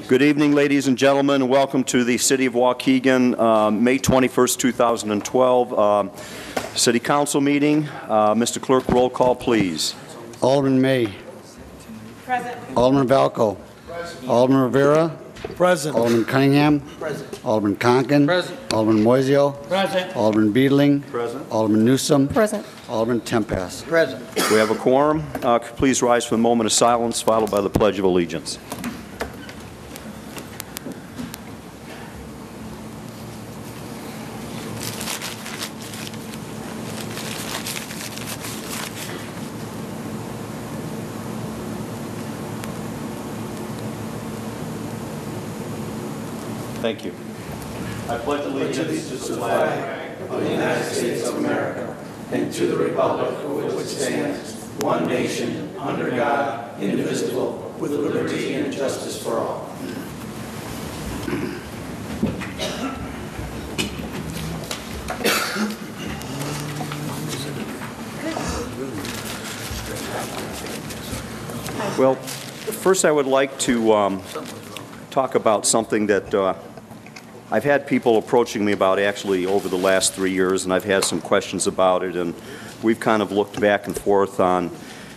Good evening, ladies and gentlemen, and welcome to the City of Waukegan, May 21st, 2012 City Council meeting. Mr. Clerk, roll call, please. Alderman May. Present. Alderman Valco. Present. Alderman Rivera. Present. Alderman Cunningham. Present. Alderman Conkin. Present. Alderman Moiseo. Present. Alderman Beedling. Present. Alderman Newsom. Present. Alderman Tempass. Present. We have a quorum. Please rise for a moment of silence, followed by the Pledge of Allegiance. Thank you. I pledge allegiance to the flag of the United States of America and to the republic for which it stands, one nation, under God, indivisible, with liberty and justice for all. Well, first I would like to talk about something that I've had people approaching me about actually over the last 3 years, and I've had some questions about it, and we've kind of looked back and forth on,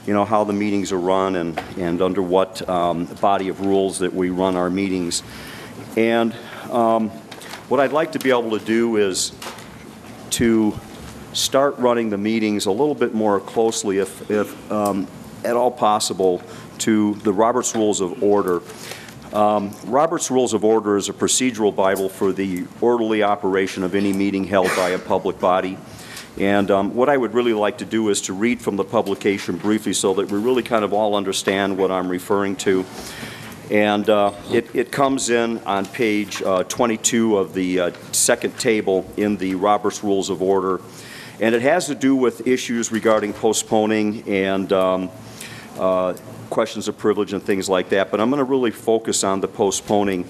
you know, how the meetings are run and under what body of rules that we run our meetings. And what I'd like to be able to do is to start running the meetings a little bit more closely, if at all possible, to the Robert's Rules of Order. Robert's Rules of Order is a procedural Bible for the orderly operation of any meeting held by a public body. And what I would really like to do is to read from the publication briefly so that we really kind of all understand what I'm referring to. And it comes in on page 22 of the second table in the Robert's Rules of Order. And it has to do with issues regarding postponing and questions of privilege and things like that, but I'm going to really focus on the postponing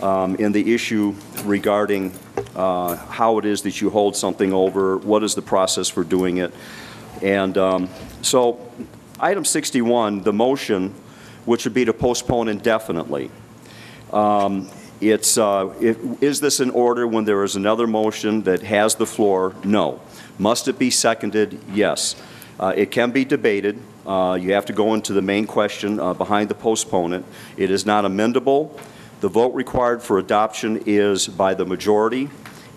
and the issue regarding how it is that you hold something over, what is the process for doing it. And so item 61, the motion, which would be to postpone indefinitely. Is this in order when there is another motion that has the floor? No. Must it be seconded? Yes. It can be debated. You have to go into the main question behind the postponement. It is not amendable. The vote required for adoption is by the majority.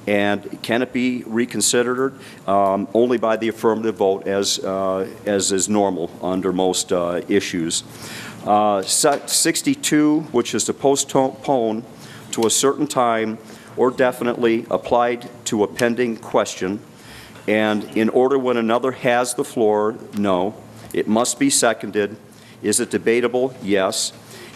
And can it be reconsidered? Only by the affirmative vote, as is normal under most issues. 62, which is to postpone to a certain time or definitely applied to a pending question. And in order when another has the floor, no. It must be seconded. Is it debatable? Yes.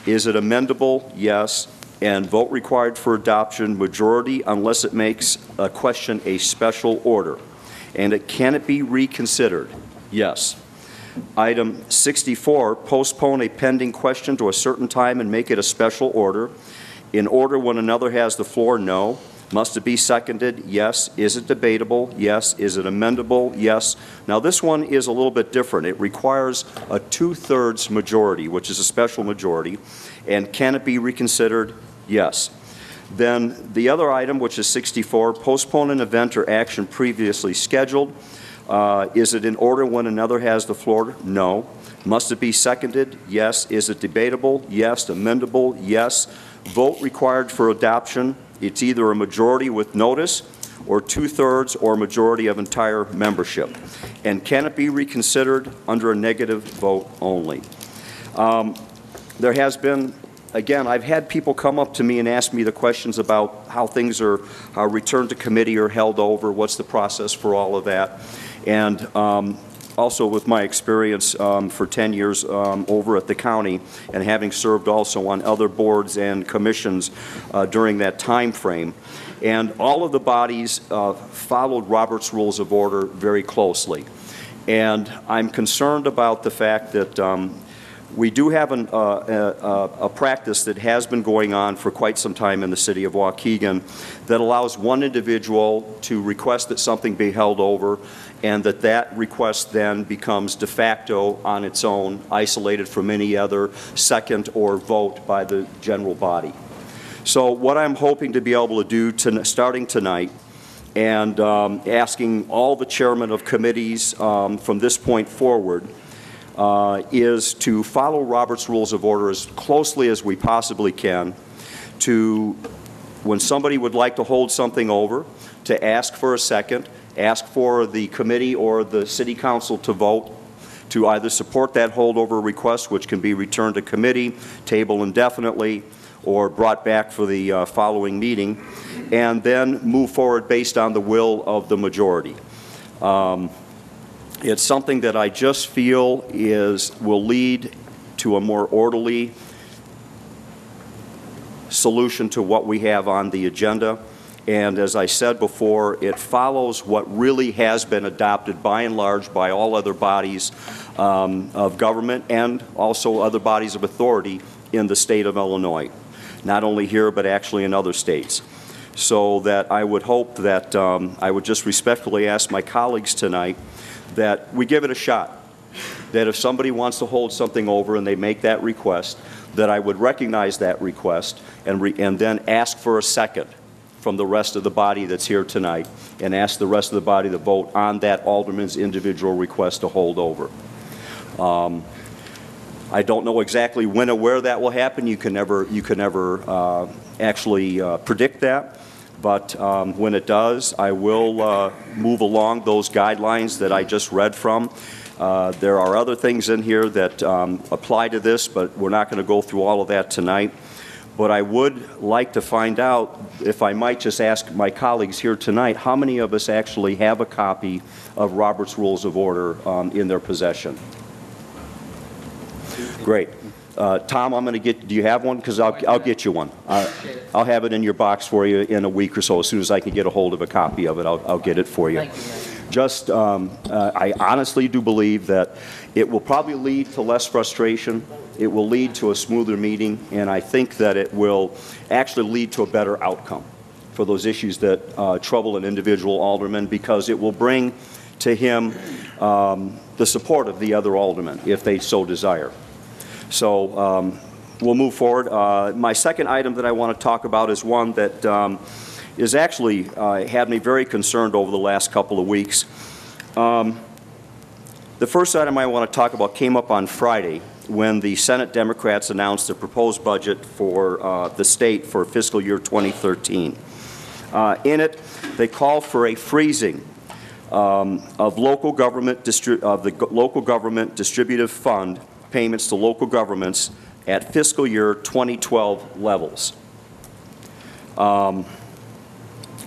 Is it amendable? Yes. And vote required for adoption, majority, unless it makes a question a special order. And can it be reconsidered? Yes. Item 64, postpone a pending question to a certain time and make it a special order. In order when another has the floor? No. Must it be seconded? Yes. Is it debatable? Yes. Is it amendable? Yes. Now this one is a little bit different. It requires a 2/3 majority, which is a special majority. And can it be reconsidered? Yes. Then the other item, which is 64, postpone an event or action previously scheduled. Is it in order when another has the floor? No. Must it be seconded? Yes. Is it debatable? Yes. Amendable? Yes. Vote required for adoption. It's either a majority with notice or 2/3 or a majority of entire membership. And can it be reconsidered under a negative vote only? There has been, again, I've had people come up to me and ask me the questions about how things are returned to committee or held over, what's the process for all of that. And also with my experience for 10 years over at the county and having served also on other boards and commissions during that time frame. And all of the bodies followed Robert's Rules of Order very closely. And I'm concerned about the fact that we do have a practice that has been going on for quite some time in the city of Waukegan that allows one individual to request that something be held over, and that request then becomes de facto on its own, isolated from any other second or vote by the general body. So what I'm hoping to be able to do starting tonight, and asking all the chairmen of committees from this point forward, is to follow Robert's Rules of Order as closely as we possibly can, to, when somebody would like to hold something over, to ask for a second, ask for the committee or the city council to vote to either support that holdover request, which can be returned to committee, tabled indefinitely, or brought back for the following meeting, and then move forward based on the will of the majority. It's something that I just feel will lead to a more orderly solution to what we have on the agenda. And as I said before, it follows what really has been adopted by and large by all other bodies of government and also other bodies of authority in the state of Illinois. Not only here, but actually in other states. So that I would hope that I would just respectfully ask my colleagues tonight that we give it a shot. That if somebody wants to hold something over and they make that request, that I would recognize that request and then ask for a second from the rest of the body that's here tonight, and ask the rest of the body to vote on that alderman's individual request to hold over. I don't know exactly when or where that will happen. You can never actually predict that. But when it does, I will move along those guidelines that I just read from. There are other things in here that apply to this, but we're not going to go through all of that tonight. But I would like to find out, if I might just ask my colleagues here tonight, how many of us actually have a copy of Robert's Rules of Order in their possession? Great. Tom, I'm going to get, do you have one? Because I'll get you one. I'll have it in your box for you in a week or so. As soon as I can get a hold of a copy of it, I'll get it for you. Thank you, Mayor. Just, I honestly do believe that it will probably lead to less frustration. It will lead to a smoother meeting, and I think that it will actually lead to a better outcome for those issues that trouble an individual alderman, because it will bring to him the support of the other aldermen if they so desire. So we'll move forward. My second item that I want to talk about is one that is actually had me very concerned over the last couple of weeks. The first item I want to talk about came up on Friday when the Senate Democrats announced the proposed budget for the state for fiscal year 2013. In it, they call for a freezing of the local government distributive fund payments to local governments at fiscal year 2012 levels.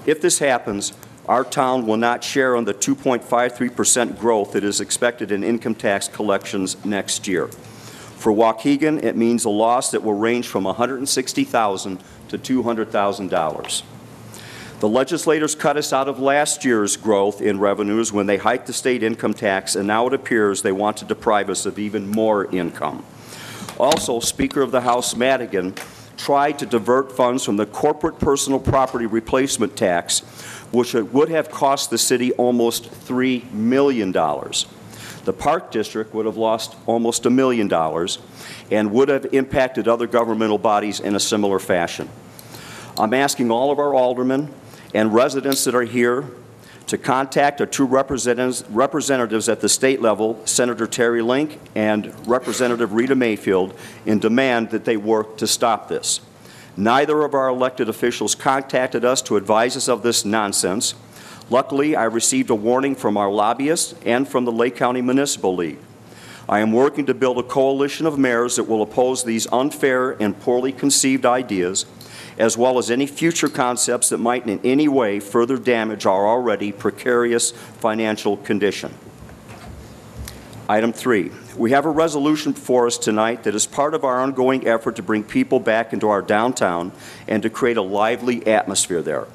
If this happens, our town will not share on the 2.53% growth that is expected in income tax collections next year. For Waukegan, it means a loss that will range from $160,000 to $200,000. The legislators cut us out of last year's growth in revenues when they hiked the state income tax, and now it appears they want to deprive us of even more income. Also, Speaker of the House Madigan tried to divert funds from the corporate personal property replacement tax, which would have cost the city almost $3 million. The Park District would have lost almost $1 million and would have impacted other governmental bodies in a similar fashion. I'm asking all of our aldermen and residents that are here to contact our two representatives at the state level, Senator Terry Link and Representative Rita Mayfield, and demand that they work to stop this. Neither of our elected officials contacted us to advise us of this nonsense. Luckily, I received a warning from our lobbyists and from the Lake County Municipal League. I am working to build a coalition of mayors that will oppose these unfair and poorly conceived ideas, as well as any future concepts that might in any way further damage our already precarious financial condition. Item 3. We have a resolution before us tonight that is part of our ongoing effort to bring people back into our downtown and to create a lively atmosphere there.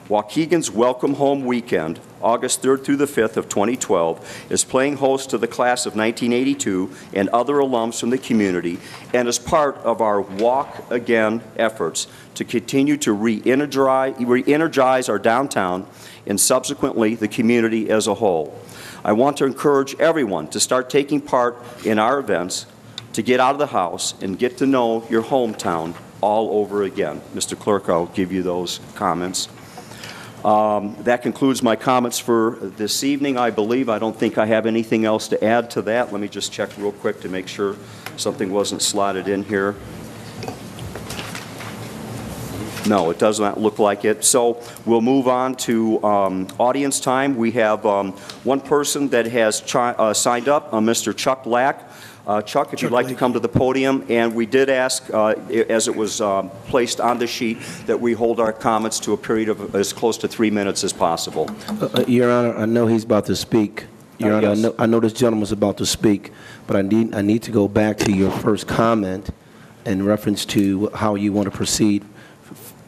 Waukegan's Welcome Home Weekend, August 3rd through the 5th of 2012, is playing host to the class of 1982 and other alums from the community, and is part of our Walk Again efforts to continue to re-energize our downtown and subsequently the community as a whole. I want to encourage everyone to start taking part in our events, to get out of the house and get to know your hometown all over again. Mr. Clerk, I'll give you those comments. That concludes my comments for this evening, I believe. I don't think I have anything else to add to that. Let me just check real quick to make sure something wasn't slotted in here. No, it does not look like it. So we'll move on to audience time. We have one person that has signed up, Mr. Chuck Lack. Chuck, if you'd like to come to the podium, and we did ask, as it was placed on the sheet, that we hold our comments to a period of as close to 3 minutes as possible. Your Honor, I know he's about to speak. Your Honor, yes. I know this gentleman's about to speak, but I need to go back to your first comment in reference to how you want to proceed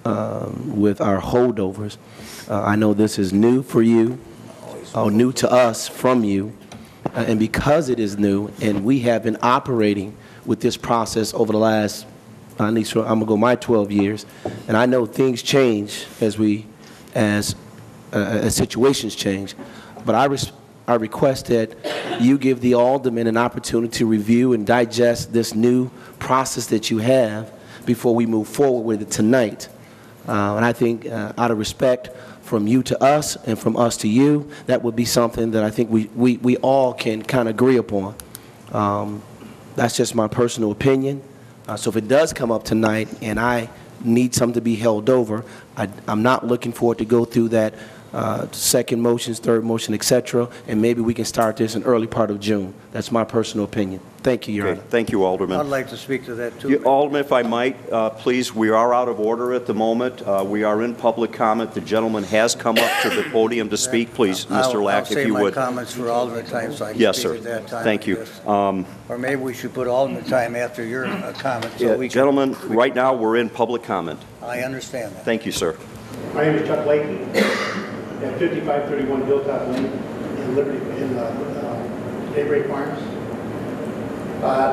with our holdovers. I know this is new for you, new to us from you. And because it is new, and we have been operating with this process over the last, at least I'm going to go my 12 years, and I know things change as situations change, but I request that you give the aldermen an opportunity to review and digest this new process that you have before we move forward with it tonight. And I think out of respect from you to us and from us to you, that would be something that I think we all can kind of agree upon. That's just my personal opinion. So if it does come up tonight and I need something to be held over, I'm not looking for it to go through that second motions, third motion, etc., and maybe we can start this in early part of June. That's my personal opinion. Thank you, Your Honor. Thank you, Alderman. I'd like to speak to that, too. Alderman, if I might, please, we are out of order at the moment. We are in public comment. The gentleman has come up to the podium to speak. Please, Mr. Lack, if you would. I'll save my comments for Alderman time, so I can Yes, speak sir. at that time. Thank you. Or maybe we should put Alderman time after your comment. So we can, gentlemen, right now we're in public comment. I understand that. Thank you, sir. My name is Chuck Lakey at 5531 Hilltop Lane in Liberty, in Daybreak Farms.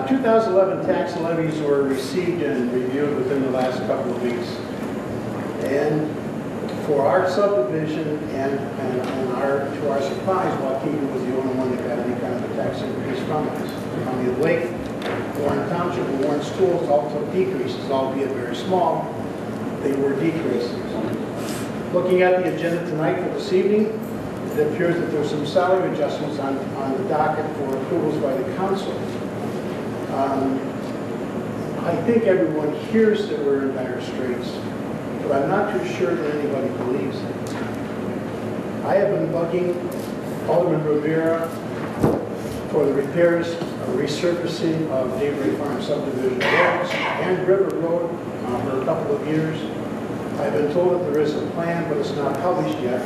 2011 tax levies were received and reviewed within the last couple of weeks. And for our subdivision and to our surprise, Waukegan was the only one that got any kind of a tax increase from us. On the Lake, Warren Township and Warren Schools also decreases, albeit very small. They were decreases. Looking at the agenda tonight for this evening, it appears that there's some salary adjustments on the docket for approvals by the council. I think everyone hears that we're in dire straits, but I'm not too sure that anybody believes it. I have been bugging Alderman Rivera for the repairs or resurfacing of Daybreak Farm subdivision roads and River Road for a couple of years. I've been told that there is a plan, but it's not published yet,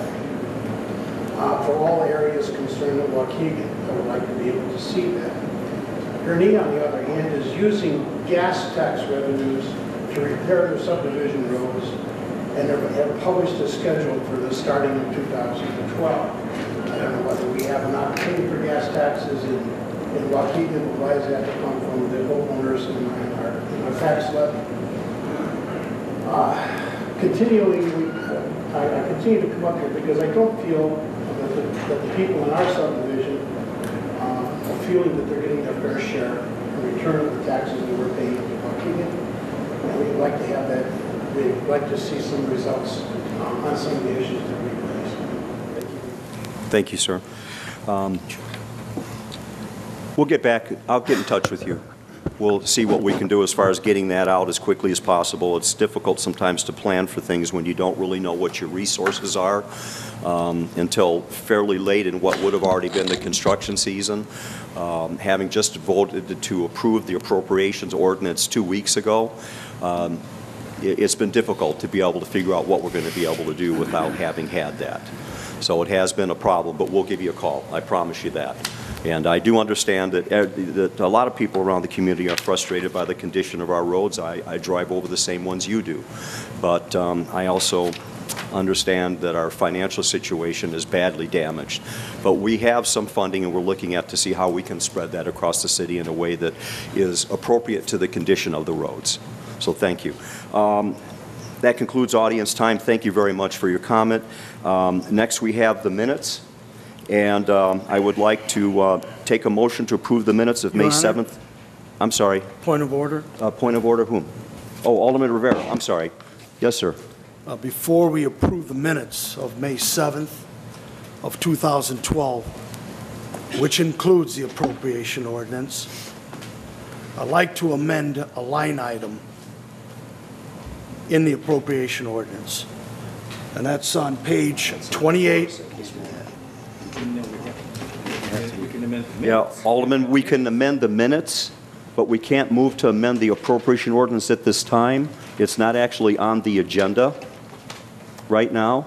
for all areas concerned with Waukegan. I would like to be able to see that. Ernie, on the other hand, is using gas tax revenues to repair their subdivision roads, and have published a schedule for this starting in 2012. I don't know whether we have an opportunity for gas taxes in Waukegan, but why does that have to come from the homeowners in our tax levy? Continually, I continue to come up here because I don't feel that the people in our subdivision are feeling that they're getting their fair share in return of the taxes that we're paying to Waukegan. And we'd like to have that, we'd like to see some results on some of the issues that we raised. Thank you. Thank you, sir. We'll get back. I'll get in touch with you. We'll see what we can do as far as getting that out as quickly as possible. It's difficult sometimes to plan for things when you don't really know what your resources are until fairly late in what would have already been the construction season. Having just voted to approve the appropriations ordinance 2 weeks ago, it's been difficult to be able to figure out what we're going to be able to do without having had that. So it has been a problem, but we'll give you a call. I promise you that. And I do understand that a lot of people around the community are frustrated by the condition of our roads. I drive over the same ones you do. But I also understand that our financial situation is badly damaged. But we have some funding, and we're looking at to see how we can spread that across the city in a way that is appropriate to the condition of the roads. So thank you. That concludes audience time. Thank you very much for your comment. Next, we have the minutes. And I would like to take a motion to approve the minutes of May 7th. I'm sorry. Point of order. Point of order, whom? Oh, Alderman Rivera, I'm sorry. Yes, sir. Before we approve the minutes of May 7th of 2012, which includes the appropriation ordinance, I'd like to amend a line item in the appropriation ordinance. And that's on page 28. Yeah, Alderman, we can amend the minutes, but we can't move to amend the appropriation ordinance at this time. It's not actually on the agenda right now.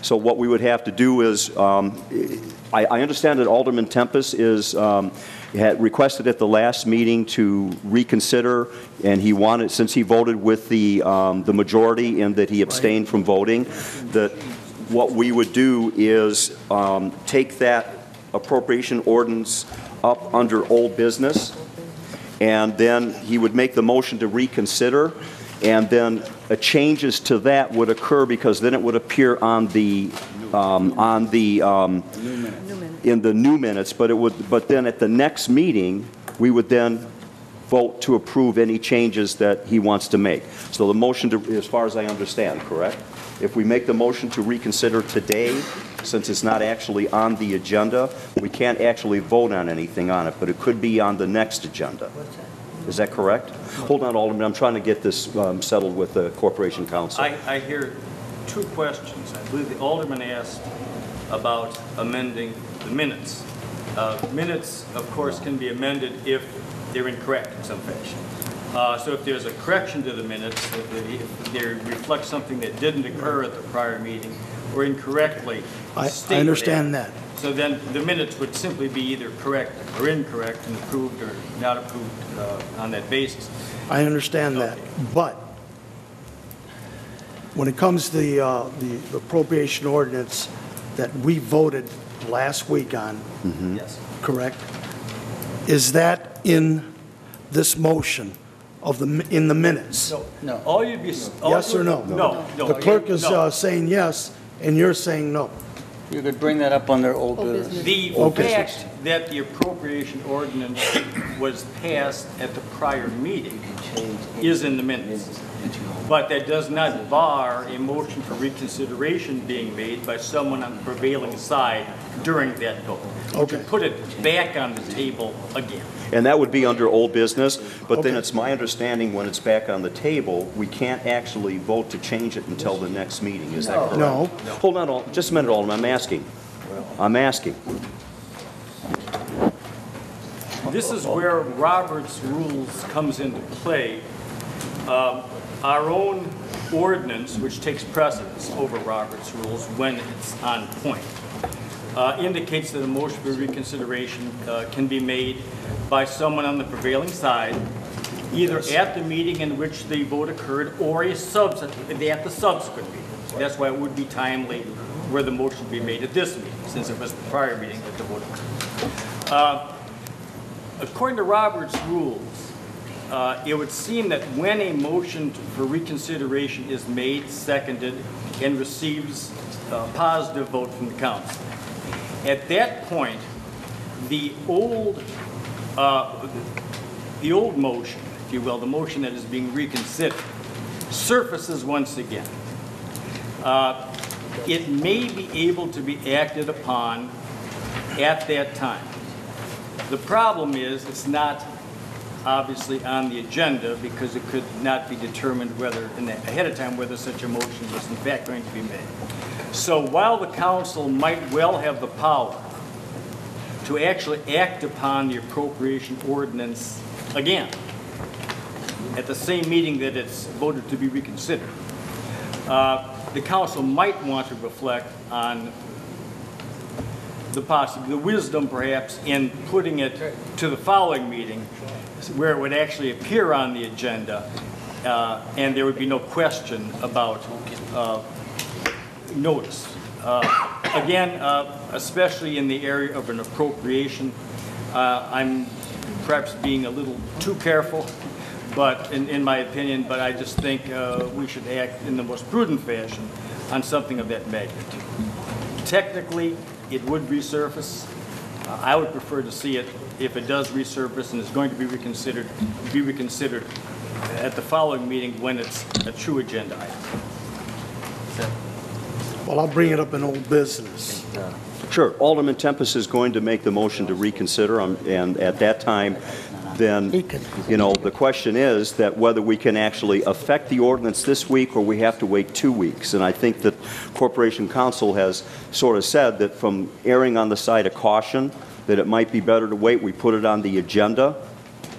So what we would have to do is, I understand that Alderman Tempest had requested at the last meeting to reconsider, and he wanted, since he voted with the majority and that he abstained from voting, that what we would do is take that appropriation ordinance up under old business, and then he would make the motion to reconsider, and then changes to that would occur because then it would appear on the in the new minutes, but then at the next meeting we would then vote to approve any changes that he wants to make. So the motion to, as far as I understand, correct? If we make the motion to reconsider today, since it's not actually on the agenda, we can't actually vote on anything on it, but it could be on the next agenda. Is that correct? Hold on, Alderman. I'm trying to get this settled with the Corporation Council. I hear two questions. I believe the Alderman asked about amending the minutes. Minutes, of course, can be amended if they're incorrect in some fashion. So if there's a correction to the minutes, if they reflect something that didn't occur at the prior meeting or incorrectly stated, I understand that. so then the minutes would simply be either correct or incorrect and approved or not approved on that basis. I understand that. But when it comes to the appropriation ordinance that we voted last week on, Yes. correct? Is that in this motion of in the minutes? No. All you'd be... Yes or no? No. The clerk is no. saying yes, and you're saying no. You could bring that up under old business. The Okay. fact that the appropriation ordinance was passed at the prior meeting is in the minutes. But that does not bar a motion for reconsideration being made by someone on the prevailing side during that vote. Okay. To put it back on the table again. And that would be under old business, but then Okay. it's my understanding when it's back on the table, we can't actually vote to change it until the next meeting. Is that correct? No. Hold on, just a minute, Alderman. I'm asking. This is where Robert's rules comes into play. Our own ordinance, which takes precedence over Robert's rules when it's on point, indicates that a motion for reconsideration can be made by someone on the prevailing side, either at the meeting in which the vote occurred or at the subsequent meeting. That's why it would be timely where the motion would be made at this meeting, since it was the prior meeting that the vote occurred. According to Robert's rules, it would seem that when a motion for reconsideration is made, seconded, and receives a positive vote from the council, at that point, the old motion, if you will, the motion that is being reconsidered, surfaces once again. It may be able to be acted upon at that time. The problem is it's not obviously on the agenda because it could not be determined whether, ahead of time, whether such a motion was in fact going to be made. So while the council might well have the power to actually act upon the appropriation ordinance again at the same meeting that it's voted to be reconsidered, the council might want to reflect on the wisdom perhaps in putting it to the following meeting where it would actually appear on the agenda and there would be no question about notice. Again, especially in the area of an appropriation, I'm perhaps being a little too careful, but in my opinion, but I just think we should act in the most prudent fashion on something of that magnitude. Technically, it would resurface. I would prefer to see it, if it does resurface and is going to be reconsidered at the following meeting when it's a true agenda item. Well, I'll bring it up in old business. Sure. Alderman Tempest is going to make the motion to reconsider, and at that time, then, you know, the question is that whether we can actually affect the ordinance this week or we have to wait 2 weeks. And I think that Corporation Counsel has sort of said that from erring on the side of caution, that it might be better to wait. We put it on the agenda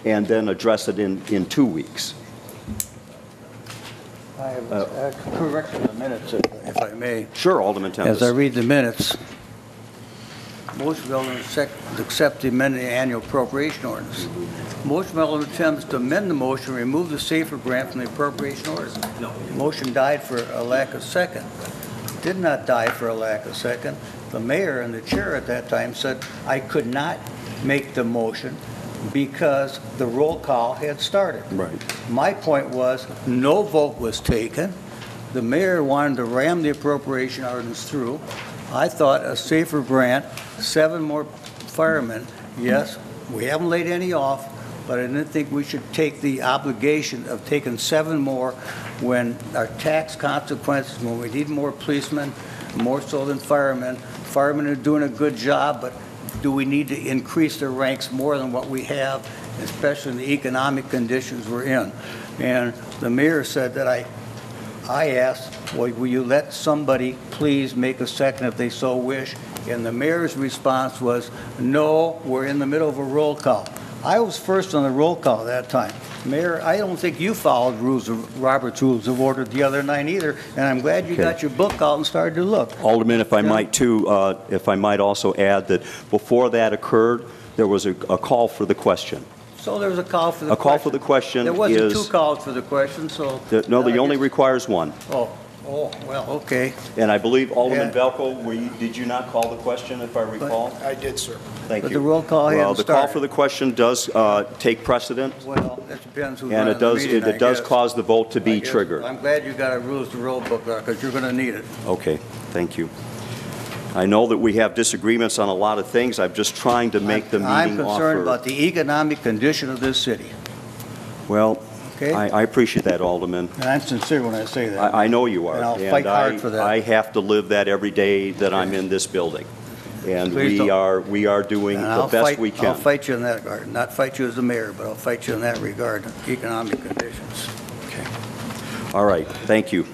and then address it in 2 weeks. I have a correction of minutes, if I may. Sure, Alderman Tempest. As I read the minutes, motion by Alderman to accept the amended annual appropriation ordinance. Motion by Alderman Tempest to amend the motion, remove the safer grant from the appropriation ordinance. No. Motion died for a lack of second. Did not die for a lack of second. The mayor and the chair at that time said I could not make the motion because the roll call had started. Right. My point was, no vote was taken. The mayor wanted to ram the appropriation ordinance through. I thought a safer grant, 7 more firemen. Yes, we haven't laid any off, but I didn't think we should take the obligation of taking 7 more when our tax consequences, when we need more policemen, more so than firemen. Firemen are doing a good job, but do we need to increase their ranks more than what we have, especially in the economic conditions we're in? And the mayor said that I asked, well, will you let somebody please make a second if they so wish? And the mayor's response was, no, we're in the middle of a roll call. I was first on the roll call that time. Mayor, I don't think you followed Robert's Rules of Order the other night either, and I'm glad you got your book out and started to look. Alderman, if I might too, if I might also add that before that occurred, there was a call for the question. So there was a call for the question. A call for the question There wasn't is... 2 calls for the question, so... No, I the only guess- requires 1. Oh, well, okay. And I believe, Alderman Yeah. Velko, did you not call the question, if I recall? I did, sir. Thank But you. the roll call Well, hadn't the call started. for the question does take precedent, Well, it depends who's and running it the does, meeting, I it does guess. cause the vote to I be guess. triggered. I'm glad you got a rules to roll book, because you're going to need it. Okay, thank you. I know that we have disagreements on a lot of things. I'm just trying to make the meeting I'm concerned offer. about the economic condition of this city, Well, okay? I appreciate that, Alderman. And I'm sincere when I say that. I know you are. And I'll fight hard for that. I have to live that every day that I'm in this building. And Please we don't. are doing And the I'll best fight- we can. I'll fight you in that regard, not fight you as the mayor, but I'll fight you in that regard, economic conditions. Okay. All right, thank you.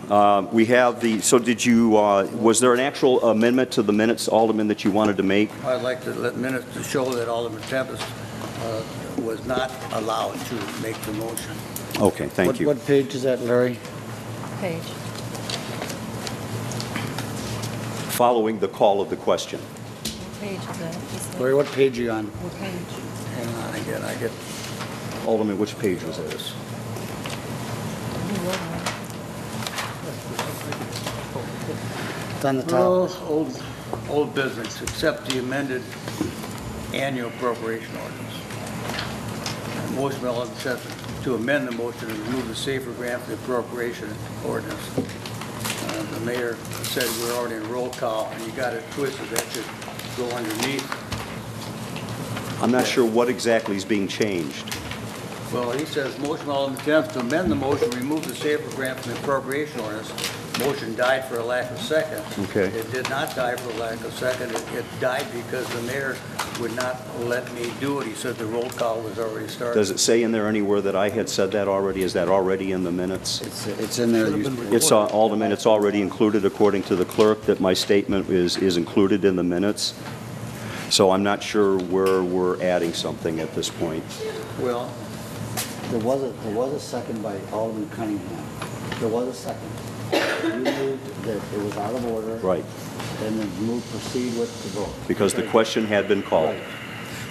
We have so did you, was there an actual amendment to the minutes, Alderman, that you wanted to make? I'd like to let minutes to show that Alderman Tempest was not allowed to make the motion. Okay, thank you. What page is that, Larry? Page. Following the call of the question. What page is that? He said. Larry, what page are you on? What page? Hang on again, I get, Alderman, which page was this? He wrote one. it's on the top. Old business, accept the amended annual appropriation ordinance. Motion by Alderman Tempest to amend the motion and remove the safer grant for the appropriation ordinance. The mayor said we're already in roll call, and you got it twisted, that should go underneath. I'm not sure what exactly is being changed. Well, he says, motion by Alderman Tempest to amend the motion, remove the safer grant from the appropriation ordinance. Motion died for a lack of second. Okay. It did not die for a lack of second. It died because the mayor would not let me do it. He said the roll call was already started. Does it say in there anywhere that I had said that already? Is that already in the minutes? It's in there. It's, Alderman, it's already included according to the clerk that my statement is included in the minutes. So I'm not sure where we're adding something at this point. Well, There was a second by Alderman Cunningham. There was a second. You moved that it was out of order. Right, Then proceed with the vote. because the question had been called.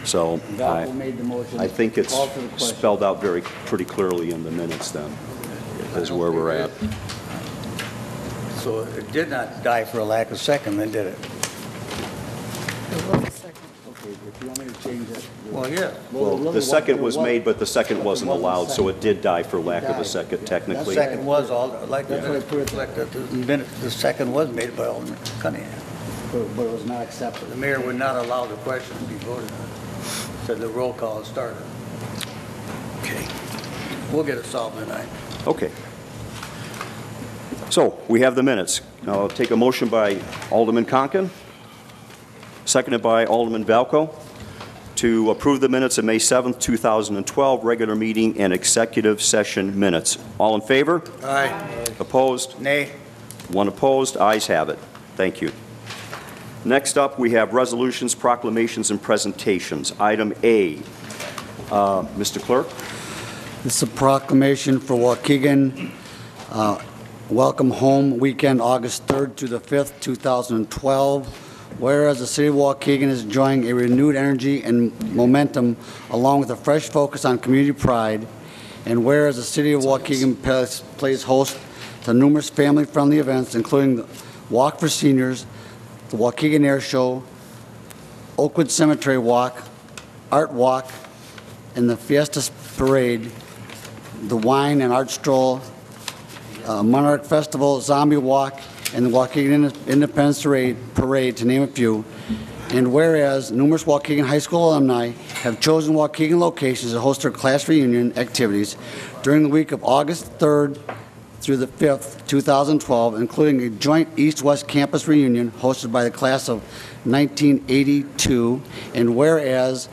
So Valco made the motion. I think it's Call for the question. spelled out pretty clearly in the minutes then, is where we're at. so it did not die for a lack of second, then did it? There was a second. Okay, if you want me to change it. Well, yeah. Well, the second was made, but the second wasn't allowed, so it did die for lack of a second The technically. second was, like the That's what I minutes put it- reflect that the second was made by Alderman Cunningham. But it was not accepted. The mayor would not allow the question to be voted on. Said the roll call has started. Okay. We'll get it solved tonight. Okay. So we have the minutes. Now I'll take a motion by Alderman Conken, seconded by Alderman Valco, to approve the minutes of May 7th, 2012, regular meeting and executive session minutes. All in favor? Aye. Opposed? Nay. One opposed. Ayes have it. Thank you. Next up, we have resolutions, proclamations, and presentations. Item A. Mr. Clerk? This is a proclamation for Waukegan Welcome Home Weekend, August 3rd to the 5th, 2012. Whereas the city of Waukegan is enjoying a renewed energy and momentum along with a fresh focus on community pride, and whereas the city of Waukegan plays host to numerous family-friendly events, including the Walk for Seniors, the Waukegan Air Show, Oakwood Cemetery Walk, Art Walk, and the Fiesta Parade, the Wine and Art Stroll, Monarch Festival, Zombie Walk, and the Waukegan Independence Parade, to name a few. And whereas numerous Waukegan High School alumni have chosen Waukegan locations to host their class reunion activities during the week of August 3rd through the 5th, 2012, including a joint East-West campus reunion hosted by the class of 1982. And whereas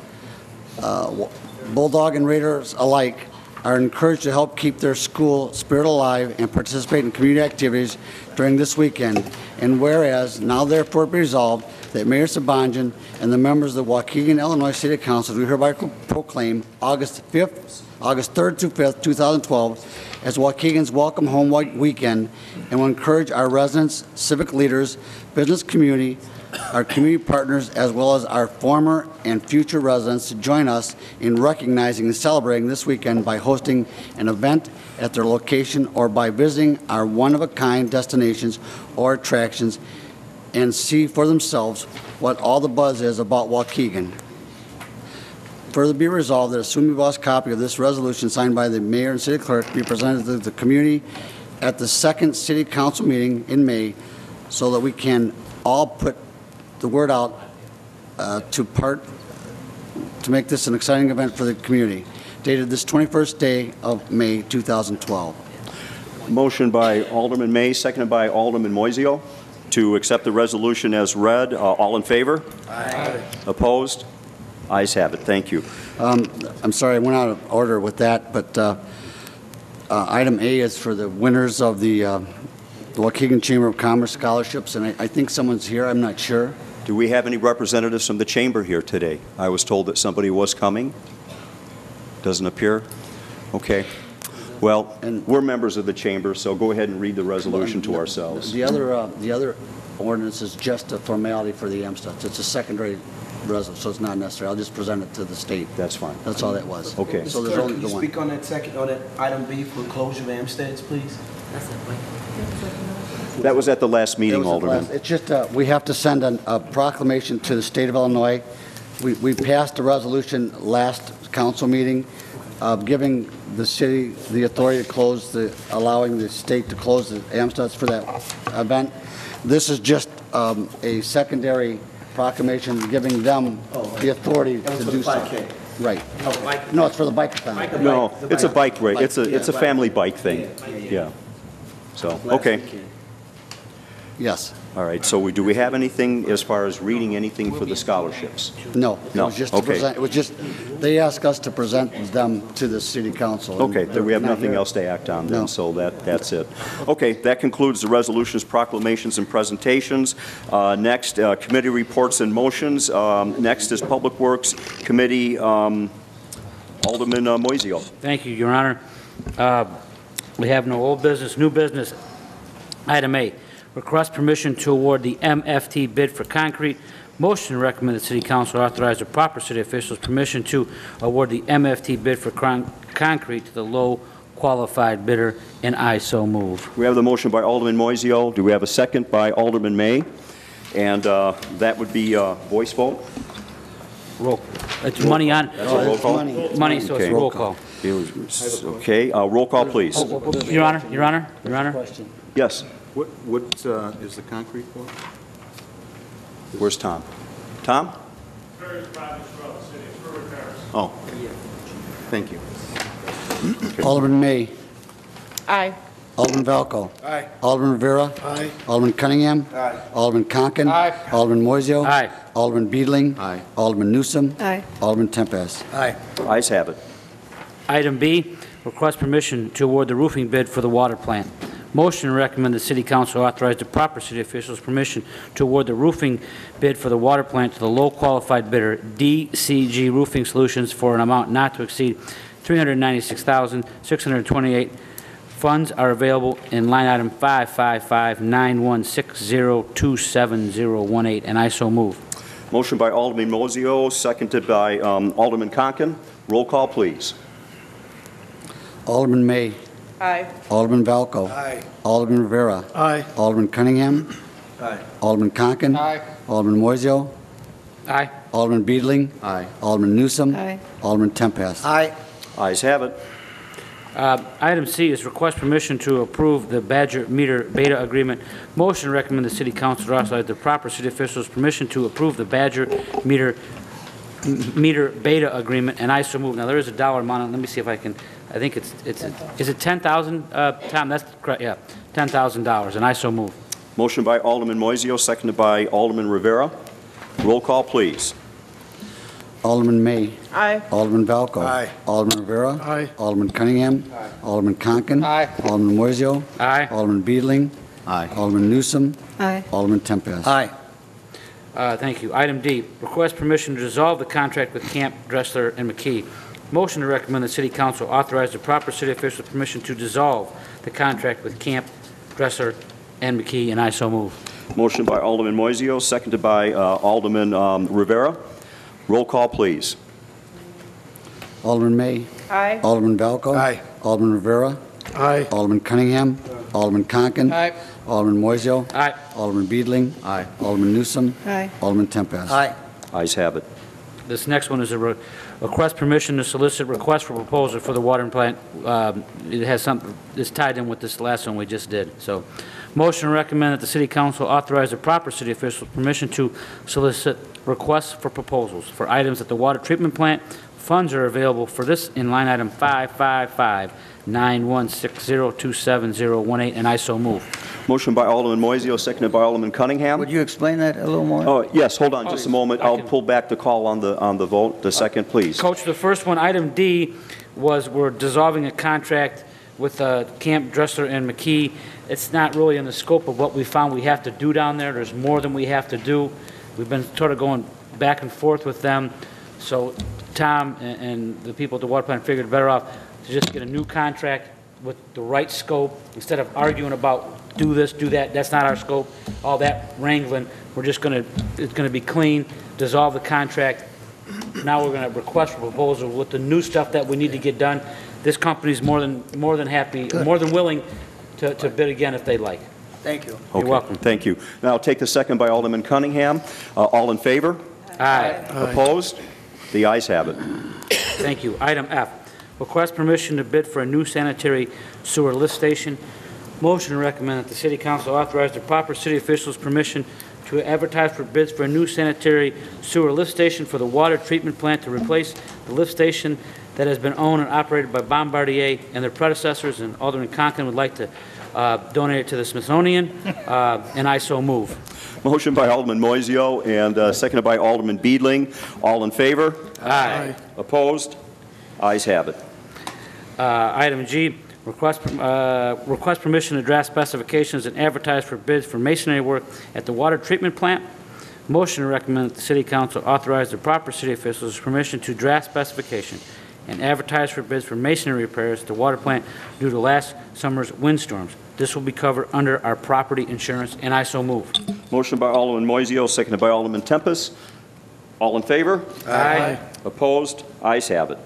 Bulldog and Raiders alike are encouraged to help keep their school spirit alive and participate in community activities during this weekend. And whereas, now therefore be resolved that Mayor Sabanjan and the members of the Waukegan, Illinois City Council do hereby proclaim August 3rd through 5th, 2012 as Waukegan's Welcome Home Weekend, and will encourage our residents, civic leaders, business community, our community partners, as well as our former and future residents to join us in recognizing and celebrating this weekend by hosting an event at their location or by visiting our one-of-a-kind destinations or attractions and see for themselves what all the buzz is about Waukegan. Further be resolved that a soon-be boss copy of this resolution signed by the mayor and city clerk be presented to the community at the second city council meeting in May so that we can all put the word out to make this an exciting event for the community. Dated this 21st day of May 2012. Motion by Alderman May, seconded by Alderman Moiseo, to accept the resolution as read. All in favor? Aye. Opposed? Ayes have it. Thank you. I'm sorry, I went out of order with that, but item A is for the winners of the Waukegan Chamber of Commerce scholarships, and I think someone's here. I'm not sure. Do we have any representatives from the chamber here today? I was told that somebody was coming. Doesn't appear. Okay. Well, we're members of the chamber, so go ahead and read the resolution to ourselves. The other ordinance is just a formality for the AMSTUDS. It's a secondary resolution, so it's not necessary. I'll just present it to the state. That's fine. That's all that was. Okay. So there's only Can the you one. speak on that item B for closure of Amsteads, please? That was at the last meeting, Alderman. It's just, we have to send a proclamation to the state of Illinois. We passed a resolution last council meeting giving the city the authority to close allowing the state to close the AMSTUDS for that event. This is just a secondary proclamation giving them the authority to do so. Right. No, it's for the bike-a-thon. No, it's a bike race. It's a family bike thing. Yeah. So, okay. Yes. All right. So do we have anything as far as reading anything for the scholarships? No. No, It was just to okay. present, it was just, they asked us to present them to the city council. and Okay, then we have they're not nothing here. else to act on then, No. so that's it. Okay, that concludes the resolutions, proclamations, and presentations. Next, committee reports and motions. Next is Public Works Committee, Alderman Moiseo. Thank you, Your Honor. We have no old business, new business. Item A, request permission to award the MFT bid for concrete. Motion to recommend the City Council authorize the proper city officials permission to award the MFT bid for concrete to the low qualified bidder, and I so move. We have the motion by Alderman Moiseo. Do we have a second by Alderman May? And that would be voice vote. Roll. It's money on, Roll call? money, so it's Okay. roll call. Okay, roll call, please. Your Honor, Your Honor, Your Honor. Question. Yes, What is the concrete for? where's Tom? Tom? Oh, thank you. Alderman May. Aye. Alderman Valco. Aye. Alderman Rivera. Aye. Alderman Cunningham. Aye. Alderman Conken. Aye. Alderman Moiseo. Aye. Alderman Beedling. Aye. Alderman Newsom. Aye. Alderman Tempest. Aye. Ayes have it. Item B, request permission to award the roofing bid for the water plant. Motion to recommend the City Council authorize the proper city officials permission to award the roofing bid for the water plant to the low qualified bidder, DCG Roofing Solutions, for an amount not to exceed $396,628. Funds are available in line item 555-9160-27018, and I so move. Motion by Alderman Moiseo, seconded by Alderman Conken. Roll call, please. Alderman May. Aye. Alderman Valco. Aye. Alderman Rivera. Aye. Alderman Cunningham. Aye. Alderman Conken. Aye. Alderman Moiseo. Aye. Alderman Beedling. Aye. Alderman Newsom. Aye. Alderman Tempest. Aye. Ayes have it. Item C is request permission to approve the Badger meter beta agreement. Motion to recommend the City Council to authorize the proper city officials permission to approve the Badger meter beta agreement, and I so move. Now, there is a dollar amount, let me see if I can, I think it's is it 10,000, Tom? That's correct, yeah, $10,000, and I so move. Motion by Alderman Moiseo, seconded by Alderman Rivera. Roll call, please. Alderman May. Aye. Alderman Valco. Aye. Alderman Rivera. Aye. Alderman Cunningham. Alderman Conken. Aye. Alderman Moiseo. Aye. Alderman Beedling. Aye. Alderman Newsom. Aye. Alderman Tempest. Aye. Thank you. Item D, request permission to dissolve the contract with Camp Dressler and McKee. Motion to recommend the City Council authorize the proper city officials permission to dissolve the contract with Camp Dressler and McKee, and I so move. Motion by Alderman Moiseo, seconded by Alderman Rivera. Roll call, please. Alderman May. Aye. Alderman Valco. Aye. Alderman Rivera. Aye. Alderman Cunningham. Alderman Conken. Aye. Alderman Moiseo. Aye. Alderman Beedling. Aye. Alderman Newsom. Aye. Alderman Tempest. Aye. Ayes have it. This next one is a request permission to solicit request for proposal for the water plant. It has something, it's tied in with this last one we just did. So, motion to recommend that the City Council authorize the proper city officials permission to solicit requests for proposals for items at the water treatment plant. Funds are available for this in line item 555-9160-27018, and I so move. Motion by Alderman Moiseo, seconded by Alderman Cunningham. Would you explain that a little more? Oh, yes, hold on just a moment. I I'll can- pull back the call on the vote. The second, please. Coach, the first one, item D, was we're dissolving a contract with Camp Dressler and McKee. It's not really in the scope of what we found we have to do down there. There's more than we have to do. We've been sort of going back and forth with them. So Tom and the people at the water plant figured better off to just get a new contract with the right scope instead of arguing about do this, do that. That's not our scope. All that wrangling. We're just going to, it's going to be clean, dissolve the contract. Now we're going to request for proposal with the new stuff that we need to get done. This company's more than happy, more than willing to bid again if they'd like. Thank you. Okay, welcome. Thank you. Now I'll take the second by Alderman Cunningham. All in favor? Aye. Opposed? The ayes have it. Thank you. Item F, request permission to bid for a new sanitary sewer lift station. Motion to recommend that the City Council authorize the proper city officials permission to advertise for bids for a new sanitary sewer lift station for the water treatment plant to replace the lift station that has been owned and operated by Bombardier and their predecessors, and Alderman Conken would like to donate it to the Smithsonian, and I so move. Motion by Alderman Moiseo and seconded by Alderman Beedling. All in favor? Aye. Opposed? Ayes have it. Item G, request permission to draft specifications and advertise for bids for masonry work at the water treatment plant. Motion to recommend that the City Council authorize the proper city officials permission to draft specification and advertise for bids for masonry repairs at the water plant due to last summer's windstorms. This will be covered under our property insurance, and I so move. Motion by Alderman Moiseo, seconded by Alderman Tempest. All in favor? Aye. Opposed? Ayes have it.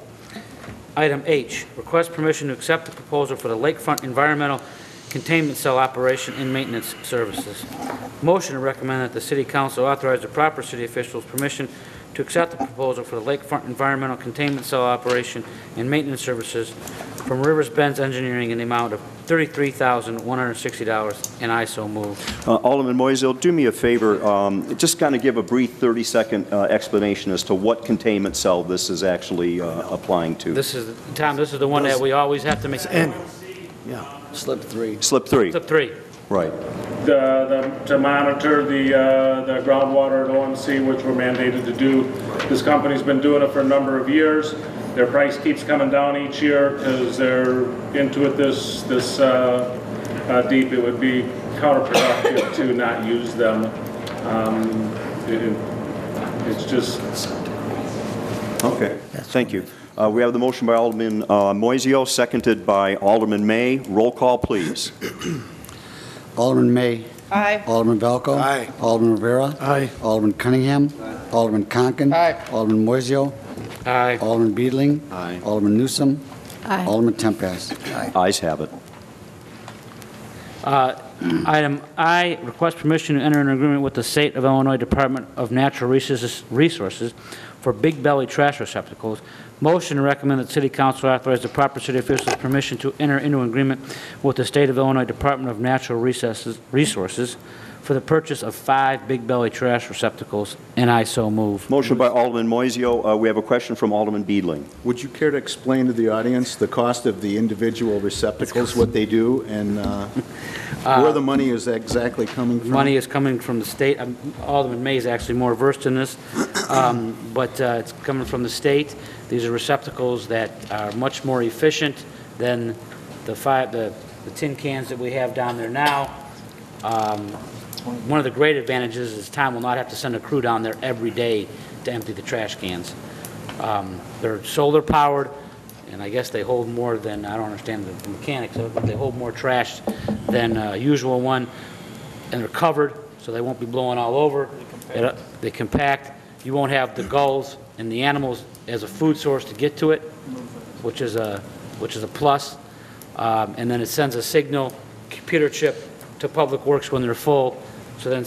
Item H, request permission to accept the proposal for the Lakefront Environmental Containment Cell Operation and Maintenance Services. Motion to recommend that the City Council authorize the proper city officials permission to accept the proposal for the lakefront environmental containment cell operation and maintenance services from Rivers Benz Engineering in the amount of $33,160, and I so move. Alderman Moiseo, do me a favor, just kind of give a brief 30-second explanation as to what containment cell this is actually applying to. This is, Tom, this is the one that we always have to make. Yeah. Slip 3. Slip 3. Slip 3. Right. To monitor the groundwater at OMC, which we're mandated to do. This company's been doing it for a number of years. Their price keeps coming down each year because they're into it this deep. It would be counterproductive to not use them. It's just... Okay, thank you. We have the motion by Alderman Moiseo, seconded by Alderman May. Roll call, please. Alderman May. Aye. Alderman Valco. Aye. Alderman Rivera. Aye. Alderman Cunningham. Alderman Conken. Aye. Alderman Moiseo. Aye. Alderman Beedling. Aye. Alderman Newsom. Aye. Alderman Tempest. Ayes have it. Item I, request permission to enter an agreement with the State of Illinois Department of Natural Resources for Big Belly trash receptacles. Motion to recommend that City Council authorize the proper city officials permission to enter into an agreement with the State of Illinois Department of Natural Resources for the purchase of 5 Big Belly trash receptacles, and I so move. Motion by Alderman Moiseo. We have a question from Alderman Beedling. Would you care to explain to the audience the cost of the individual receptacles, what they do, and where the money is exactly coming from? Money is coming from the state. Alderman May is actually more versed in this, but it's coming from the state. These are receptacles that are much more efficient than the tin cans that we have down there now. One of the great advantages is Tom will not have to send a crew down there every day to empty the trash cans. They're solar powered, and I guess they hold more than, I don't understand the mechanics of it, but they hold more trash than a usual one, and they're covered, so they won't be blowing all over. They compact. You won't have the gulls and the animals as a food source to get to it, which is a plus. And then it sends a signal, computer chip, to Public Works when they're full, so then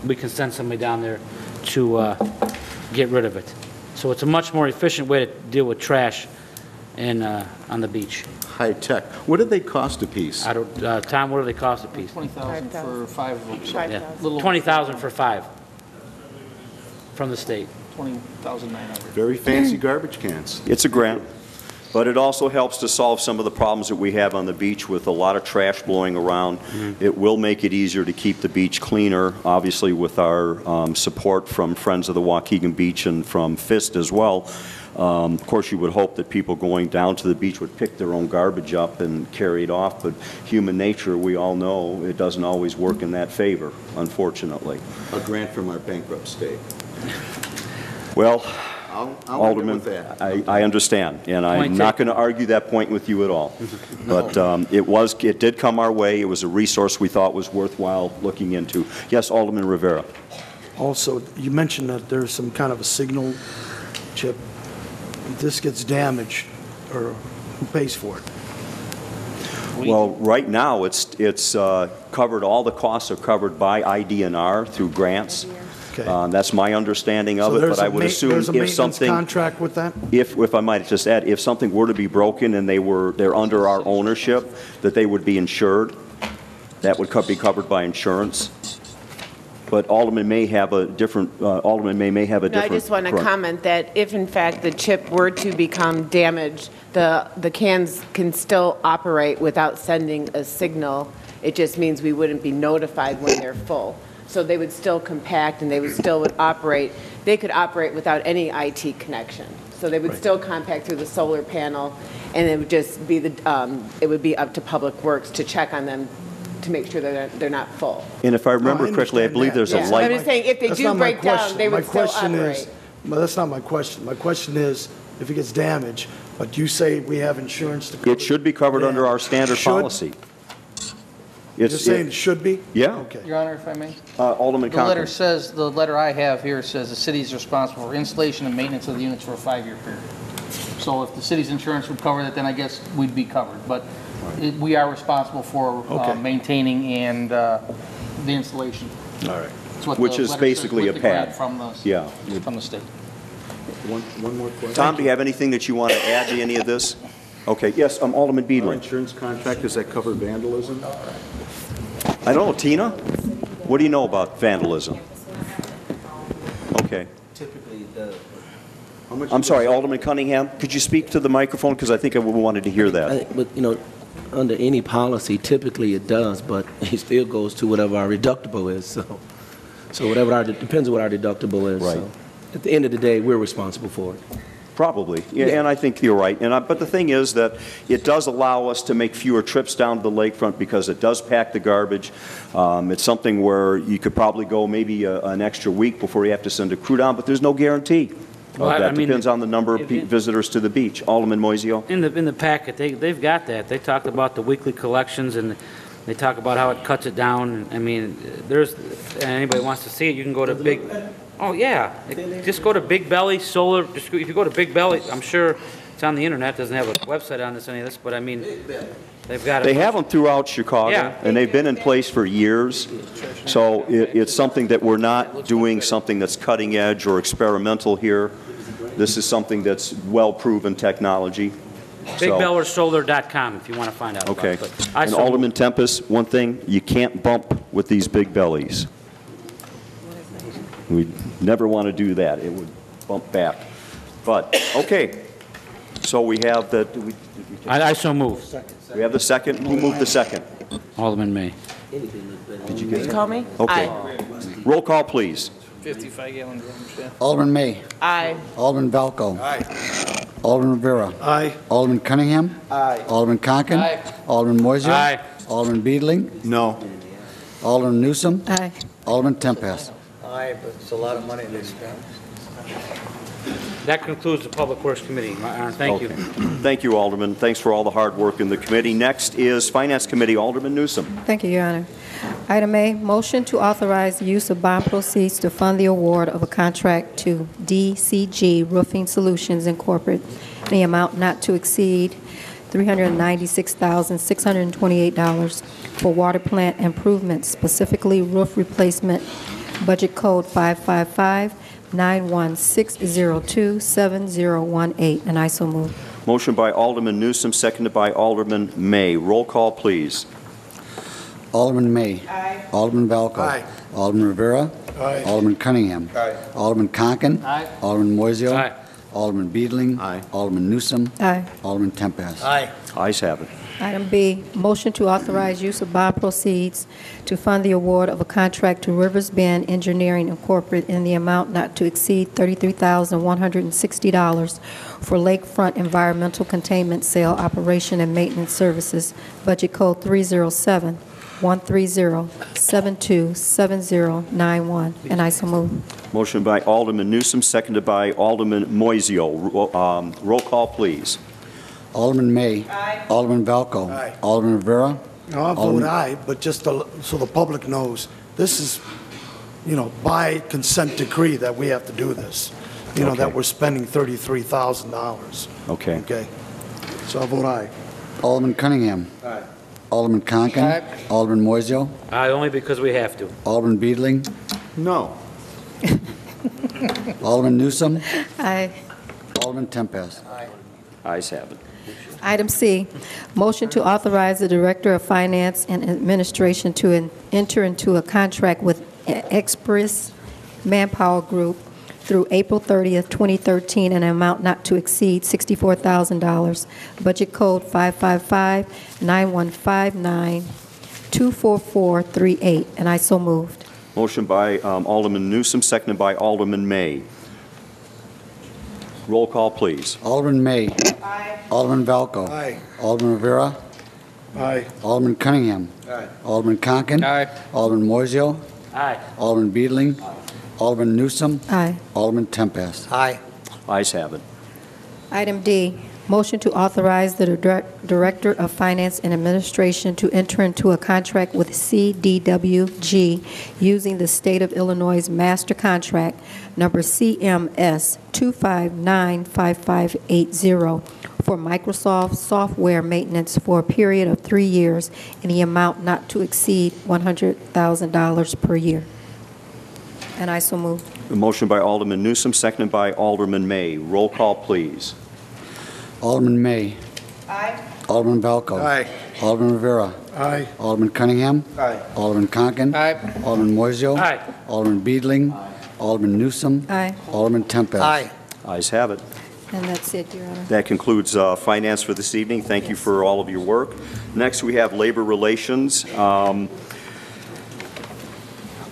we can send somebody down there to get rid of it. So it's a much more efficient way to deal with trash on the beach. High tech. What do they cost a piece? Tom, what do they cost a piece? $20,000 for 5 of them. Yeah. Little- $20,000 for 5 from the state. $20,900. Very fancy garbage cans. It's a grant, but it also helps to solve some of the problems that we have on the beach with a lot of trash blowing around. It will make it easier to keep the beach cleaner, obviously with our support from Friends of the Waukegan Beach and from FIST as well. Of course, you would hope that people going down to the beach would pick their own garbage up and carry it off, but human nature, we all know, it doesn't always work in that favor, unfortunately. A grant from our bankrupt state. Well, I'll Alderman, with that. I understand, and I'm not going to argue that point with you at all. But it did come our way. It was a resource we thought was worthwhile looking into. Yes, Alderman Rivera. Also, you mentioned that there's some kind of a signal chip. If this gets damaged, or who pays for it? Well, right now, it's covered, all the costs are covered by IDNR through grants. Okay. That's my understanding of it, but I would assume there's a if maintenance something... contract with that? If I might just add, if something were to be broken and they're under our ownership, that they would be insured. That would be covered by insurance. But Alderman may have a different, Alderman may have a different... I just want to comment that if in fact the chip were to become damaged, the cans can still operate without sending a signal. It just means we wouldn't be notified when they're full. So they would still compact and they would still operate. They could operate without any IT connection. So they would still compact through the solar panel, and it would just be it would be up to Public Works to check on them to make sure that they're not full. And if I remember correctly, I believe there's a light... I'm just saying, if they do break down, they would still operate. But that's not my question. My question is, if it gets damaged, but you say we have insurance to cover It should be covered under our standard policy. You're saying it should be? Yeah. Okay. Your Honor, if I may? Alderman The letter Conklin. says, the letter I have here says the city is responsible for installation and maintenance of the units for a 5-year period. So if the city's insurance would cover that, then I guess we'd be covered. But we are responsible for maintaining and the installation. All right. That's what Which the is letter basically says a with the grant pad. from the, Yeah. from the state. One more question. Tom, do you have anything that you want to add to any of this? Okay, yes, Alderman Our Beedling. insurance contract, does that cover vandalism? I don't know, Tina? What do you know about vandalism? Okay. Typically, it does. How much I'm does- sorry, Alderman Cunningham, could you speak to the microphone? Because I think I wanted to hear that. But, you know, under any policy, typically it does, but it still goes to whatever our deductible is, so whatever depends on what our deductible is. Right. So at the end of the day, we're responsible for it. Probably, yeah, and I think you're right. But the thing is that it does allow us to make fewer trips down to the lakefront because it does pack the garbage. It's something where you could probably go maybe an extra week before you have to send a crew down, but there's no guarantee. Well, I That mean, depends on the number of it- visitors to the beach. Alderman Moiseo? In the packet, they've got that. They talked about the weekly collections, and they talk about how it cuts it down. I mean, anybody wants to see it, you can go to Big, oh, yeah. Just go to Big Belly Solar, if you go to Big Belly, I'm sure it's on the internet, doesn't have a website on any of this, but I mean, they've got it. They have them throughout Chicago, Yeah. and they've been in place for years. So it's something that we're not doing something that's cutting edge or experimental here. This is something that's well-proven technology. So- BigBellerSolar.com if you want to find out about Okay. it. But I And so- Alderman Tempest, one thing, you can't bump with these big bellies. We never want to do that. It would bump back. But, okay. So we have the, I so move. we have the second. Who moved the second? Alderman May. Did you get it? Call me? Okay. Aye. Roll call, please. 55-gallon drums, yeah. Alderman May. Aye. Alderman Valco. Aye. Alderman Rivera. Aye. Alderman Cunningham. Aye. Alderman Conken. Aye. Alderman Moiseo. Aye. Alderman Beedling. No. Alderman Newsom. Aye. Alderman Tempest. Aye, but it's a lot of money they spent. That concludes the Public Works Committee. Thank you. Okay. Thank you, Alderman. Thanks for all the hard work in the committee. Next is Finance Committee, Alderman Newsom. Thank you, Your Honor. Item A, motion to authorize the use of bond proceeds to fund the award of a contract to DCG Roofing Solutions Incorporated in the amount not to exceed $396,628 for water plant improvements, specifically roof replacement, budget code 555-91602-7018, and I so move. Motion by Alderman Newsom, seconded by Alderman May. Roll call, please. Alderman May. Aye. Alderman Valco. Aye. Alderman Rivera. Aye. Alderman Cunningham. Aye. Alderman Conken. Aye. Alderman Moiseo. Aye. Alderman Beedling. Aye. Alderman Newsom. Aye. Alderman Tempest. Aye. Ayes have it. Item B, motion to authorize use of bond proceeds to fund the award of a contract to Rivers Bend Engineering Incorporated in the amount not to exceed $33,160 for lakefront environmental containment sale, operation, and maintenance services, budget code 307-130-727091, and I so move. Motion by Alderman Newsom, seconded by Alderman Moiseo. Roll call, please. Alderman May. Aye. Alderman Valco. Aye. Alderman Rivera. No, I'll vote aye, but just so the public knows, this is, by consent decree that we have to do this. Okay. That we're spending $33,000. Okay. Okay. So I'll vote aye. Alderman Cunningham. Aye. Alderman Conken. Aye. Alderman Moiseo. Aye, only because we have to. Alderman Beedling. No. Alderman Newsom. Aye. Alderman Tempest. Ayes have it. Item C, motion to authorize the Director of Finance and Administration to enter into a contract with Express Manpower Group through April 30th, 2013, in an amount not to exceed $64,000. Budget code 555-9159-24438, and I so moved. Motion by Alderman Newsom, seconded by Alderman May. Roll call, please. Alderman May. Aye. Alderman Valco. Aye. Alderman Rivera. Aye. Alderman Cunningham. Aye. Alderman Conken. Aye. Alderman Moiseo. Aye. Alderman Beedling. Alderman Newsom. Aye. Alderman Tempest. Aye. Ayes have it. Item D, motion to authorize the Director of Finance and Administration to enter into a contract with CDWG using the State of Illinois Master Contract number CMS 2595580 for Microsoft software maintenance for a period of 3 years in the amount not to exceed $100,000 per year. And I so move. A motion by Alderman Newsom, seconded by Alderman May. Roll call, please. Alderman May. Aye. Alderman Valco. Aye. Alderman Rivera. Aye. Alderman Cunningham. Aye. Alderman Conken. Aye. Alderman Moiseo. Aye. Alderman Beedling. Alderman Newsom. Aye. Alderman Tempest. Aye. Ayes have it. And that's it, Your Honor. That concludes finance for this evening. Thank you for all of your work. Next, we have labor relations.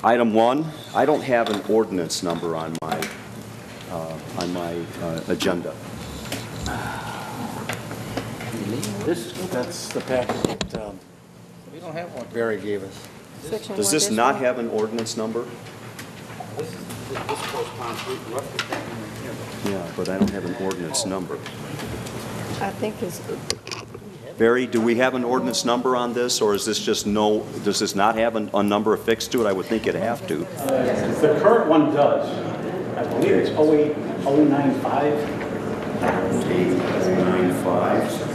Item 1, I don't have an ordinance number on my agenda. That's the packet that We don't have one. Barry gave us. Does this not have an ordinance number? Yeah, but I don't have an ordinance number. I think it's, Barry, do we have an ordinance number on this, or is this just no, does this not have a number affixed to it? I would think it'd have to. The current one does. I believe it's 08095. 895.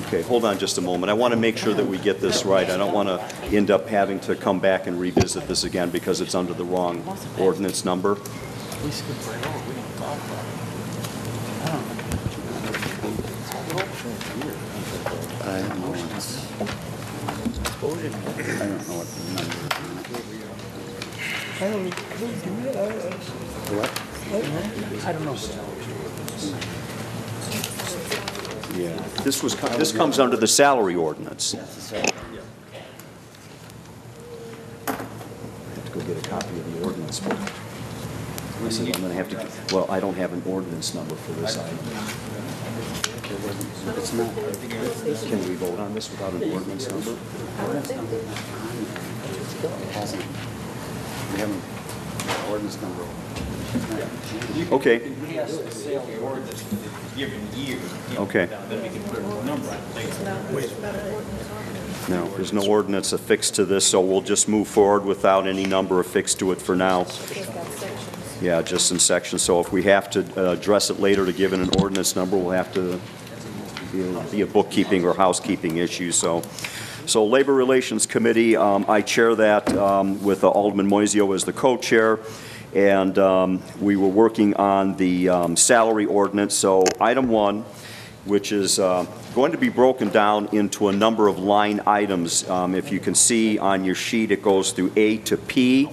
Okay, hold on just a moment. I want to make sure that we get this right. I don't want to end up having to come back and revisit this again because it's under the wrong ordinance number. We skipped right over. We didn't talk about it. I don't know what the number is. Yeah, this comes under the salary ordinance. I have to go get a copy of the ordinance book. I said I'm going to have to, well, I don't have an ordinance number for this item. It's not. Can we vote on this without an ordinance number? It hasn't. We haven't ordinance number. Okay. He has to say the ordinance for the given year. Okay. Then we can put a number on it. No, there's no ordinance affixed to this, so we'll just move forward without any number affixed to it for now. Yeah, just in sections. So if we have to address it later to give it an ordinance number, we'll have to be a bookkeeping or housekeeping issue. So Labor Relations Committee, I chair that with Alderman Moiseo as the co-chair. And we were working on the salary ordinance. So item 1, which is going to be broken down into a number of line items. If you can see on your sheet, it goes through A to P,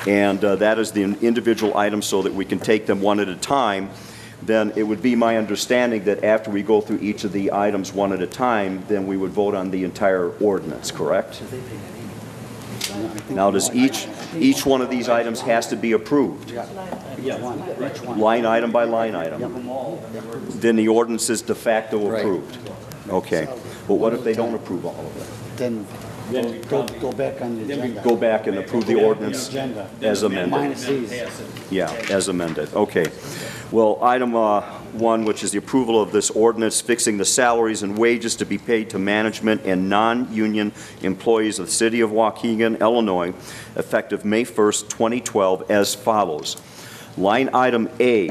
and that is the individual items so that we can take them one at a time. Then it would be my understanding that after we go through each of the items one at a time, then we would vote on the entire ordinance, correct? Now, does each one of these items has to be approved? Line item by line item? Then the ordinance is de facto approved? Okay. But what if they don't approve all of it? Then go back on the agenda. Go back and approve the ordinance as amended? Minus these. Yeah, as amended. Okay. Well, item 1, which is the approval of this ordinance fixing the salaries and wages to be paid to management and non-union employees of the City of Waukegan, Illinois, effective May 1st, 2012, as follows. Line item A.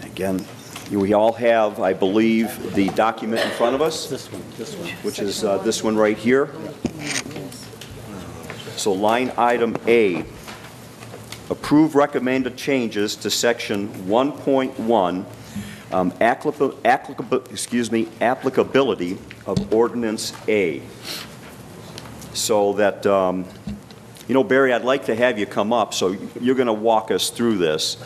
Again, we all have, I believe, the document in front of us. This one. Which is this one right here. So line item A. Approve recommended changes to section 1.1, applicability of ordinance A. So that, Barry, I'd like to have you come up, so you're going to walk us through this.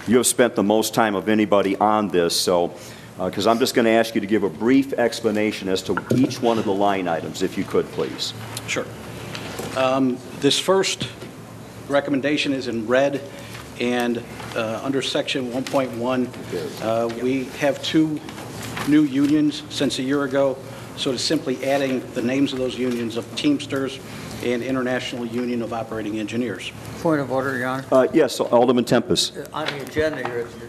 You have spent the most time of anybody on this, so, because I'm just going to ask you to give a brief explanation as to each one of the line items, if you could, please. Sure. This first recommendation is in red, and under section 1.1, we have 2 new unions since a year ago, so it's simply adding the names of those unions of Teamsters and International Union of Operating Engineers. Point of order, Your Honor. Yes, Alderman Tempest. On the agenda,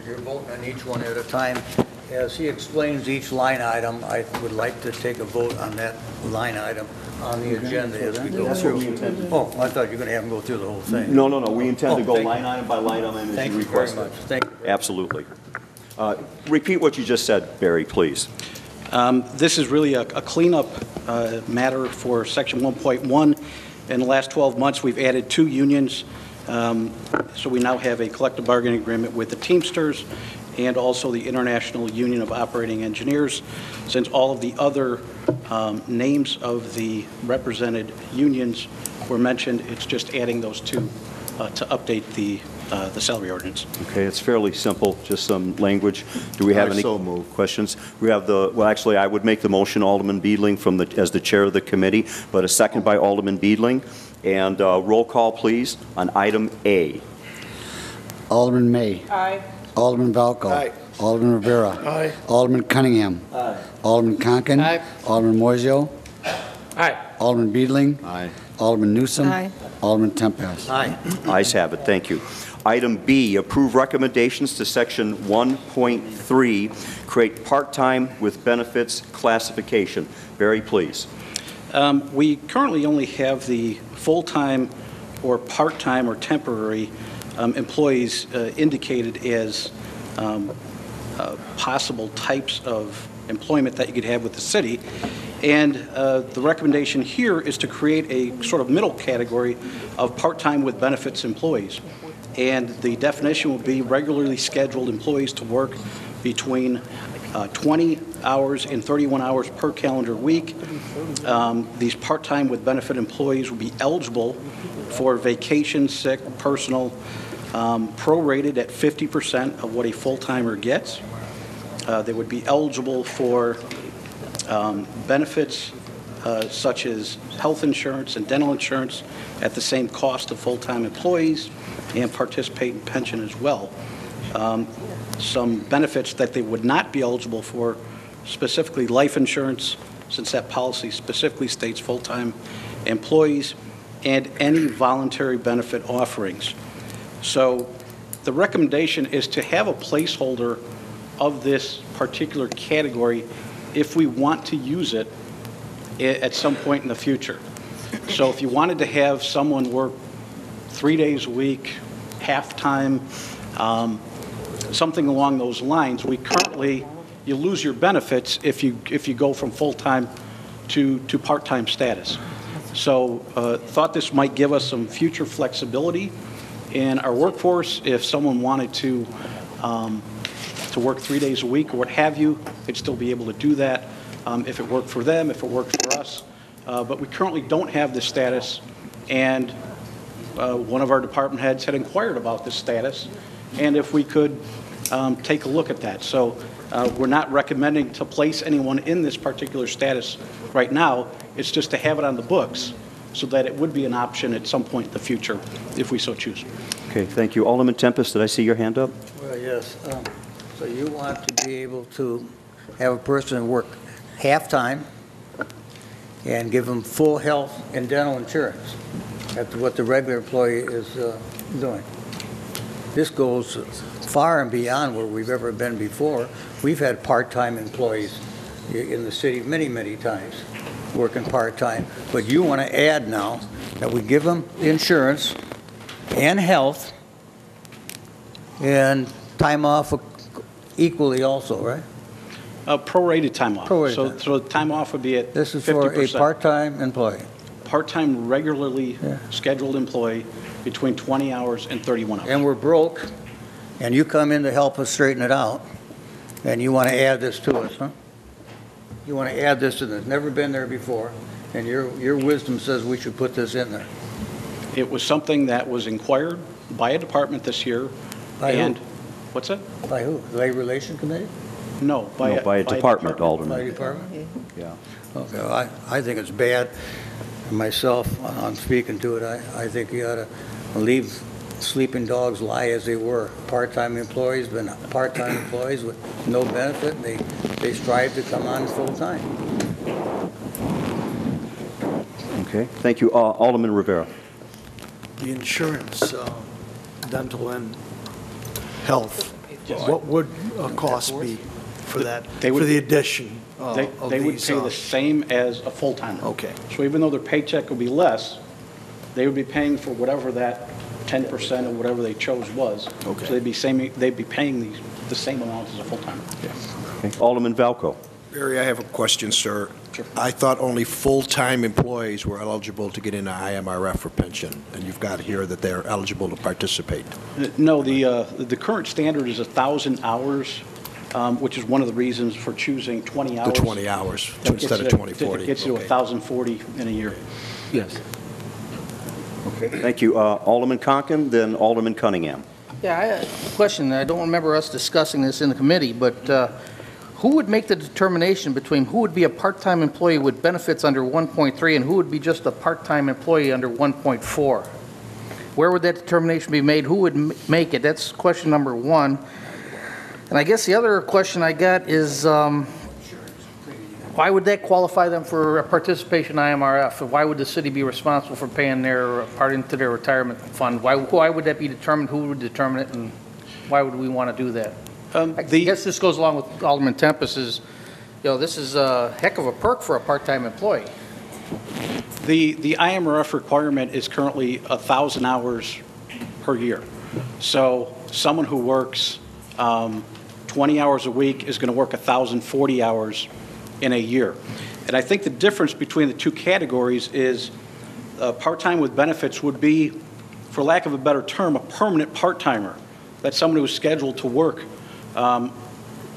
you're voting on each one at a time. As he explains each line item, I would like to take a vote on that line item on the agenda as we go through. Oh, I thought you were going to have him go through the whole thing. No. We intend to go line item by line item as you requested. Thank you very much. Thank you. Absolutely. Repeat what you just said, Barry, please. This is really a cleanup matter for section 1.1. In the last 12 months, we've added 2 unions, so we now have a collective bargaining agreement with the Teamsters and also the International Union of Operating Engineers. Since all of the other names of the represented unions were mentioned, it's just adding those 2 to update the salary ordinance. Okay, it's fairly simple, just some language. Do we have any questions? We have well, actually, I would make the motion, Alderman Beedling, as the chair of the committee, but a second by Alderman Beedling. And roll call, please, on item A. Alderman May. Aye. Alderman Valco. Aye. Alderman Rivera. Aye. Alderman Cunningham. Aye. Alderman Conken. Aye. Alderman Moiseo. Aye. Alderman Beedling. Aye. Alderman Newsom. Aye. Alderman Tempest. Aye. Ayes have it, thank you. Item B, approve recommendations to section 1.3, create part-time with benefits classification. Barry, please. We currently only have the full-time or part-time or temporary employees indicated as possible types of employment that you could have with the city. And the recommendation here is to create a sort of middle category of part-time with benefits employees. And the definition will be regularly scheduled employees to work between 20 hours and 31 hours per calendar week. These part-time with benefit employees will be eligible for vacation, sick, personal, prorated at 50% of what a full-timer gets. They would be eligible for benefits such as health insurance and dental insurance at the same cost of full-time employees, and participate in pension as well. Some benefits that they would not be eligible for, specifically life insurance, since that policy specifically states full-time employees, and any voluntary benefit offerings. So the recommendation is to have a placeholder of this particular category if we want to use it at some point in the future. So if you wanted to have someone work 3 days a week, half-time, something along those lines, you lose your benefits if you go from full-time to part-time status. So thought this might give us some future flexibility in our workforce. If someone wanted to work 3 days a week or what have you, they'd still be able to do that if it worked for them, if it worked for us. But we currently don't have this status, and one of our department heads had inquired about this status, and if we could take a look at that. So we're not recommending to place anyone in this particular status right now. It's just to have it on the books so that it would be an option at some point in the future if we so choose. Okay, thank you. Alderman Tempest, did I see your hand up? Well, yes. So you want to be able to have a person work half-time and give them full health and dental insurance. That's what the regular employee is doing. This goes far and beyond where we've ever been before. We've had part-time employees in the city many, many times working part-time. But you want to add now that we give them insurance and health and time off equally also, right? Prorated time off. Prorated So time off would be at 50%. This is for a part-time employee. Part-time regularly scheduled employee between 20 hours and 31 hours. And we're broke, and you come in to help us straighten it out, and you want to add this to us, huh? You want to add this to this. Never been there before, and your wisdom says we should put this in there. It was something that was inquired by a department this year. By and who? What's that? By who? Labor Relation Committee? No, by a department, Alderman. By a department? Yeah. Okay, I think it's bad. Myself, I'm speaking to it. I think you ought to leave sleeping dogs lie as they were. Part-time employees, been part-time employees with no benefit. They strive to come on full-time. Okay, thank you. Alderman Rivera. The insurance, dental and health, what would a cost be for that, for the addition of They would these? pay the same as a full-timer. Okay. So even though their paycheck would be less, they would be paying for whatever that 10% or whatever they chose was. Okay. So they'd be paying the same amount as a full-timer. Okay. Alderman Valco. Barry, I have a question, sir. I thought only full-time employees were eligible to get into IMRF for pension, and you've got here that they're eligible to participate. No, the current standard is 1,000 hours, which is one of the reasons for choosing 20 hours. The 20 hours instead of 2040. It gets you to 1,040 in a year. Yes. Okay. Thank you. Alderman Conken, then Alderman Cunningham. Yeah, I have a question. I don't remember us discussing this in the committee, but who would make the determination between who would be a part-time employee with benefits under 1.3 and who would be just a part-time employee under 1.4? Where would that determination be made? Who would make it? That's question number one. And I guess the other question I got is why would that qualify them for participation in IMRF? Why would the city be responsible for paying their part into their retirement fund? Why would that be determined? Who would determine it, and why would we want to do that? I guess this goes along with Alderman Tempest's, this is a heck of a perk for a part-time employee. The IMRF requirement is currently 1,000 hours per year. So someone who works 20 hours a week is going to work 1,040 hours in a year. And I think the difference between the two categories is part-time with benefits would be, for lack of a better term, a permanent part-timer. That's someone who's scheduled to work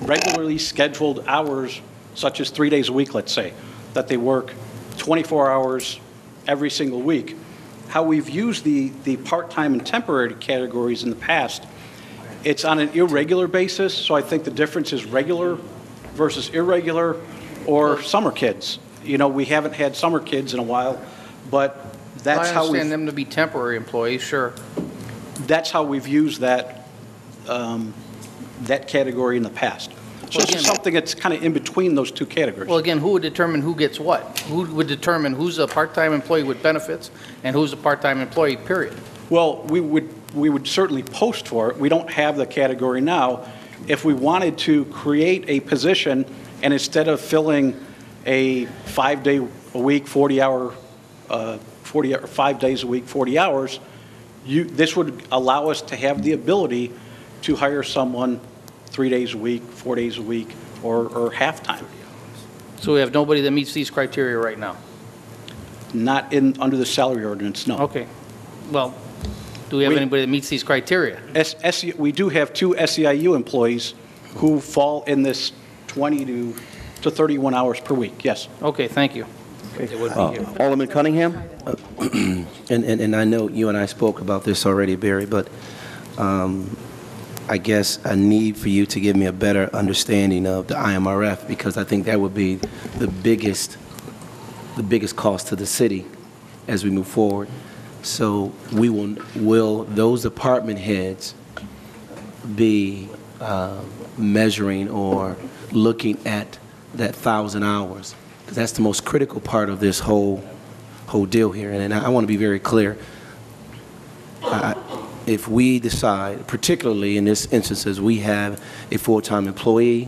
regularly scheduled hours, such as 3 days a week, let's say, that they work 24 hours every single week. How we've used the part-time and temporary categories in the past, it's on an irregular basis, so I think the difference is regular versus irregular or summer kids. We haven't had summer kids in a while, but that's how we understand them to be temporary employees, sure. That's how we've used that that category in the past. So this is something that's kind of in between those two categories. Well, again, who would determine who gets what? Who would determine who's a part-time employee with benefits and who's a part-time employee, period? Well, we would certainly post for it. We don't have the category now. If we wanted to create a position and instead of filling a 5 day a week, 40 5 days a week, 40 hours, this would allow us to have the ability to hire someone 3 days a week, 4 days a week, or half-time. So we have nobody that meets these criteria right now? Not under the salary ordinance, no. Okay. Well, do we have anybody that meets these criteria? We do have 2 SEIU employees who fall in this 20 to 31 hours per week, yes. Okay, thank you. Alderman Cunningham? And I know you and I spoke about this already, Barry, but I guess I need for you to give me a better understanding of the IMRF, because I think that would be the biggest cost to the city as we move forward. So will those department heads be measuring or looking at that 1,000 hours? Because that's the most critical part of this whole deal here. And I want to be very clear. If we decide, particularly in this instances, we have a full-time employee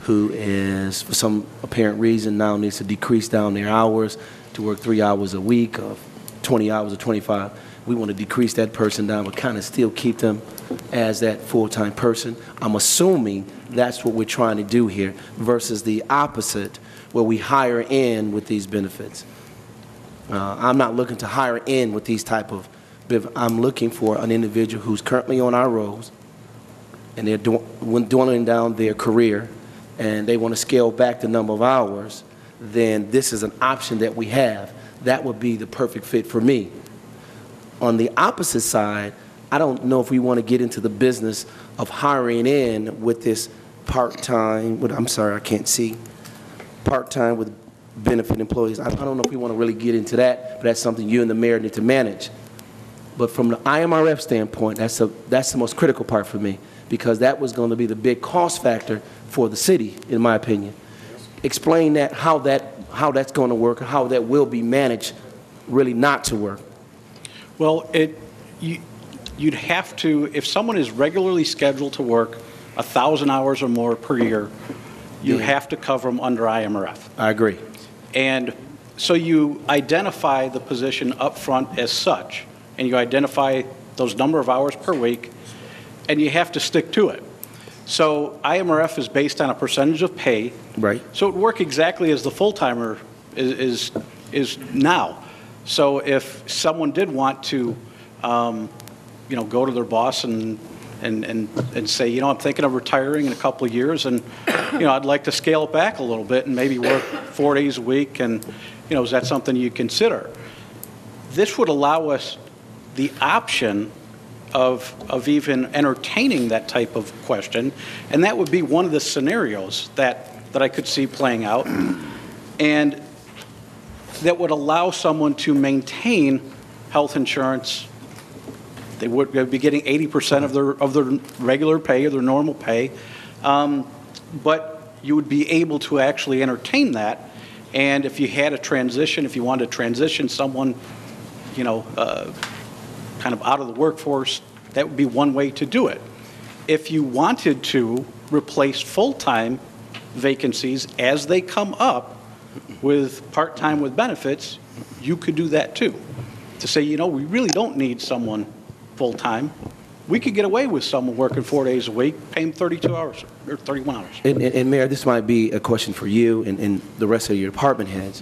who is, for some apparent reason, now needs to decrease down their hours to work 3 hours a week, of 20 hours or 25, we want to decrease that person down but kind of still keep them as that full-time person. I'm assuming that's what we're trying to do here versus the opposite, where we hire in with these benefits. I'm not looking to hire in with these type of, I'm looking for an individual who's currently on our rolls and they're dwindling down their career and they want to scale back the number of hours, then this is an option that we have. That would be the perfect fit for me. On the opposite side, I don't know if we want to get into the business of hiring in with this part-time, I'm sorry, I can't see, part-time with benefit employees. I don't know if we want to really get into that, but that's something you and the mayor need to manage. But from the IMRF standpoint, that's the most critical part for me, because that was going to be the big cost factor for the city, in my opinion. Explain that, how that's going to work, how that will be managed, really not to work. Well, you'd have to, if someone is regularly scheduled to work 1,000 hours or more per year, you have to cover them under IMRF. I agree. And so you identify the position up front as such, and you identify those number of hours per week, and you have to stick to it. So IMRF is based on a percentage of pay. Right. So it would work exactly as the full-timer is now. So if someone did want to, go to their boss and say, I'm thinking of retiring in a couple of years, and, I'd like to scale it back a little bit and maybe work 4 days a week, and, is that something you consider? This would allow us the option of even entertaining that type of question, and that would be one of the scenarios that I could see playing out, and that would allow someone to maintain health insurance. They would be getting 80% of their regular pay or their normal pay, but you would be able to actually entertain that. And if you had a transition, if you wanted to transition someone, kind of out of the workforce, that would be one way to do it. If you wanted to replace full-time vacancies as they come up with part-time with benefits, you could do that too. To say, we really don't need someone full-time. We could get away with someone working 4 days a week, pay them 32 hours or 31 hours. And Mayor, this might be a question for you and the rest of your department heads.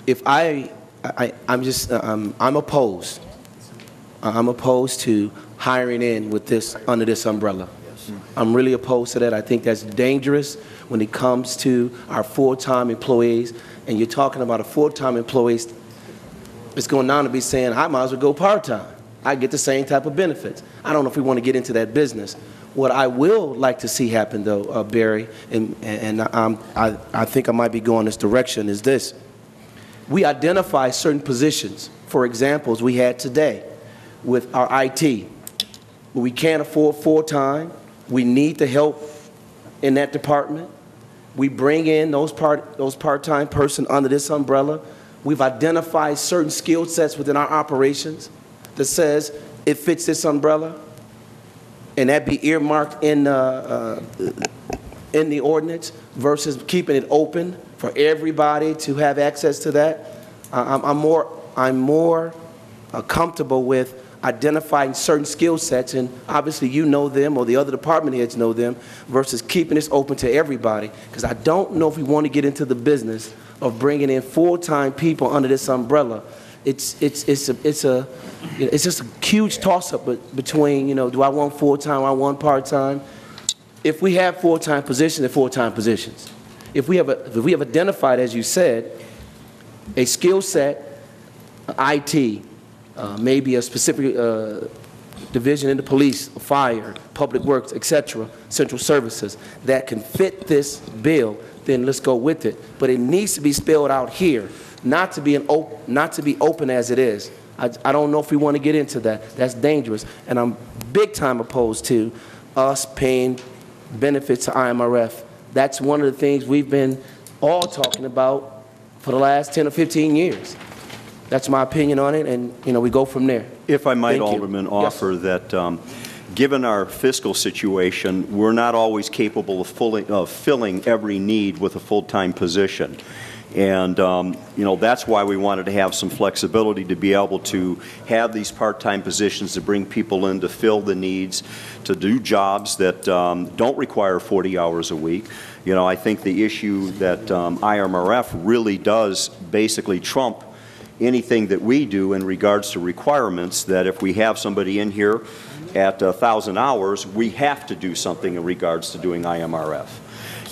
If I'm opposed. I'm opposed to hiring in with this under this umbrella. I'm really opposed to that. I think that's dangerous when it comes to our full-time employees. And you're talking about a full-time employee that's going down to be saying, I might as well go part-time. I get the same type of benefits. I don't know if we want to get into that business. What I will like to see happen, though, Barry, and I think I might be going this direction, is this. We identify certain positions, for examples we had today with our IT. We can't afford full-time. We need the help in that department. We bring in those part-time person under this umbrella. We've identified certain skill sets within our operations that says it fits this umbrella, and that be earmarked in the ordinance versus keeping it open for everybody to have access to that. I'm more comfortable with identifying certain skill sets, and obviously you know them or the other department heads know them, versus keeping this open to everybody, because I don't know if we want to get into the business of bringing in full-time people under this umbrella. It's just a huge toss-up between, do I want full-time, I want part-time. If we have full-time positions, they're full-time positions. If we have identified, as you said, a skill set, IT, maybe a specific division in the police, fire, public works, etc., central services, that can fit this bill, then let's go with it. But it needs to be spelled out here, not to be open as it is. I don't know if we want to get into that. That's dangerous. And I'm big time opposed to us paying benefits to IMRF. That's one of the things we've been all talking about for the last 10 or 15 years. That's my opinion on it, and we go from there. If I might, Thank you. Alderman, offer that given our fiscal situation, we're not always capable of filling every need with a full-time position. And, that's why we wanted to have some flexibility to be able to have these part-time positions to bring people in to fill the needs, to do jobs that don't require 40 hours a week. I think the issue that IMRF really does basically trump anything that we do in regards to requirements, that if we have somebody in here at 1,000 hours, we have to do something in regards to doing IMRF.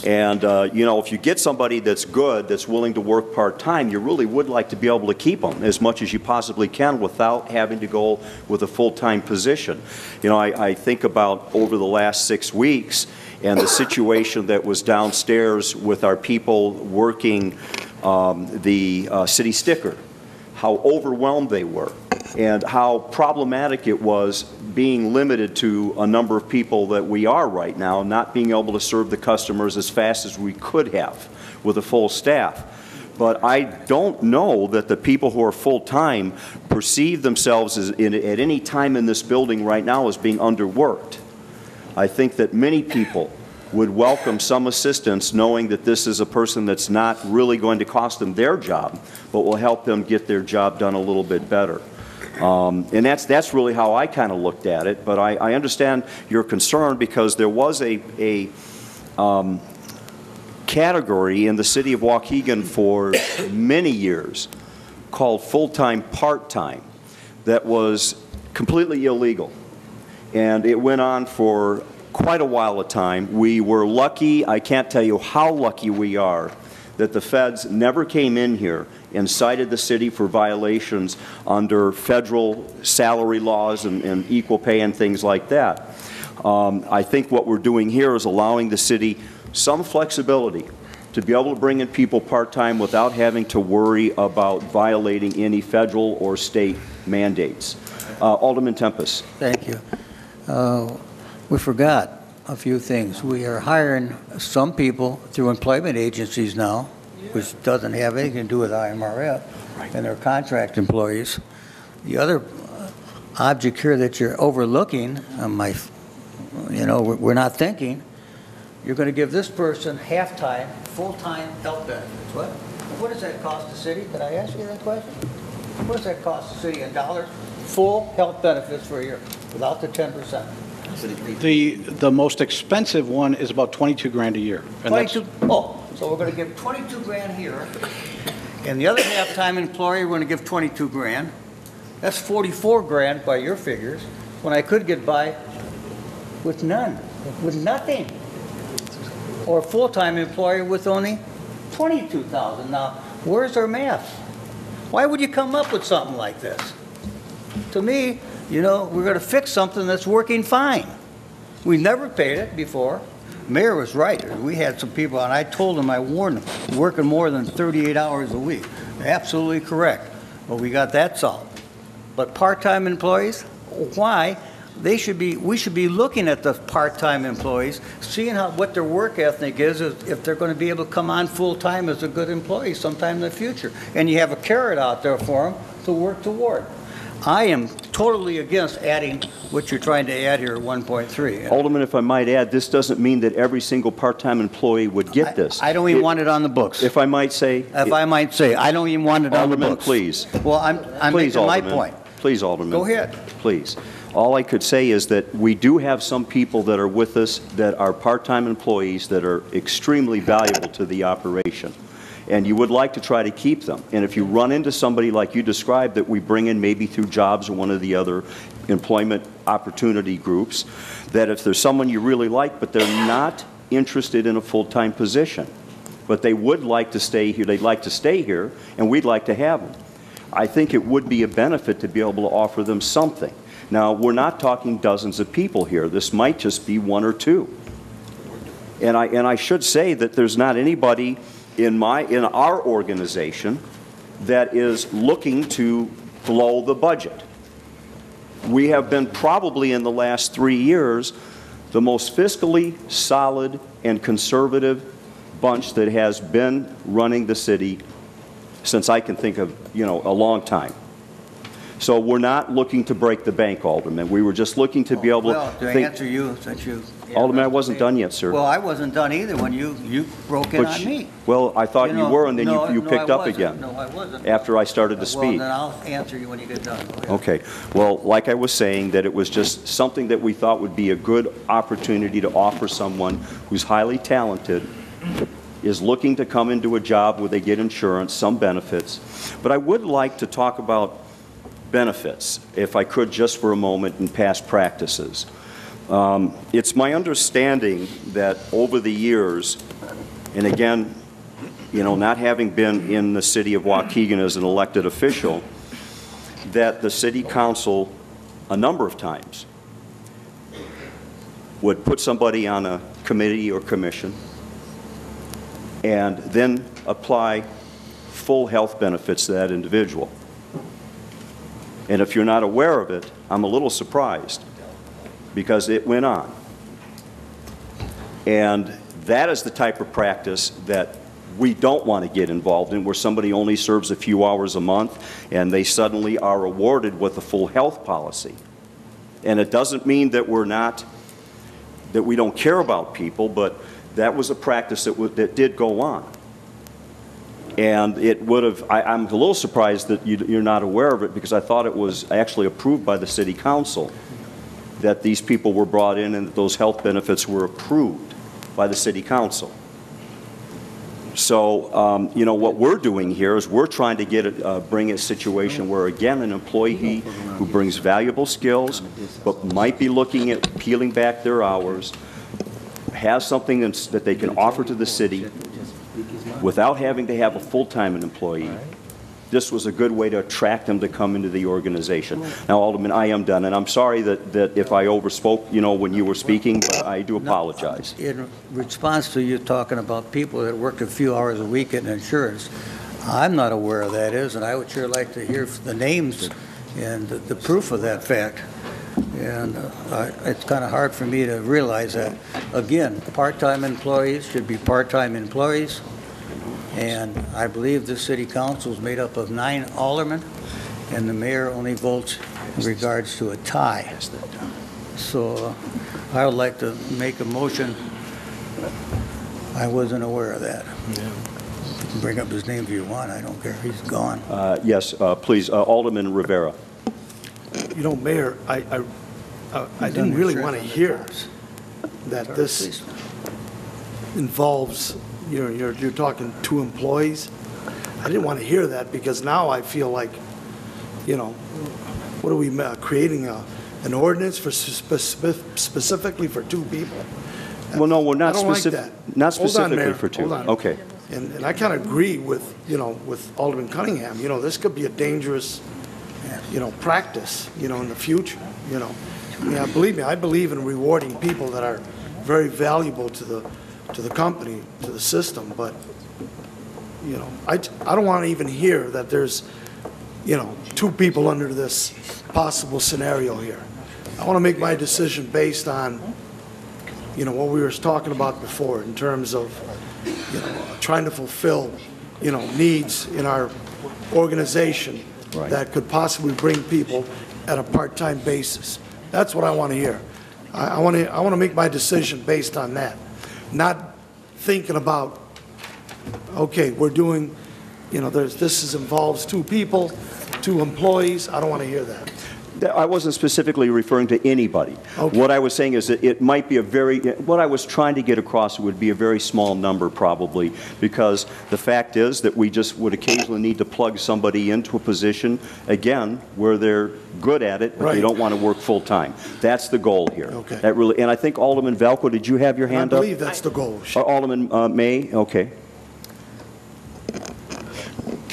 And, if you get somebody that's good, that's willing to work part-time, you really would like to be able to keep them as much as you possibly can without having to go with a full-time position. I think about over the last 6 weeks and the situation that was downstairs with our people working the city sticker, how overwhelmed they were, and how problematic it was being limited to a number of people that we are right now, not being able to serve the customers as fast as we could have with a full staff. But I don't know that the people who are full-time perceive themselves at any time in this building right now as being underworked. I think that many people would welcome some assistance, knowing that this is a person that's not really going to cost them their job, but will help them get their job done a little bit better. And that's really how I kind of looked at it. But I understand your concern, because there was a category in the city of Waukegan for many years called full-time part-time that was completely illegal. And it went on for quite a while of time. We were lucky, I can't tell you how lucky we are, that the feds never came in here and cited the city for violations under federal salary laws and equal pay and things like that. I think what we're doing here is allowing the city some flexibility to be able to bring in people part-time without having to worry about violating any federal or state mandates. Alderman Tempest. Thank you. We forgot a few things. We are hiring some people through employment agencies now, which doesn't have anything to do with IMRF, and they're contract employees. The other object here that you're overlooking, we're not thinking, you're going to give this person half-time, full-time health benefits. What does that cost the city? Could I ask you that question? What does that cost the city in dollars? Full health benefits for a year, without the 10%. The most expensive one is about 22 grand a year. And 22. Oh, so we're going to give 22 grand here, and the other half-time employee we're going to give 22 grand. That's 44 grand by your figures, when I could get by with none, with nothing. Or a full-time employee with only 22,000. Now, where's our math? Why would you come up with something like this? To me, we're going to fix something that's working fine. We never paid it before. Mayor was right. We had some people, and I told them, I warned them, working more than 38 hours a week. Absolutely correct. Well, we got that solved. But part-time employees, why? We should be looking at the part-time employees, seeing what their work ethic is, if they're going to be able to come on full-time as a good employee sometime in the future. And you have a carrot out there for them to work toward. I am totally against adding what you're trying to add here, 1.3. Alderman, if I might add, this doesn't mean that every single part-time employee would get this. I don't even want it on the books. If I might say. I don't even want it on the books. Alderman, please. Well, I'm please, making my Alderman. point. Please, Alderman. Go ahead. Please. All I could say is that we do have some people that are with us that are part-time employees that are extremely valuable to the operation. And you would like to try to keep them. And if you run into somebody like you described that we bring in maybe through jobs or one of the other employment opportunity groups, that if there's someone you really like, but they're not interested in a full-time position, but they would like to stay here, they'd like to stay here, and we'd like to have them. I think it would be a benefit to be able to offer them something. Now, we're not talking dozens of people here. This might just be one or two. And I should say that there's not anybody in our organization that is looking to blow the budget. We have been probably in the last 3 years the most fiscally solid and conservative bunch that has been running the city since I can think of, a long time. So we're not looking to break the bank, Alderman. We were just looking to be able to Well, to answer you, since you... Alderman, I wasn't done yet, sir. Well, I wasn't done either when you broke in on me. Well, I thought you were, and then you picked up again. No, I wasn't. After I started to speak. Well, then I'll answer you when you get done. Okay. Well, like I was saying, that it was just something that we thought would be a good opportunity to offer someone who's highly talented, is looking to come into a job where they get insurance, some benefits. But I would like to talk about benefits, if I could just for a moment, in past practices. It's my understanding that over the years, and again, not having been in the city of Waukegan as an elected official, that the city council a number of times would put somebody on a committee or commission and then apply full health benefits to that individual. And if you're not aware of it, I'm a little surprised, because it went on. And that is the type of practice that we don't want to get involved in, where somebody only serves a few hours a month and they suddenly are awarded with a full health policy. And it doesn't mean that we don't care about people, but that was a practice that did go on. And it would have, I'm a little surprised that you're not aware of it, because I thought it was actually approved by the city council that these people were brought in and that those health benefits were approved by the city council. So, you know, what we're doing here is we're trying to bring a situation where, again, an employee who brings valuable skills but might be looking at peeling back their hours has something that they can offer to the city without having to have a full-time employee. This was a good way to attract them to come into the organization. Now, Alderman, I am done, and I'm sorry that if I overspoke, you know, when you were speaking, but I do apologize. In response to you talking about people that work a few hours a week in insurance, I'm not aware of that is, and I would sure like to hear the names and the proof of that fact. And it's kind of hard for me to realize that. Again, part-time employees should be part-time employees. And I believe the city council is made up of 9 aldermen, and the mayor only votes in regards to a tie. So I would like to make a motion. I wasn't aware of that. You can bring up his name if you want. I don't care. He's gone. Yes, please, Alderman Rivera. You know, Mayor, I didn't really want to hear that this involves, you're talking 2 employees. I didn't want to hear that, because now I feel like, you know, what are we creating an ordinance for specifically for 2 people? Well, no, we're not specific. Like not specifically Mayor. for 2. Hold on. Okay. And I kind of agree with, you know, with Alderman Cunningham. You know, this could be a dangerous, you know, practice, you know, in the future, you know. Yeah, believe me, I believe in rewarding people that are very valuable to the company, to the system, but, you know, I don't want to even hear that there's, you know, 2 people under this possible scenario here. I want to make my decision based on, you know, what we were talking about before in terms of, you know, trying to fulfill, you know, needs in our organization that could possibly bring people at a part-time basis. That's what I want to hear. I want to make my decision based on that, not thinking about, okay, we're doing, you know, this involves 2 people, 2 employees. I don't want to hear that. I wasn't specifically referring to anybody. Okay. What I was saying is that it might be what I was trying to get across would be a very small number probably, because the fact is that we just would occasionally need to plug somebody into a position, again, where they're good at it, but they don't want to work full time. That's the goal here. Okay. That really, and I think Alderman Valco, did you have your hand up? I believe that's the goal. Alderman May, okay.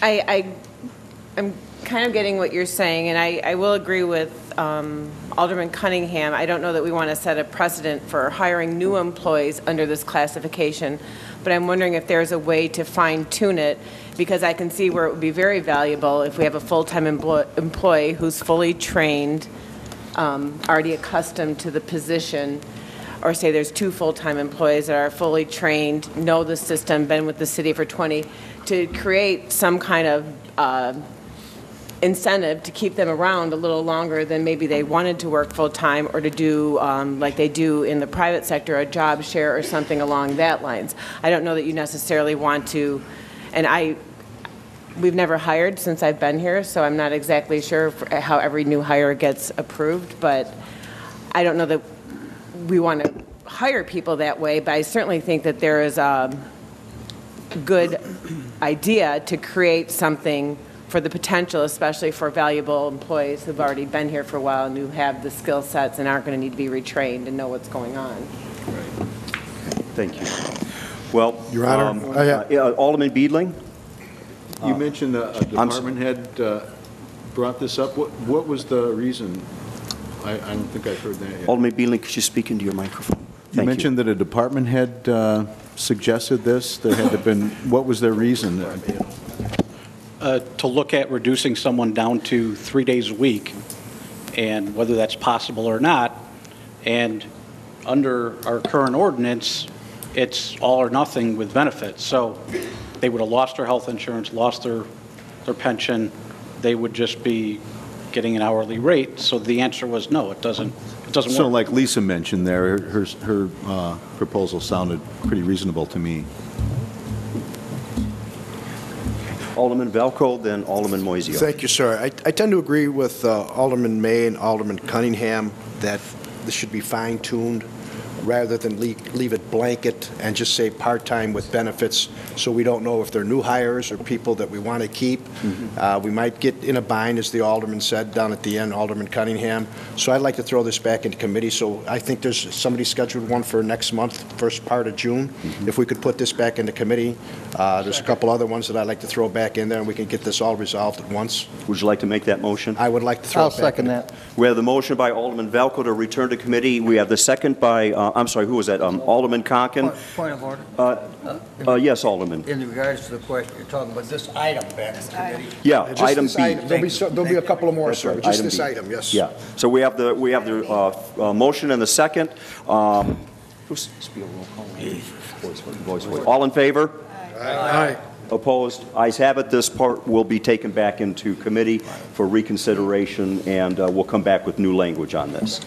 I'm kind of getting what you're saying, and I will agree with Alderman Cunningham. I don't know that we want to set a precedent for hiring new employees under this classification, but I'm wondering if there's a way to fine-tune it, because I can see where it would be very valuable if we have a full-time employee who's fully trained, already accustomed to the position, or say there's 2 full-time employees that are fully trained, know the system, been with the city for 20, to create some kind of incentive to keep them around a little longer than maybe they wanted to work full-time, or to do, like they do in the private sector, a job share or something along that lines. I don't know that you necessarily want to, and we've never hired since I've been here, so I'm not exactly sure how every new hire gets approved, but I don't know that we want to hire people that way, but I certainly think that there is a good idea to create something for the potential, especially for valuable employees who've already been here for a while and who have the skill sets and aren't going to need to be retrained and know what's going on. Thank you. Well, Your Honor, Alderman Beedling? You mentioned a department head brought this up. What was the reason? I don't think I've heard that yet. Alderman Beedling, could you speak into your microphone? You mentioned that a department head suggested this. There had to been, what was their reason? To look at reducing someone down to 3 days a week, and whether that's possible or not. And under our current ordinance, it's all or nothing with benefits. So they would have lost their health insurance, lost their pension. They would just be getting an hourly rate. So the answer was no, it doesn't work. So like Lisa mentioned there, her proposal sounded pretty reasonable to me. Alderman Valco, then Alderman Moiseo. Thank you, sir. I tend to agree with Alderman May and Alderman Cunningham that this should be fine-tuned rather than leave it blanket and just say part-time with benefits, so we don't know if they're new hires or people that we want to keep. We might get in a bind, as the Alderman said down at the end, Alderman Cunningham. So I'd like to throw this back into committee. So I think there's somebody scheduled one for next month, first part of June. If we could put this back into committee. There's a couple other ones that I'd like to throw back in there, and we can get this all resolved at once. Would you like to make that motion? I would like to throw I'll it back second in. that. We have the motion by Alderman Valco to return to committee. We have the second by, I'm sorry, who was that? Alderman Conken. Point of order. Yes, Alderman. In regards to the question, you're talking about this item back in committee. Yeah, Just item this B. item. There'll be a couple of more, That's sir. right, Just item this B. item, yes. Yeah. So we have the motion and the second. All in favor? Aye. Opposed? Ayes have it. This part will be taken back into committee for reconsideration, and we'll come back with new language on this.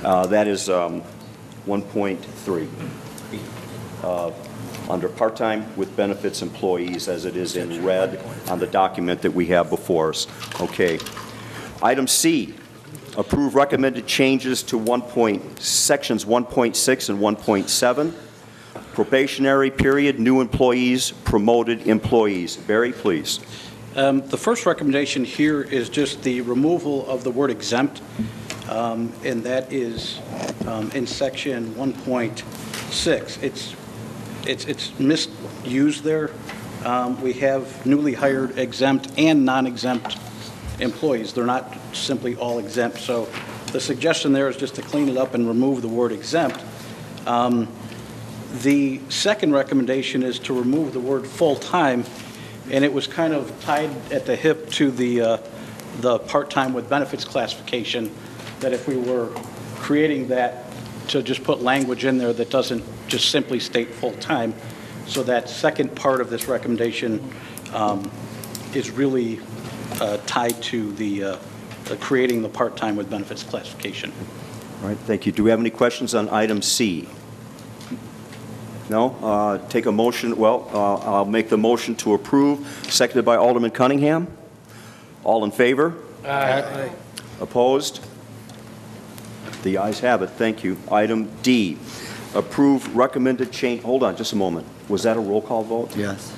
That is 1.3. Under part-time with benefits employees, as it is in red on the document that we have before us. Okay. Item C, approve recommended changes to sections 1.6 and 1.7. Probationary period, new employees, promoted employees. Barry, please. The first recommendation here is just the removal of the word exempt, and that is in section 1.6. It's misused there. We have newly hired exempt and non-exempt employees. They're not simply all exempt. So the suggestion there is just to clean it up and remove the word exempt. The second recommendation is to remove the word full-time, and it was kind of tied at the hip to the part-time with benefits classification, that if we were creating that, to just put language in there that doesn't just simply state full-time. So that second part of this recommendation is really tied to the creating the part-time with benefits classification. All right, thank you. Do we have any questions on item C? No? Take a motion. Well, I'll make the motion to approve, seconded by Alderman Cunningham. All in favor? Aye. Opposed? The ayes have it. Thank you. Item D, approve recommended change. Hold on just a moment. Was that a roll call vote? Yes.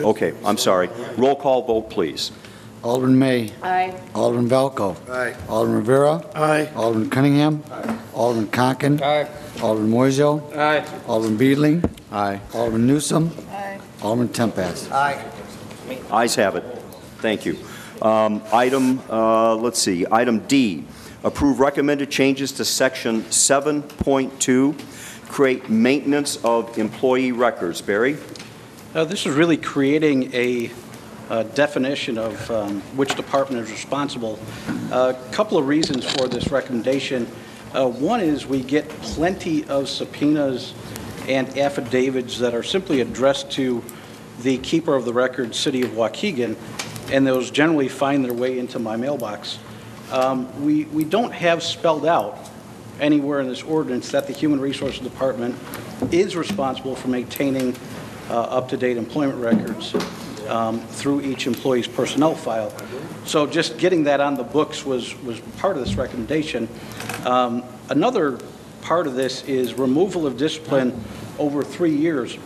Okay, I'm sorry. Roll call vote, please. Alderman May. Aye. Alderman Valco. Aye. Alderman Rivera. Aye. Alderman Cunningham. Alderman Conken. Aye. Alderman Moiseo. Aye. Alderman Beedling. Aye. Alderman Newsom. Alderman Tempest. Aye. Ayes have it. Thank you. Let's see, item D, approve recommended changes to section 7.2, create maintenance of employee records. Barry? This is really creating a definition of which department is responsible. A couple of reasons for this recommendation. One is we get plenty of subpoenas and affidavits that are simply addressed to the keeper of the record, City of Waukegan, and those generally find their way into my mailbox. We don't have spelled out anywhere in this ordinance that the Human Resources Department is responsible for maintaining up-to-date employment records through each employee's personnel file. So just getting that on the books was part of this recommendation. Another part of this is removal of discipline over 3 years.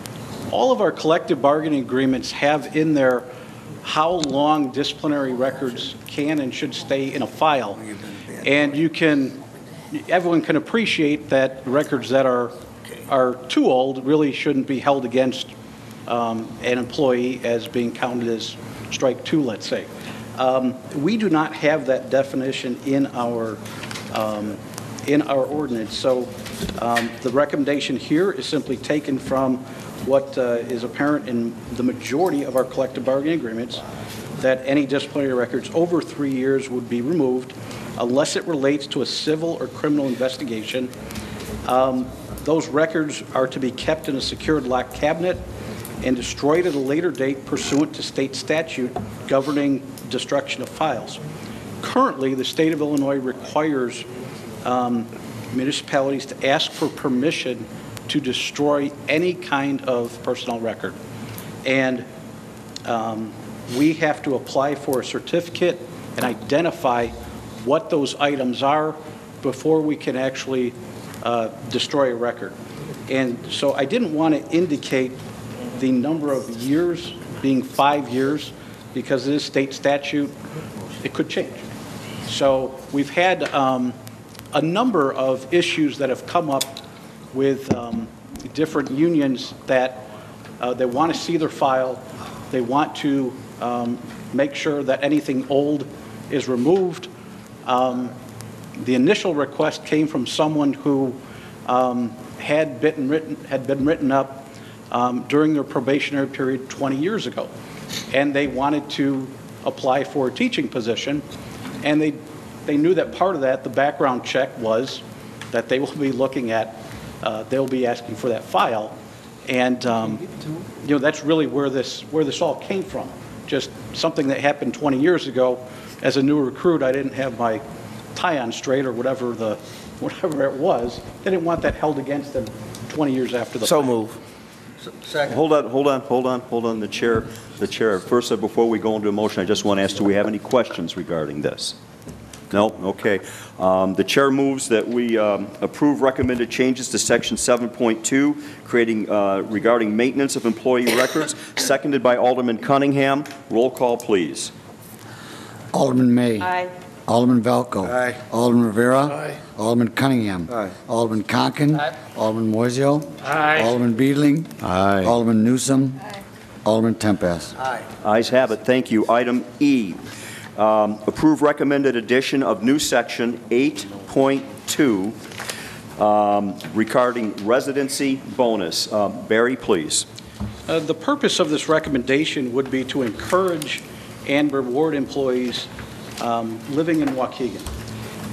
All of our collective bargaining agreements have in there how long disciplinary records can and should stay in a file. And everyone can appreciate that records that are too old really shouldn't be held against an employee as being counted as strike two, let's say. We do not have that definition in our ordinance. So the recommendation here is simply taken from what is apparent in the majority of our collective bargaining agreements, that any disciplinary records over 3 years would be removed unless it relates to a civil or criminal investigation. Those records are to be kept in a secured locked cabinet and destroyed at a later date pursuant to state statute governing destruction of files. Currently, the state of Illinois requires municipalities to ask for permission to destroy any kind of personnel record. And we have to apply for a certificate and identify what those items are before we can actually destroy a record. And so I didn't want to indicate the number of years being 5 years, because it is state statute, it could change. So we've had a number of issues that have come up with different unions that they want to see their file, they want to make sure that anything old is removed. The initial request came from someone who had been written up during their probationary period 20 years ago, and they wanted to apply for a teaching position, and they knew that part of that, the background check, was that they will be looking at, they'll be asking for that file, and you know, that's really where this all came from. Just something that happened 20 years ago. As a new recruit, I didn't have my tie on straight, or whatever it was. They didn't want that held against them 20 years after the So fact. move. Second. Hold on, the chair. First, before we go into a motion, I just want to ask, do we have any questions regarding this? No? Okay. The chair moves that we approve recommended changes to section 7.2, creating, regarding maintenance of employee records, seconded by Alderman Cunningham. Roll call, please. Alderman May. Aye. Alderman Valco. Aye. Alderman Rivera. Aye. Alderman Cunningham. Aye. Alderman Conken. Aye. Alderman Moiseo. Aye. Alderman Beedling. Aye. Alderman Newsom. Alderman Tempest. Aye. Ayes have it. Thank you. Item E, approve recommended addition of new section 8.2 regarding residency bonus. Barry, please. The purpose of this recommendation would be to encourage and reward employees living in Waukegan.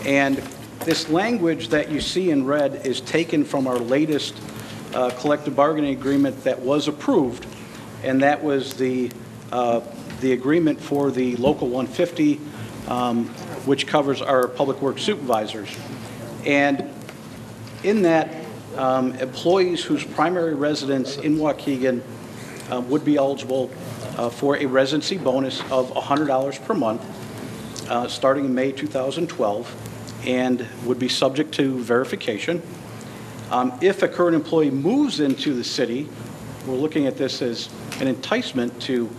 And this language that you see in red is taken from our latest collective bargaining agreement that was approved, and that was the agreement for the Local 150, which covers our public works supervisors. And in that, employees whose primary residence in Waukegan would be eligible for a residency bonus of $100 per month, starting in May 2012, and would be subject to verification. If a current employee moves into the city, we're looking at this as an enticement to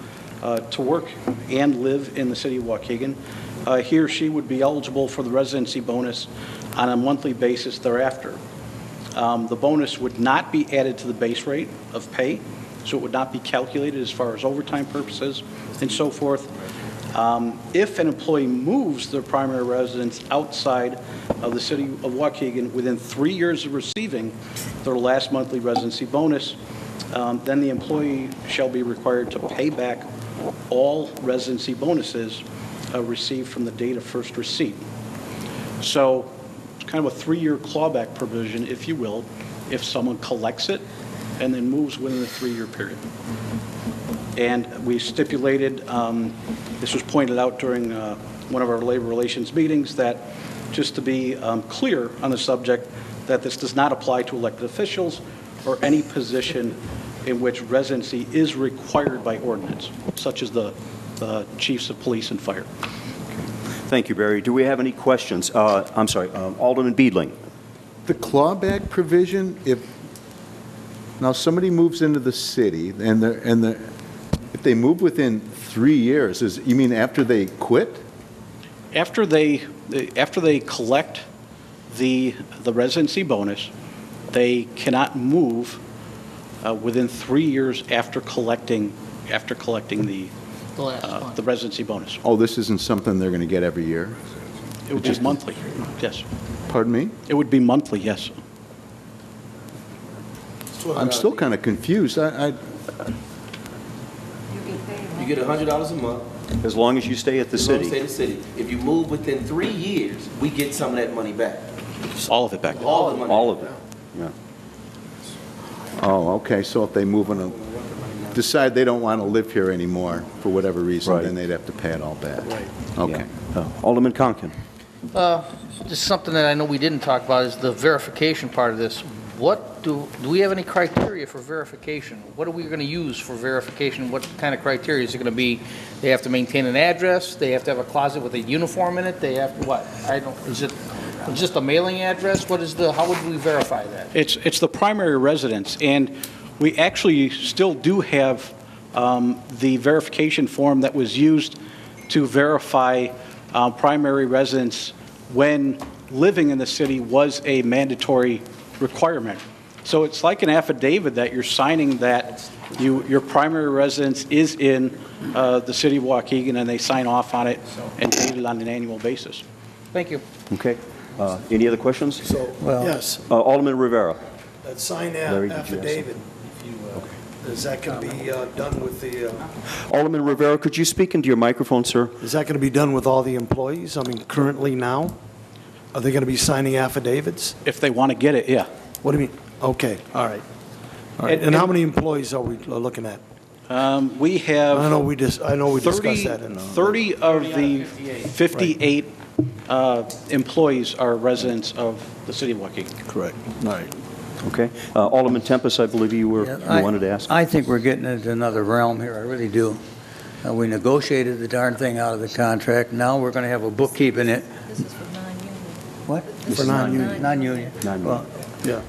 work and live in the city of Waukegan. He or she would be eligible for the residency bonus on a monthly basis thereafter. The bonus would not be added to the base rate of pay, so it would not be calculated as far as overtime purposes and so forth. If an employee moves their primary residence outside of the city of Waukegan within 3 years of receiving their last monthly residency bonus, then the employee shall be required to pay back all residency bonuses received from the date of first receipt. So it's kind of a 3-year clawback provision, if you will, if someone collects it and then moves within a 3-year period. And we stipulated, this was pointed out during one of our labor relations meetings, that just to be clear on the subject, that this does not apply to elected officials or any position in which residency is required by ordinance, such as the chiefs of police and fire. Thank you, Barry. Do we have any questions? I'm sorry, Alderman Beedling. The clawback provision, if now somebody moves into the city and if they move within 3 years, you mean after they quit? After they collect the residency bonus, they cannot move within 3 years after collecting the residency bonus. Oh, this isn't something they're going to get every year? It would be monthly, yes. Pardon me? It would be monthly, yes. I'm still kind of confused. You get $100 a month. As long as you stay at the As long as city. you stay in the city. If you move within 3 years, we get some of that money back. All of it back. All the money. All of it, yeah. Oh, okay, so if they move in, decide they don't want to live here anymore for whatever reason, Right. then they'd have to pay it all back. Right. Okay. Alderman Conken. Just something that I know we didn't talk about is the verification part of this. what do we have any criteria for verification? What are we going to use for verification? What kind of criteria? Is it going to be they have to maintain an address? They have to have a closet with a uniform in it? They have to what? Is it just a mailing address? How would we verify that? It's the primary residence, and we actually still do have the verification form that was used to verify primary residence when living in the city was a mandatory requirement. So it's like an affidavit that you're signing that your primary residence is in the city of Waukegan, and they sign off on it and date it on an annual basis. Thank you. Okay. Any other questions? Yes, Alderman Rivera. that sign Larry, did you have affidavit, is that going to be done with the, Alderman Rivera, could you speak into your microphone, sir? is that going to be done with all the employees? I mean, currently now? Are they going to be signing affidavits? If they want to get it, yeah. What do you mean? Okay, all right. All right. And how many employees are we looking at? We have I know we discussed that. 30 of the 58 employees are residents of the city of Waukegan. Correct. All right. Okay. Alderman Tempest, I believe you wanted to ask. I think we're getting into another realm here, I really do. We negotiated the darn thing out of the contract, now we're going to have a bookkeeping it. This is for non-union. What? For non-union. Non-union. Non-union. Well,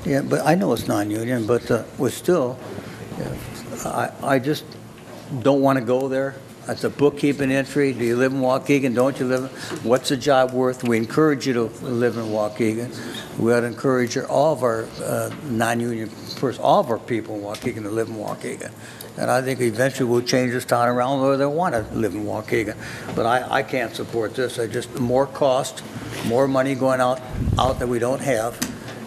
yeah, but I know it's non-union, but we're still, I just don't want to go there. That's a bookkeeping entry. Do you live in Waukegan? Don't you live? What's the job worth? We encourage you to live in Waukegan. We ought to encourage all of our non-union, all of our people in Waukegan to live in Waukegan. And I think eventually we'll change this town around where they want to live in Waukegan. But I can't support this. More cost, more money going out that we don't have.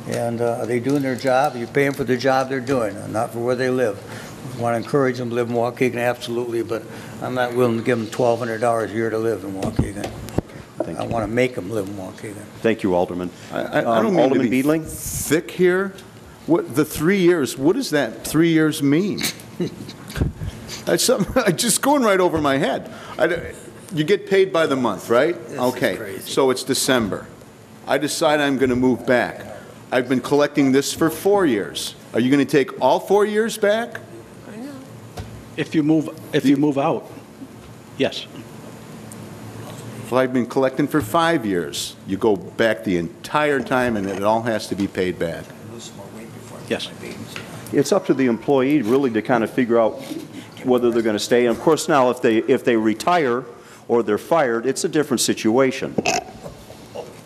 And are they doing their job? You pay them for the job they're doing, not for where they live. I want to encourage them to live in Waukegan, absolutely, but I'm not willing to give them $1,200 a year to live in Waukegan. I want to make them live in Waukegan. Thank you, Alderman. I don't mean Alderman to be Beedling? thick here. What, the 3 years, what does that 3 years mean? That's something, just going right over my head. You get paid by the month, right? Okay, so it's December. I decide I'm going to move back. I've been collecting this for 4 years. Are you going to take all 4 years back? If you move out, yes. Well, I've been collecting for 5 years. You go back the entire time, and it all has to be paid back. Yes. It's up to the employee really to kind of figure out whether they're going to stay. And of course, now if they retire or they're fired, it's a different situation.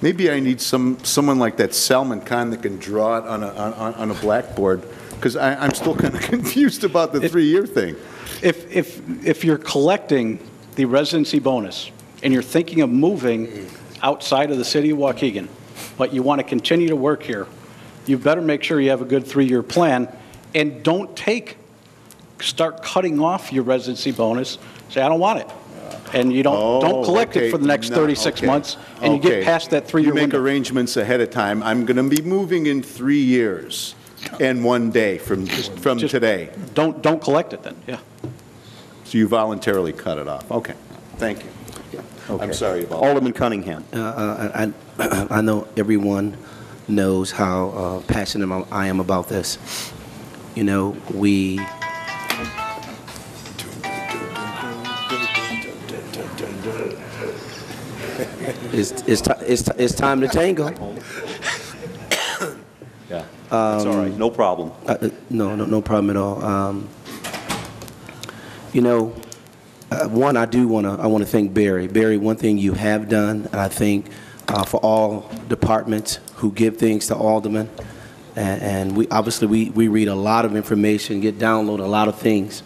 Maybe I need someone like that Salman Khan that can draw it on a blackboard, because I'm still kind of confused about the 3-year thing. If you're collecting the residency bonus and you're thinking of moving outside of the city of Waukegan, but you want to continue to work here, you better make sure you have a good 3-year plan, and don't start cutting off your residency bonus. Say, I don't want it. And you don't collect it for the next 36 months, and you get past that 3-year window. You make arrangements ahead of time. I'm going to be moving in 3 years and 1 day from today. Don't collect it then, yeah. So you voluntarily cut it off. Okay, thank you. Okay. I'm sorry about that. Alderman Cunningham. I know everyone knows how passionate I am about this. You know, it's time to tango. Yeah, that's all right. No problem. No problem at all. You know, one, I want to thank Barry. Barry, one thing you have done, and I think for all departments who give things to aldermen, and we obviously we read a lot of information, download a lot of things.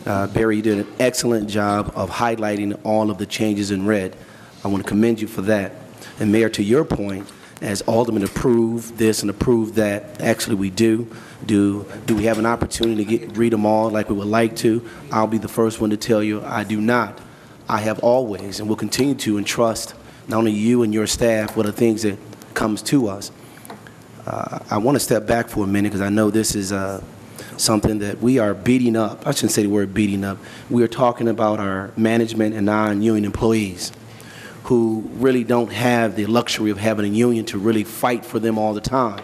Barry, you did an excellent job of highlighting all of the changes in red. I want to commend you for that. And Mayor, to your point, as aldermen approve this and approve that, actually we do. Do we have an opportunity to read them all like we would like to? I'll be the first one to tell you I do not. I have always and will continue to entrust not only you and your staff with the things that comes to us. I want to step back for a minute because I know this is something that we are beating up. I shouldn't say the word beating up. We are talking about our management and non-union employees who really don't have the luxury of having a union to really fight for them all the time.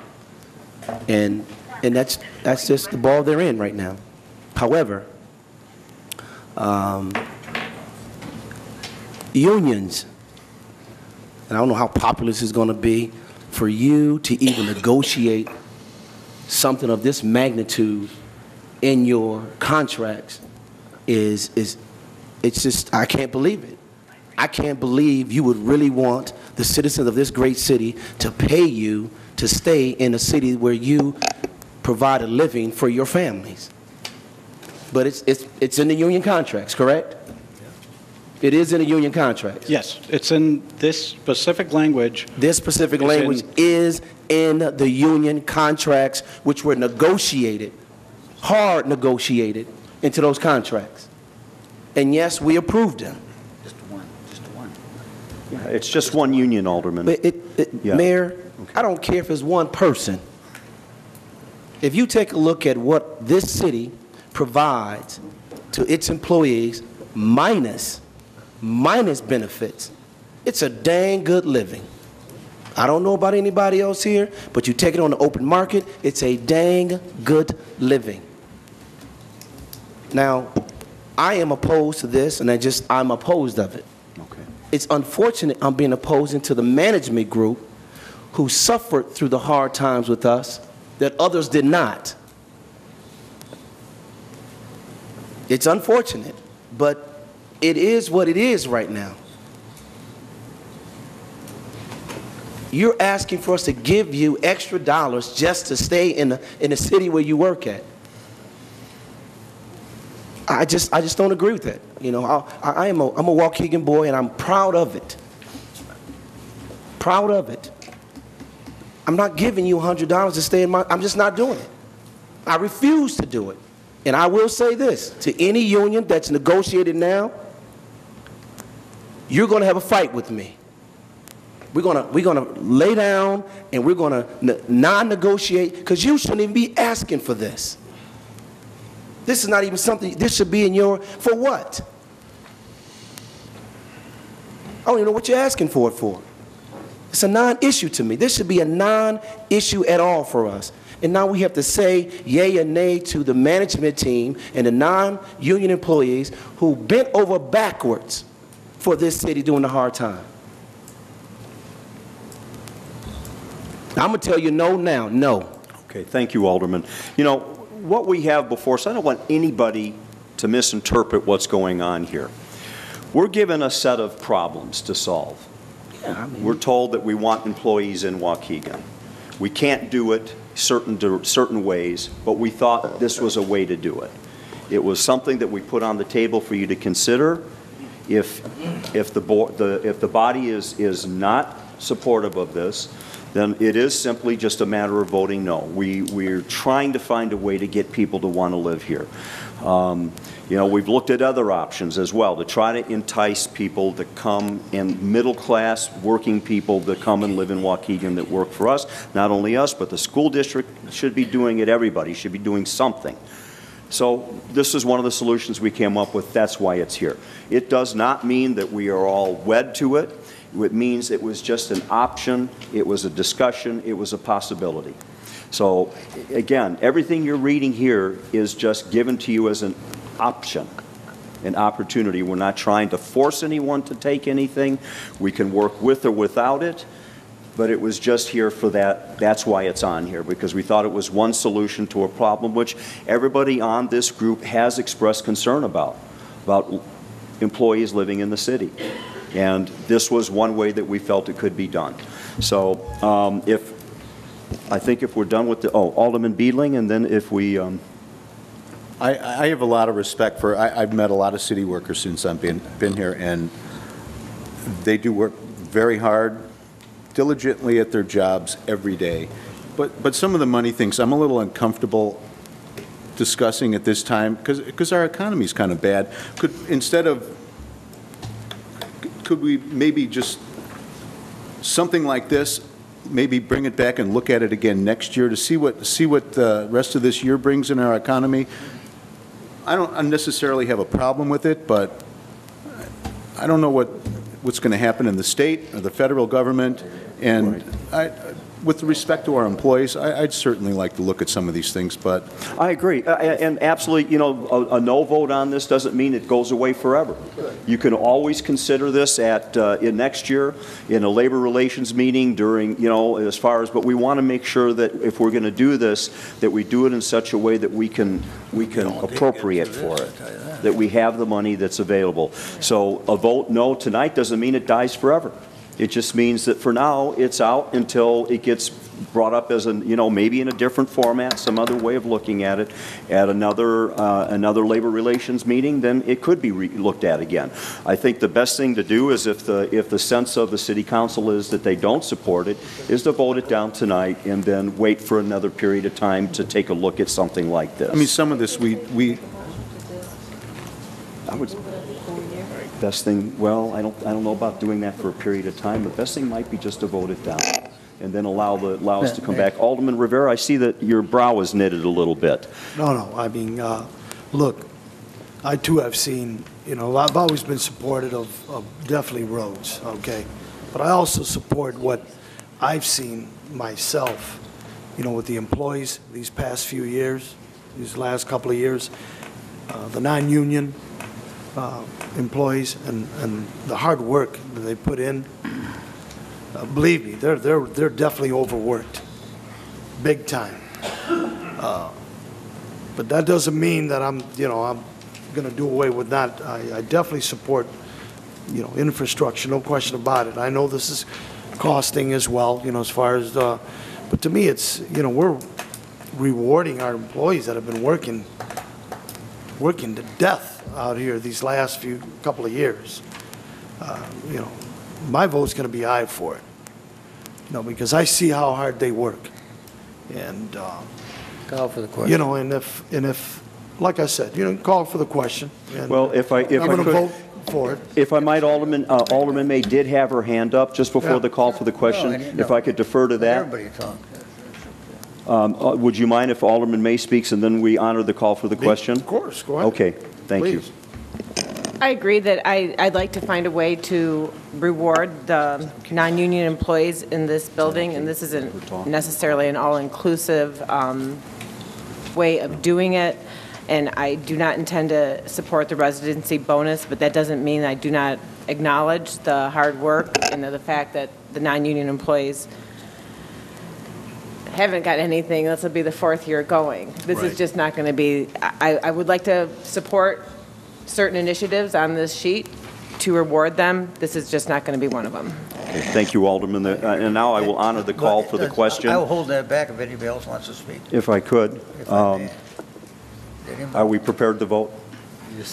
And And that's just the ball they're in right now. However, unions, and I don't know how popular this is going to be, for you to even negotiate something of this magnitude in your contracts it's just, I can't believe it. I can't believe you would really want the citizens of this great city to pay you to stay in a city where you provide a living for your families. But it's in the union contracts, correct? It is in the union contracts. Yes, it's in this specific language. This specific language is in the union contracts, which were negotiated, hard negotiated, into those contracts. And yes, we approved them. Yeah, it's just one union, Alderman. But Yeah. Mayor, I don't care if it's one person. If you take a look at what this city provides to its employees minus benefits, it's a dang good living. I don't know about anybody else here, but you take it on the open market, it's a dang good living. Now, I am opposed to this, and I'm opposed of it. Okay. It's unfortunate I'm being opposed to the management group who suffered through the hard times with us that others did not. It's unfortunate, but it is what it is right now. You're asking for us to give you extra dollars just to stay in the city where you work at. I just don't agree with that. You know, I'm a Waukegan boy, and I'm proud of it. Proud of it. I'm not giving you $100 to stay in I'm just not doing it. I refuse to do it. And I will say this to any union that's negotiated now: you're going to have a fight with me. We're gonna lay down and we're gonna non-negotiate, because you shouldn't even be asking for this. This is not even something, this should be in for what? I don't even know what you're asking for it for. It's a non-issue to me. This should be a non-issue at all for us. And now we have to say yay or nay to the management team and the non-union employees who bent over backwards for this city during the hard time. I'm going to tell you no now, no. Okay, thank you, Alderman. You know, what we have before us, I don't want anybody to misinterpret what's going on here. We're given a set of problems to solve. Yeah, I mean, we're told that we want employees in Waukegan. We can't do it certain ways, but we thought this was a way to do it. It was something that we put on the table for you to consider. If the body is not supportive of this, then it is simply just a matter of voting no. We're trying to find a way to get people to want to live here. You know, we've looked at other options as well to try to entice people to come, in middle-class working people to come and live in Waukegan that work for us. Not only us, but the school district should be doing it. Everybody should be doing something. So this is one of the solutions we came up with. That's why it's here. It does not mean that we are all wed to it. It means it was just an option. It was a discussion. It was a possibility. So again, everything you're reading here is just given to you as an option, an opportunity. We're not trying to force anyone to take anything. We can work with or without it, but it was just here for that. That's why it's on here, because we thought it was one solution to a problem which everybody on this group has expressed concern about employees living in the city. And this was one way that we felt it could be done. So I think if we're done with Alderman Beedling, and then if we... I have a lot of respect for, I've met a lot of city workers since I've been here, and they do work very hard, diligently at their jobs every day. But some of the money things, I'm a little uncomfortable discussing at this time, because our economy is kind of bad. Could we maybe just, something like this, maybe bring it back and look at it again next year to see what the rest of this year brings in our economy? I don't unnecessarily have a problem with it, but I don't know what's going to happen in the state or the federal government, and with respect to our employees, I'd certainly like to look at some of these things, but I agree, and absolutely, you know, a no vote on this doesn't mean it goes away forever. You can always consider this in next year in a labor relations meeting during, you know, as far as, but we want to make sure that if we're going to do this, that we do it in such a way that we can appropriate for it, that we have the money that's available. So a vote no tonight doesn't mean it dies forever. It just means that for now, it's out until it gets brought up as you know, maybe in a different format, some other way of looking at it, at another labor relations meeting, then it could be looked at again. I think the best thing to do is if the sense of the city council is that they don't support it, is to vote it down tonight and then wait for another period of time to take a look at something like this. I mean, some of this I would. Best thing, well, I don't know about doing that for a period of time. The best thing might be just to vote it down and then allow us to come back. Alderman Rivera, I see that your brow is knitted a little bit. No, I mean, look, I too have seen, you know, I've always been supportive of definitely roads, okay? But I also support what I've seen myself, you know, with the employees these past few years, these last couple of years, the non-union employees and the hard work that they put in. Believe me, they're definitely overworked, big time. But that doesn't mean that I'm going to do away with that. I definitely support, you know, infrastructure, no question about it. I know this is costing as well, you know, as far as but to me, it's, you know, we're rewarding our employees that have been working to death out here these last couple of years. You know, my vote's going to be aye for it. You know, because I see how hard they work, and Call for the question. you know, and if, like I said, you know, call for the question. And Well, if I I'm going to could, vote for it. if I might, Alderman May did have her hand up just before the call for the question. If I could defer to that. Everybody talk. Would you mind if Alderman May speaks and then we honor the call for the question? Of course, go ahead. Okay, thank you. Please. I agree that I'd like to find a way to reward the non-union employees in this building, and this isn't necessarily an all-inclusive way of doing it, and I do not intend to support the residency bonus, but that doesn't mean I do not acknowledge the hard work and the fact that the non-union employees haven't got anything. This will be the fourth year going. This is just not going to be, I would like to support certain initiatives on this sheet to reward them. This is just not going to be one of them. Okay, thank you, Alderman. And now I will honor the call for the question. I will hold that back if anybody else wants to speak. If I could. Are we prepared to vote?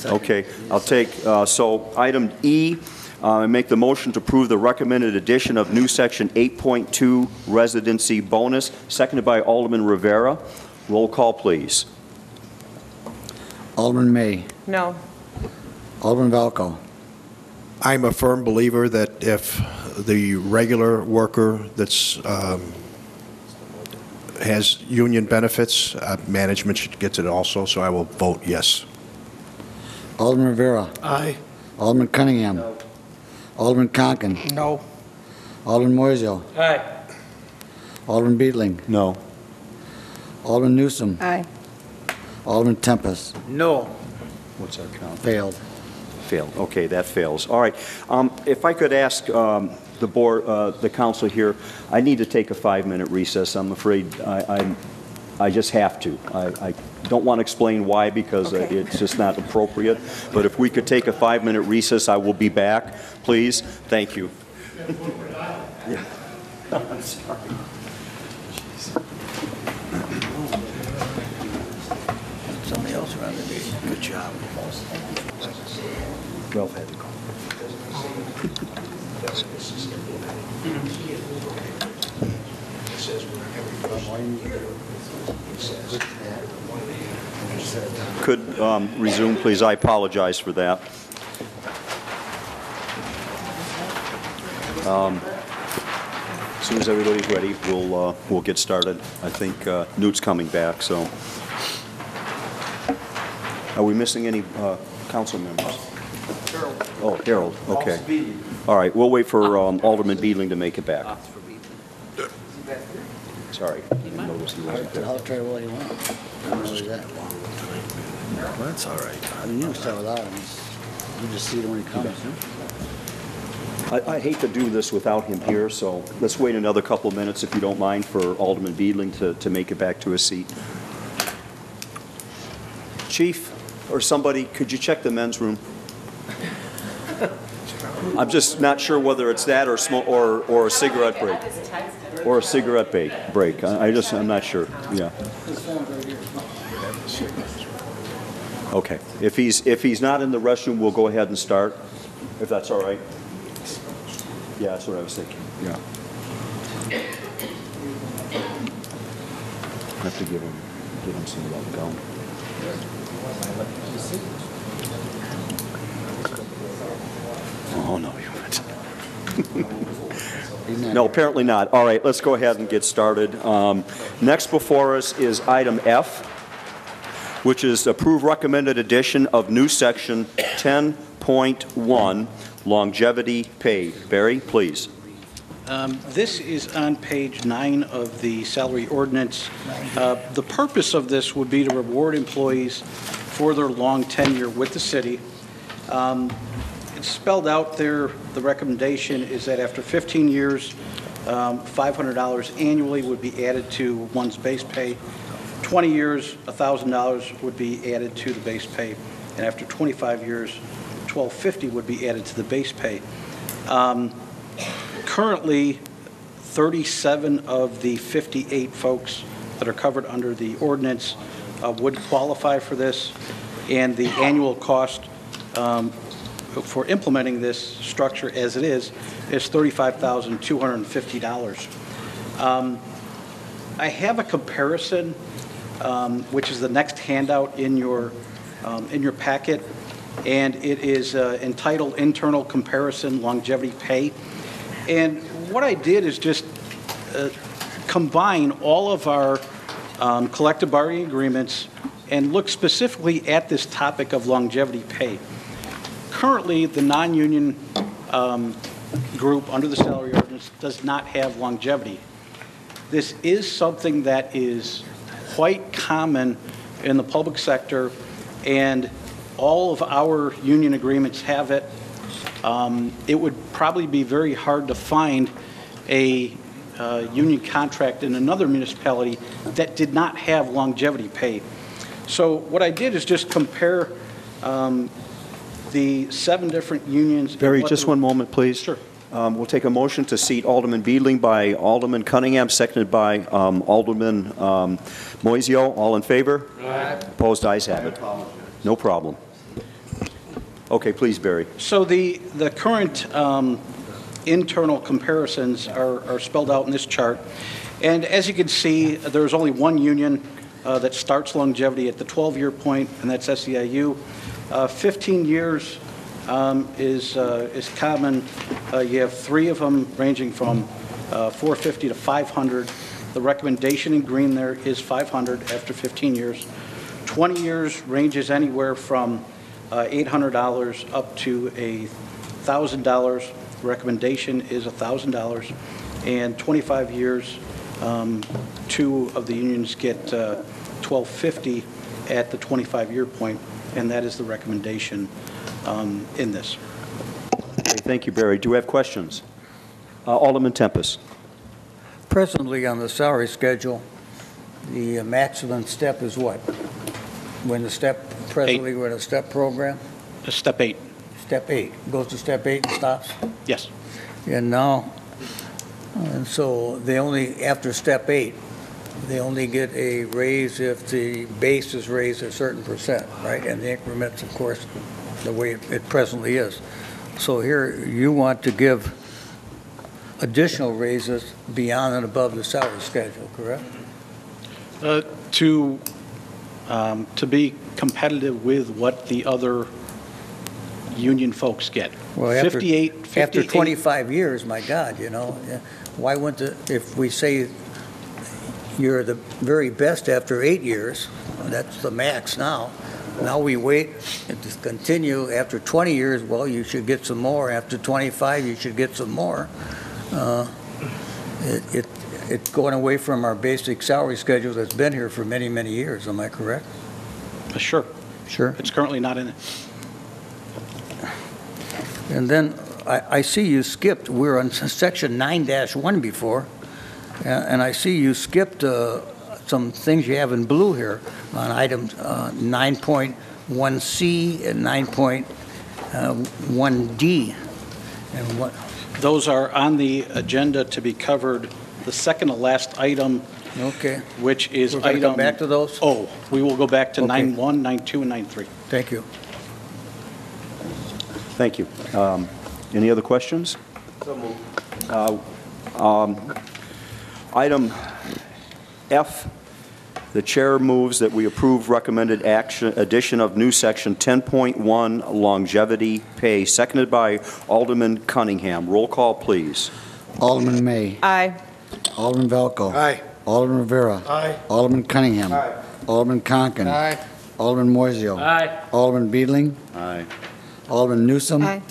Okay, I'll take, so item E, I make the motion to approve the recommended addition of new section 8.2 residency bonus, seconded by Alderman Rivera. Roll call, please. Alderman May. No. Alderman Valco. I'm a firm believer that if the regular worker that's has union benefits, management should get it also, so I will vote yes. Alderman Rivera. Aye. Alderman Cunningham. No. Alderman Conken. No. Alderman Moiseo. Aye. Alderman Beedling. No. Alderman Newsom. Aye. Alderman Tempest. No. What's our count? Failed. Failed. Okay, that fails. All right. If I could ask the board, the council here, I need to take a 5-minute recess. I'm afraid I just have to. I don't want to explain why because it's just not appropriate. But if we could take a 5-minute recess, I will be back. Please. Thank you. Yeah. I'm sorry. Somebody else around the meeting. Good job. 12 had to call. Could resume, please. I apologize for that. As soon as everybody's ready, we'll get started. I think Newt's coming back, so. Are we missing any council members? Harold. Oh, Harold, okay. All right, we'll wait for Alderman Beedling to make it back. Sorry, I didn't notice he wasn't there. I'll try what he wants. That's all right. I mean, you can start without him. You just see it when he comes. I hate to do this without him here, so let's wait another couple of minutes, if you don't mind, for Alderman Beedling to make it back to his seat. Chief, or somebody, could you check the men's room? I'm just not sure whether it's that or a cigarette break. Or a cigarette break. I'm not sure. Yeah. Okay. If he's not in the restroom, we'll go ahead and start, if that's all right. Yeah, that's what I was thinking. Yeah. I have to give him some of that gum. Oh, no, you haven't. No, apparently not. All right, let's go ahead and get started. Next before us is item F, which is approve recommended addition of new section 10.1, longevity pay. Barry, please. This is on page 9 of the salary ordinance. The purpose of this would be to reward employees for their long tenure with the city. It's spelled out there. The recommendation is that after 15 years, $500 annually would be added to one's base pay. 20 years, $1,000 would be added to the base pay. And after 25 years, $1,250 would be added to the base pay. Currently, 37 of the 58 folks that are covered under the ordinance would qualify for this, and the annual cost for implementing this structure as it is $35,250. I have a comparison, which is the next handout in your packet, and it is entitled Internal Comparison Longevity Pay. And what I did is just combine all of our collective bargaining agreements and look specifically at this topic of longevity pay. Currently, the non-union group under the salary ordinance does not have longevity. This is something that is quite common in the public sector, and all of our union agreements have it. It would probably be very hard to find a union contract in another municipality that did not have longevity pay. So what I did is just compare the 7 different unions. Barry, just one moment, please. Sure. We'll take a motion to seat Alderman Beedling by Alderman Cunningham, seconded by Alderman Moisio. All in favor? Aye. Opposed? Ayes have it. No problem. Okay, please, Barry. So the current internal comparisons are spelled out in this chart. And as you can see, there's only one union that starts longevity at the 12-year point, and that's SEIU. 15 years is common. You have 3 of them ranging from 450 to 500. The recommendation in green there is 500 after 15 years. 20 years ranges anywhere from $800 up to $1,000. Recommendation is $1,000. And 25 years, 2 of the unions get $1,250 at the 25-year point, and that is the recommendation in this. Okay, thank you, Barry. Do we have questions? Alderman Tempest. Presently on the salary schedule, the maximum step is what? When the step, presently we're in a step program? Step 8. Step 8. Goes to step 8 and stops? Yes. And now, and so they only, after step 8, they only get a raise if the base is raised a certain percent, right? And the increments, of course, the way it presently is. So here you want to give additional raises beyond and above the salary schedule, correct? To be competitive with what the other union folks get. Well, after 25 years, my God, you know, why wouldn't if we say you're the very best after 8 years, that's the max now. Now we wait and just continue after 20 years, well, you should get some more. After 25, you should get some more. it's going away from our basic salary schedule that's been here for many, many years. Am I correct? Sure. Sure. It's currently not in it. And then I see you skipped, we were on section 9-1 before, and I see you skipped some things you have in blue here on items 9.1C and 9.1D. And what? Those are on the agenda to be covered, the second to last item. Okay. Which is We're going to item... come back to those? Oh, we will go back to Okay. 9.1, 9.2, and 9.3. Thank you. Thank you. Any other questions? Item F, the chair moves that we approve recommended action addition of new section 10.1 longevity pay, seconded by Alderman Cunningham. Roll call, please. Alderman May. Aye. Alderman Valco. Aye. Alderman Rivera. Aye. Alderman Cunningham. Aye. Alderman Conken. Aye. Alderman Moiseo. Aye. Alderman Beedling. Aye. Alderman Newsom. Aye.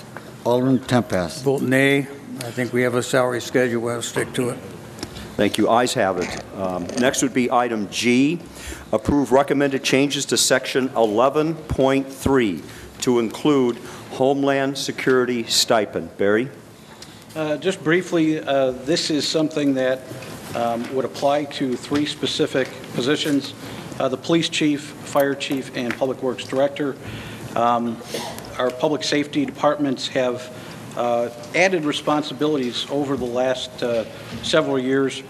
Alderman Tempest. Vote nay. I think we have a salary schedule. We'll stick to it. Thank you. Ayes have it. Next would be item G, approve recommended changes to section 11.3 to include Homeland Security stipend. Barry? Just briefly, this is something that would apply to 3 specific positions, the police chief, fire chief, and public works director. Our public safety departments have added responsibilities over the last several years.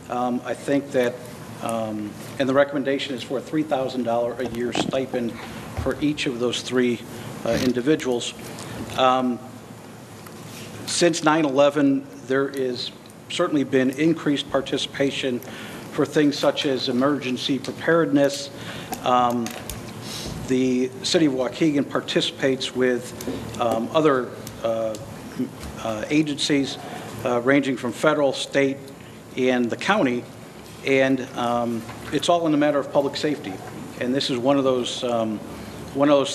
I think that, and the recommendation is for a $3,000 a year stipend for each of those 3 individuals. Since 9/11, there is certainly been increased participation for things such as emergency preparedness. The city of Waukegan participates with other agencies ranging from federal, state, and the county, and it's all in the matter of public safety. And this is one of those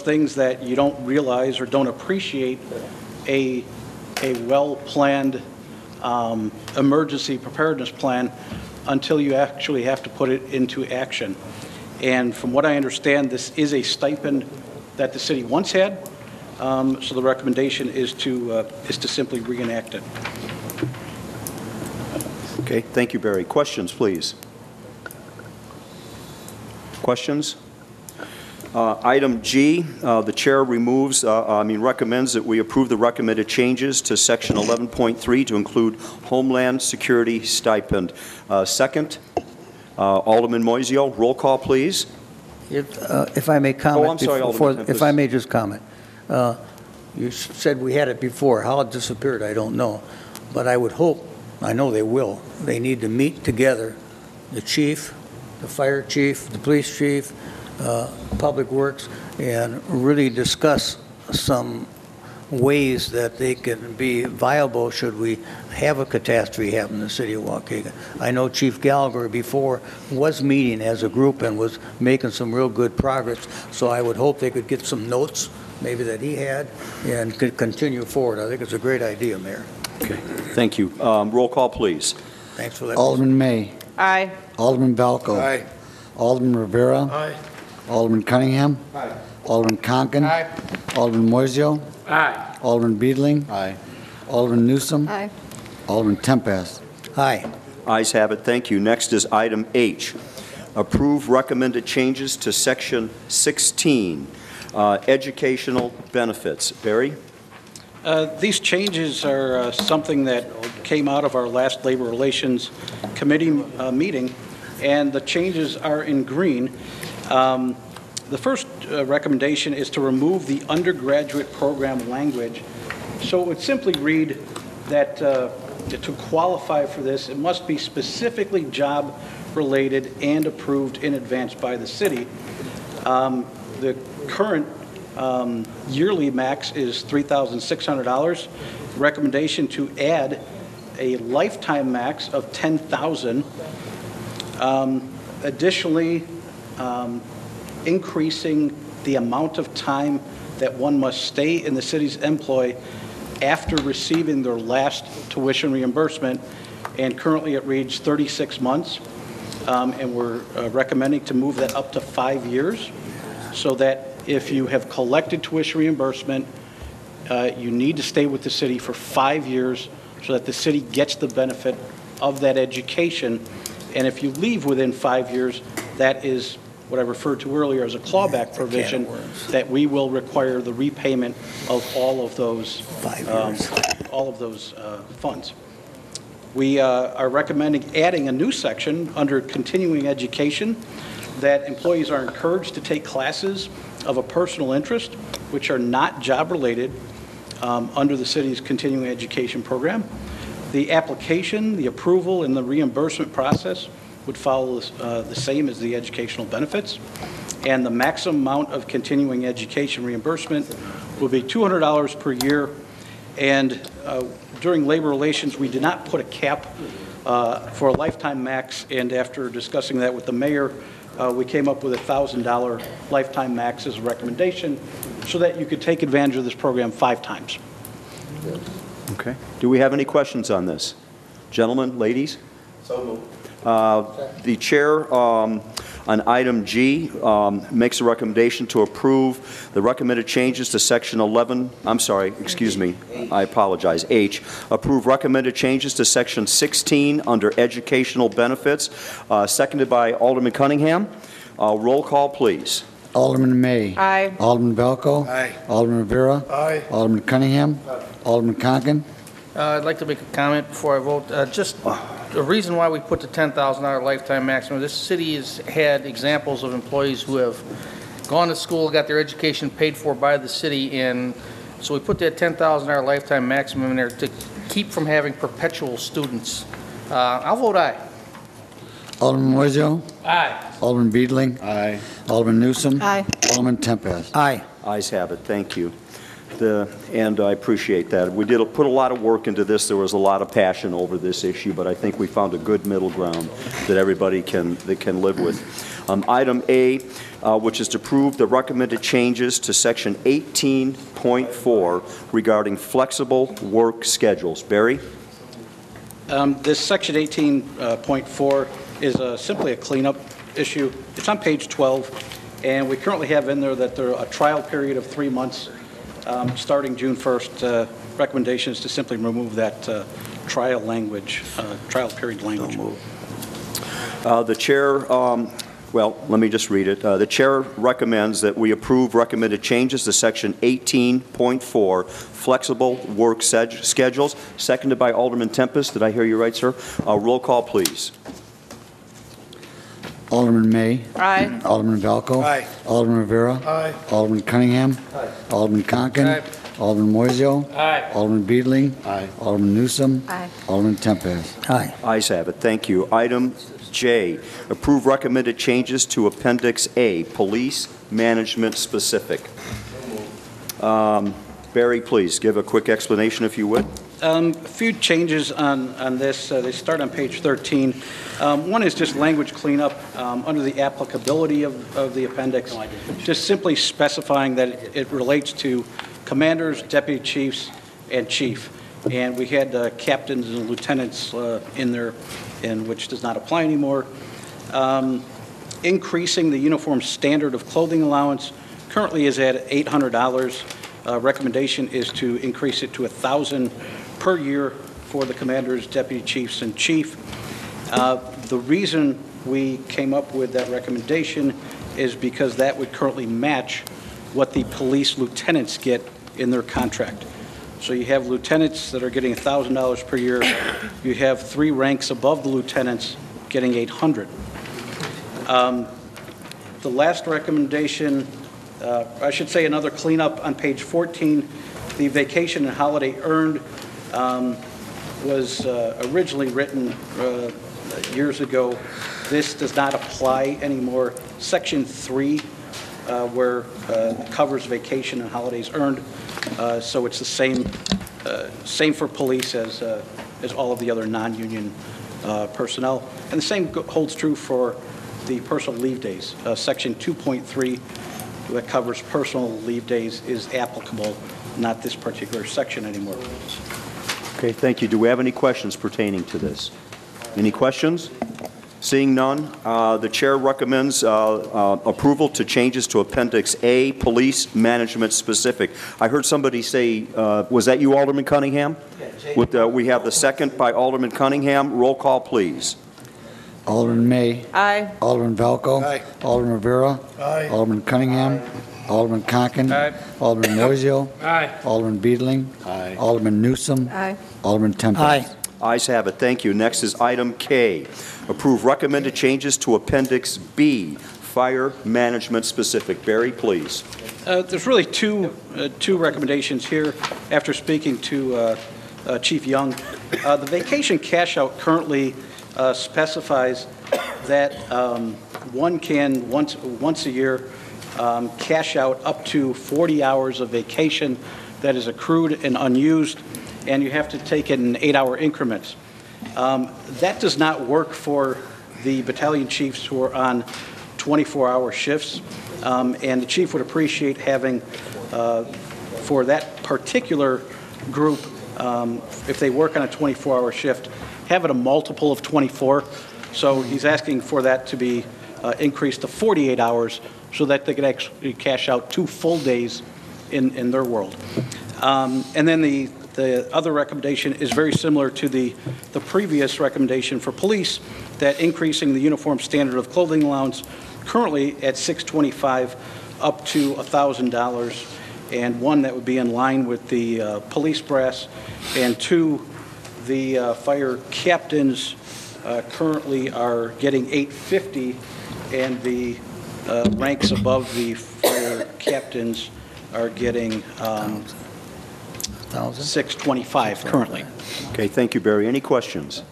things that you don't realize or don't appreciate a well-planned emergency preparedness plan until you actually have to put it into action. And from what I understand, this is a stipend that the city once had, so the recommendation is to simply reenact it. Okay, thank you, Barry. Questions, please. Questions? Item G, the chair recommends that we approve the recommended changes to section 11.3 to include Homeland Security stipend. Second, Alderman Moiseo, roll call, please. If I may comment, I'm sorry, Alderman Tempest. if I may just comment. You said we had it before. How it disappeared, I don't know. But I would hope, I know they will, they need to meet together, the chief, the fire chief, the police chief, Public Works, and really discuss some ways that they can be viable should we have a catastrophe happen in the city of Waukegan. I know Chief Gallagher before was meeting as a group and was making some real good progress, so I would hope they could get some notes maybe that he had and could continue forward. I think it's a great idea, Mayor. Okay, thank you. Roll call, please. Thanks for that. Alderman May. Aye. Alderman Valco. Aye. Alderman Rivera. Aye. Alderman Cunningham. Aye. Alderman Conken. Aye. Alderman Moiseo. Aye. Alderman Beedling. Aye. Alderman Newsom. Aye. Alderman Tempest. Aye. Ayes have it. Thank you. Next is item H. Approve recommended changes to section 16, educational benefits. Barry? These changes are something that came out of our last Labor Relations Committee meeting, and the changes are in green. The first recommendation is to remove the undergraduate program language. So it would simply read that to qualify for this, it must be specifically job-related and approved in advance by the city. The current yearly max is $3,600. Recommendation to add a lifetime max of $10,000. Additionally, increasing the amount of time that one must stay in the city's employ after receiving their last tuition reimbursement and currently it reads 36 months. And we're recommending to move that up to 5 years, so that if you have collected tuition reimbursement, you need to stay with the city for 5 years so that the city gets the benefit of that education. And if you leave within 5 years, that is what I referred to earlier as a clawback provision, that we will require the repayment of all of those funds. We are recommending adding a new section under continuing education that employees are encouraged to take classes of a personal interest which are not job-related under the city's continuing education program. The application, the approval, and the reimbursement process would follow the same as the educational benefits. And the maximum amount of continuing education reimbursement will be $200 per year. And during labor relations, we did not put a cap for a lifetime max, and after discussing that with the mayor, we came up with a $1,000 lifetime max as a recommendation so that you could take advantage of this program 5 times. Okay. Do we have any questions on this? Gentlemen, ladies? So moved. The chair on item G makes a recommendation to approve the recommended changes to section 11, I'm sorry, excuse me, I apologize, H. Approve recommended changes to section 16 under educational benefits, seconded by Alderman Cunningham. Roll call, please. Alderman May. Aye. Alderman Valco. Aye. Alderman Rivera. Aye. Alderman Cunningham. Alderman Conken. I'd like to make a comment before I vote. Just the reason why we put the $10,000 lifetime maximum, this city has had examples of employees who have gone to school, got their education paid for by the city, and so we put that $10,000 lifetime maximum in there to keep from having perpetual students. I'll vote aye. Alderman Moiseo. Aye. Alderman Beedling. Aye. Alderman Newsom. Aye. Alderman Tempest. Aye. Ayes have it. Thank you. And I appreciate that. We did put a lot of work into this. There was a lot of passion over this issue, but I think we found a good middle ground that everybody can live with. Item A, which is to approve the recommended changes to section 18.4 regarding flexible work schedules. Barry? This section 18.4 is simply a cleanup issue. It's on page 12, and we currently have in there that there a trial period of 3 months starting June 1st. Recommendation is to simply remove that trial language, trial period language. The chair, well, let me just read it. The chair recommends that we approve recommended changes to section 18.4, flexible work schedules, seconded by Alderman Tempest. Did I hear you right, sir? Roll call, please. Alderman May. Aye. Alderman Valco. Aye. Alderman Rivera. Aye. Alderman Cunningham. Aye. Alderman Conken. Aye. Alderman Moiseo. Aye. Alderman Beedling. Aye. Alderman Newsom. Aye. Alderman Tempest. Aye. Ayes have it. Thank you. Item J, approve recommended changes to Appendix A, Police Management Specific. Barry, please give a quick explanation if you would. A few changes on this. They start on page 13. One is just language cleanup under the applicability of the appendix, just simply specifying that it relates to commanders, deputy chiefs, and chief. And we had captains and lieutenants in there, which does not apply anymore. Increasing the uniform standard of clothing allowance currently is at $800. Recommendation is to increase it to $1,000 per year for the commanders, deputy chiefs, and chief. The reason we came up with that recommendation is because that would currently match what the police lieutenants get in their contract. So you have lieutenants that are getting $1,000 per year. You have 3 ranks above the lieutenants getting $800. The last recommendation, I should say another cleanup on page 14, the vacation and holiday earned was originally written years ago. This does not apply anymore. Section 3, where covers vacation and holidays earned. So it's the same for police as all of the other non-union personnel. And the same holds true for the personal leave days. Section 2.3 that covers personal leave days is applicable, not this particular section anymore. Okay, thank you. Do we have any questions pertaining to this? Any questions? Seeing none, the chair recommends approval to changes to Appendix A, Police Management Specific. I heard somebody say, was that you, Alderman Cunningham? We have the second by Alderman Cunningham. Roll call, please. Alderman May. Aye. Alderman Valco. Aye. Alderman Rivera. Aye. Alderman Cunningham. Alderman Conken. Alderman Moiseo. Aye. Alderman Beedling. Aye. Alderman Newsom. Aye. Alderman Tempest. Ayes have it. Thank you. Next is item K. Approve recommended changes to Appendix B, Fire Management Specific. Barry, please. There's really two recommendations here after speaking to Chief Young. The vacation cash out currently specifies that one can once a year cash out up to 40 hours of vacation that is accrued and unused, and you have to take it in 8-hour increments. That does not work for the battalion chiefs who are on 24-hour shifts, and the chief would appreciate having, for that particular group, if they work on a 24-hour shift, have it a multiple of 24. So he's asking for that to be increased to 48 hours so that they could actually cash out 2 full days in their world. And then the other recommendation is very similar to the previous recommendation for police, that increasing the uniform standard of clothing allowance currently at $625 up to $1,000, and one that would be in line with the police brass, and 2, the fire captains currently are getting $850, and the ranks above the fire captains are getting $625 currently. Okay, thank you, Barry. Any questions?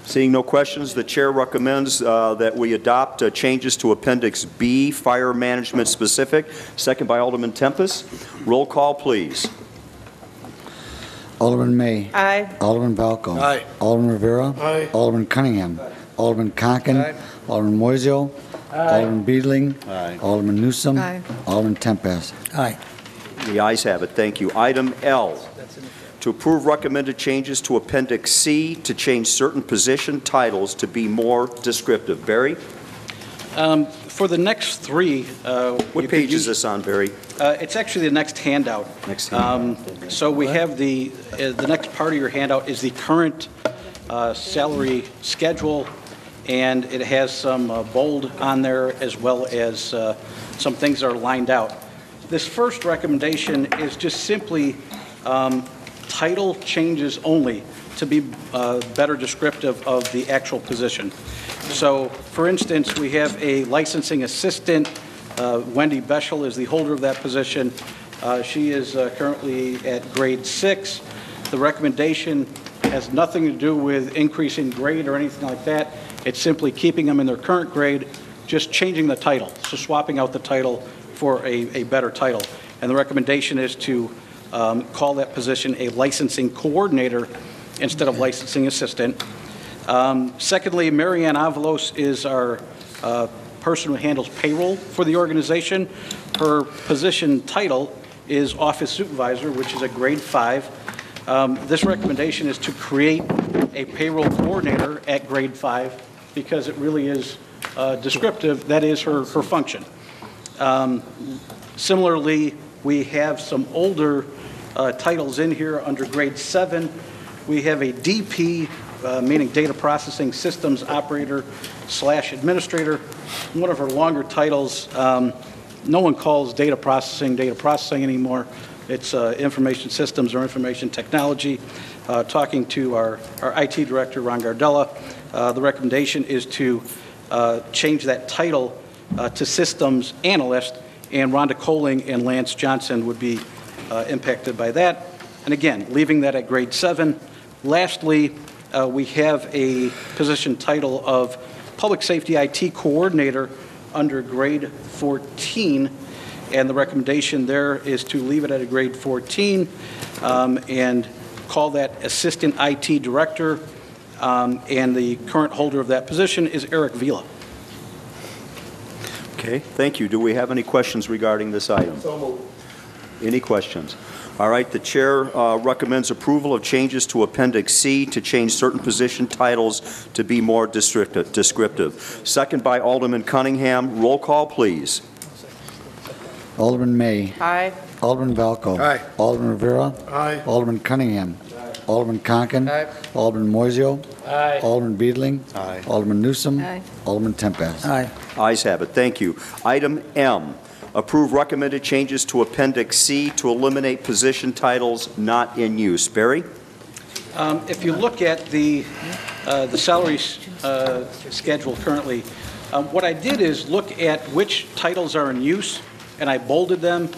Seeing no questions, the chair recommends that we adopt changes to Appendix B, Fire Management Specific. Second by Alderman Tempest. Roll call, please. Alderman May. Aye. Alderman Valco. Aye. Alderman Rivera. Aye. Alderman Cunningham. Alderman Conken. Alderman Moiseo. Alderman Beedling. Alderman Newsom. Aye. Alderman Tempest. Aye. The ayes have it. Thank you. Item L, to approve recommended changes to Appendix C to change certain position titles to be more descriptive. Barry? For the next 3... what page is this on, Barry? It's actually the next handout. Next handout. So we have the next part of your handout is the current salary schedule, and it has some bold on there as well as some things that are lined out. This first recommendation is just simply title changes only to be better descriptive of the actual position. So, for instance, we have a licensing assistant. Wendy Beschel is the holder of that position. She is currently at grade 6. The recommendation has nothing to do with increasing grade or anything like that. It's simply keeping them in their current grade, just changing the title, so swapping out the title for a better title. And the recommendation is to call that position a licensing coordinator instead of licensing assistant. Secondly, Marianne Avalos is our person who handles payroll for the organization. Her position title is office supervisor, which is a grade 5. This recommendation is to create a payroll coordinator at grade 5 because it really is descriptive. That is her function. Similarly, we have some older titles in here under grade 7. We have a DP, meaning data processing systems operator / administrator. One of her longer titles, no one calls data processing anymore. It's information systems or information technology. Talking to our IT director, Ron Gardella, the recommendation is to change that title to systems analyst, and Rhonda Coling and Lance Johnson would be impacted by that. And again, leaving that at grade 7. Lastly, we have a position title of Public Safety IT Coordinator under grade 14, and the recommendation there is to leave it at a grade 14 and call that Assistant IT Director, and the current holder of that position is Eric Vila. Okay, thank you. Do we have any questions regarding this item? So moved. Any questions? All right, the chair recommends approval of changes to Appendix C to change certain position titles to be more descriptive. Second by Alderman Cunningham. Roll call, please. Alderman May. Aye. Alderman Valco. Aye. Alderman Rivera. Aye. Alderman Cunningham. Alderman Conken. Aye. Alderman Moiseo. Aye. Alderman Beedling. Aye. Alderman Newsom. Aye. Alderman Tempest. Aye. Ayes have it. Thank you. Item M, approve recommended changes to Appendix C to eliminate position titles not in use. Barry? If you look at the salary schedule currently, what I did is look at which titles are in use, and I bolded them,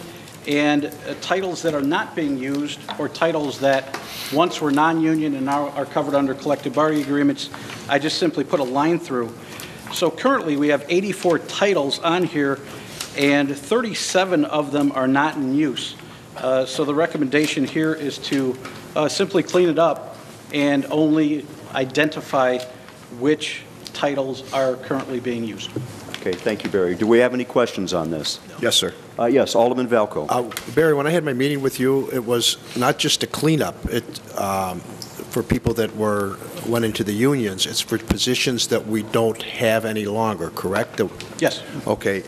and titles that are not being used, or titles that once were non-union and now are covered under collective bargaining agreements, I just simply put a line through. So currently, we have 84 titles on here, and 37 of them are not in use. So the recommendation here is to simply clean it up and only identify which titles are currently being used. Okay, thank you, Barry. Do we have any questions on this? Yes, sir. Yes, Alderman Valco. Barry, when I had my meeting with you, it was not just a cleanup. For people that went into the unions, it's for positions that we don't have any longer, correct? Yes. Okay.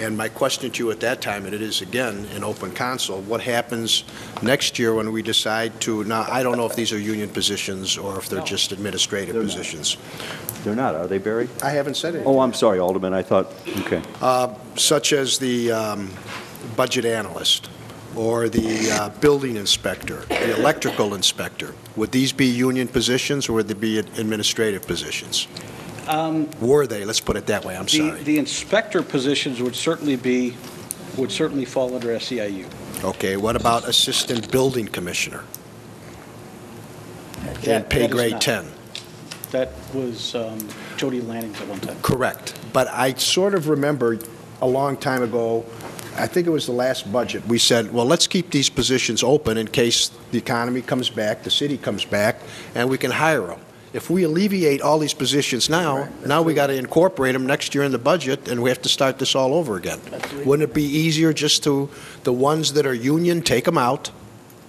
And my question to you at that time, and it is again in open council, what happens next year when we decide to, now, I don't know if these are union positions or if they're just administrative positions. They're not, are they, Barry? I haven't said anything. Oh, I'm sorry, Alderman. I thought, okay. Such as the budget analyst or the building inspector, the electrical inspector. Would these be union positions or would they be administrative positions? Were they? Let's put it that way. I'm sorry. The inspector positions would certainly fall under SEIU. Okay. What about assistant building commissioner? That pay is grade not. 10. That was Jody Lanning's at one time. Correct. But I sort of remember a long time ago, I think it was the last budget, we said, well, let's keep these positions open in case the economy comes back, the city comes back, and we can hire them. If we alleviate all these positions now, now we got to incorporate them next year in the budget, and we have to start this all over again. Wouldn't it be easier just to, the ones that are union, take them out,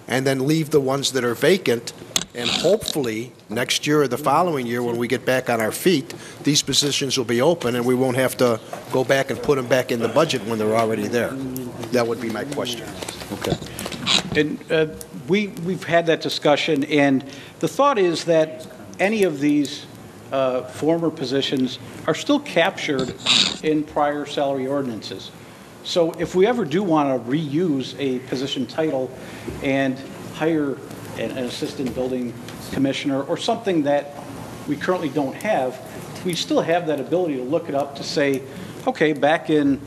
and then leave the ones that are vacant, and hopefully, next year or the following year, when we get back on our feet, these positions will be open, and we won't have to go back and put them back in the budget when they're already there. That would be my question. Okay. And we've had that discussion, and the thought is that any of these former positions are still captured in prior salary ordinances. So if we ever do want to reuse a position title and hire an assistant building commissioner or something that we currently don't have, we still have that ability to look it up to say, okay, back in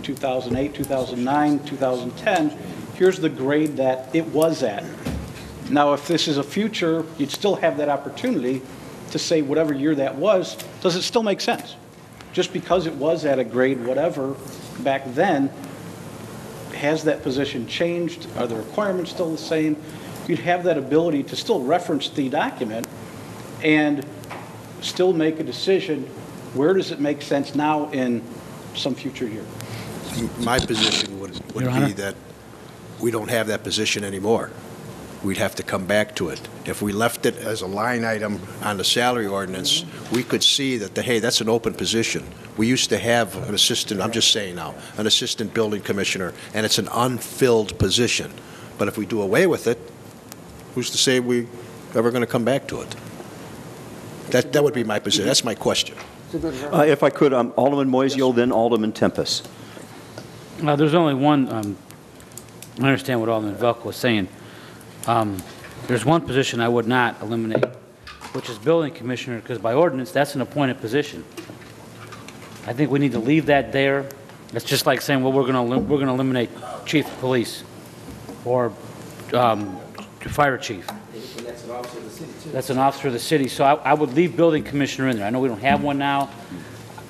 2008, 2009, 2010, here's the grade that it was at. Now, if this is a future, you'd still have that opportunity to say whatever year that was, does it still make sense? Just because it was at a grade whatever back then, has that position changed? Are the requirements still the same? You'd have that ability to still reference the document and still make a decision, where does it make sense now in some future year? My position would be that we don't have that position anymore. We'd have to come back to it. If we left it as a line item on the salary ordinance, we could see that, hey, that's an open position. We used to have an assistant, I'm just saying now, an assistant building commissioner, and it's an unfilled position. But if we do away with it, who's to say we're ever going to come back to it? That would be my position. That's my question. If I could, Alderman Moiseo, then Alderman Tempest. There's only one, I understand what Alderman Velko was saying. There's one position I would not eliminate, which is building commissioner, because by ordinance, that's an appointed position. I think we need to leave that there. It's just like saying, well, we're going to eliminate chief of police or fire chief. That's an officer of the city, too. That's an officer of the city. So I would leave building commissioner in there. I know we don't have one now.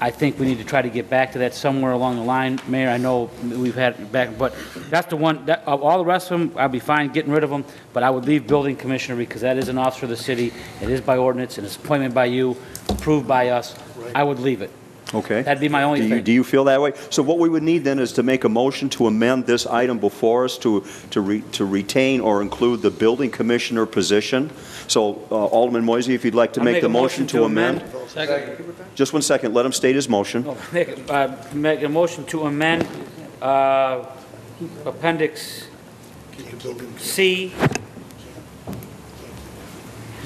I think we need to try to get back to that somewhere along the line. Mayor, I know we've had it back, but that's the one, of all the rest of them, I'd be fine getting rid of them, but I would leave building commissioner because that is an officer of the city. It is by ordinance, and it's appointed by you, approved by us. I would leave it. Okay. That'd be my only Do you, thing. do you feel that way? So what we would need then is to make a motion to amend this item before us to retain or include the building commissioner position. So Alderman Moisey, if you'd like to I'll make the motion to amend. Second. Just one second, let him state his motion. No, make a motion to amend Appendix C.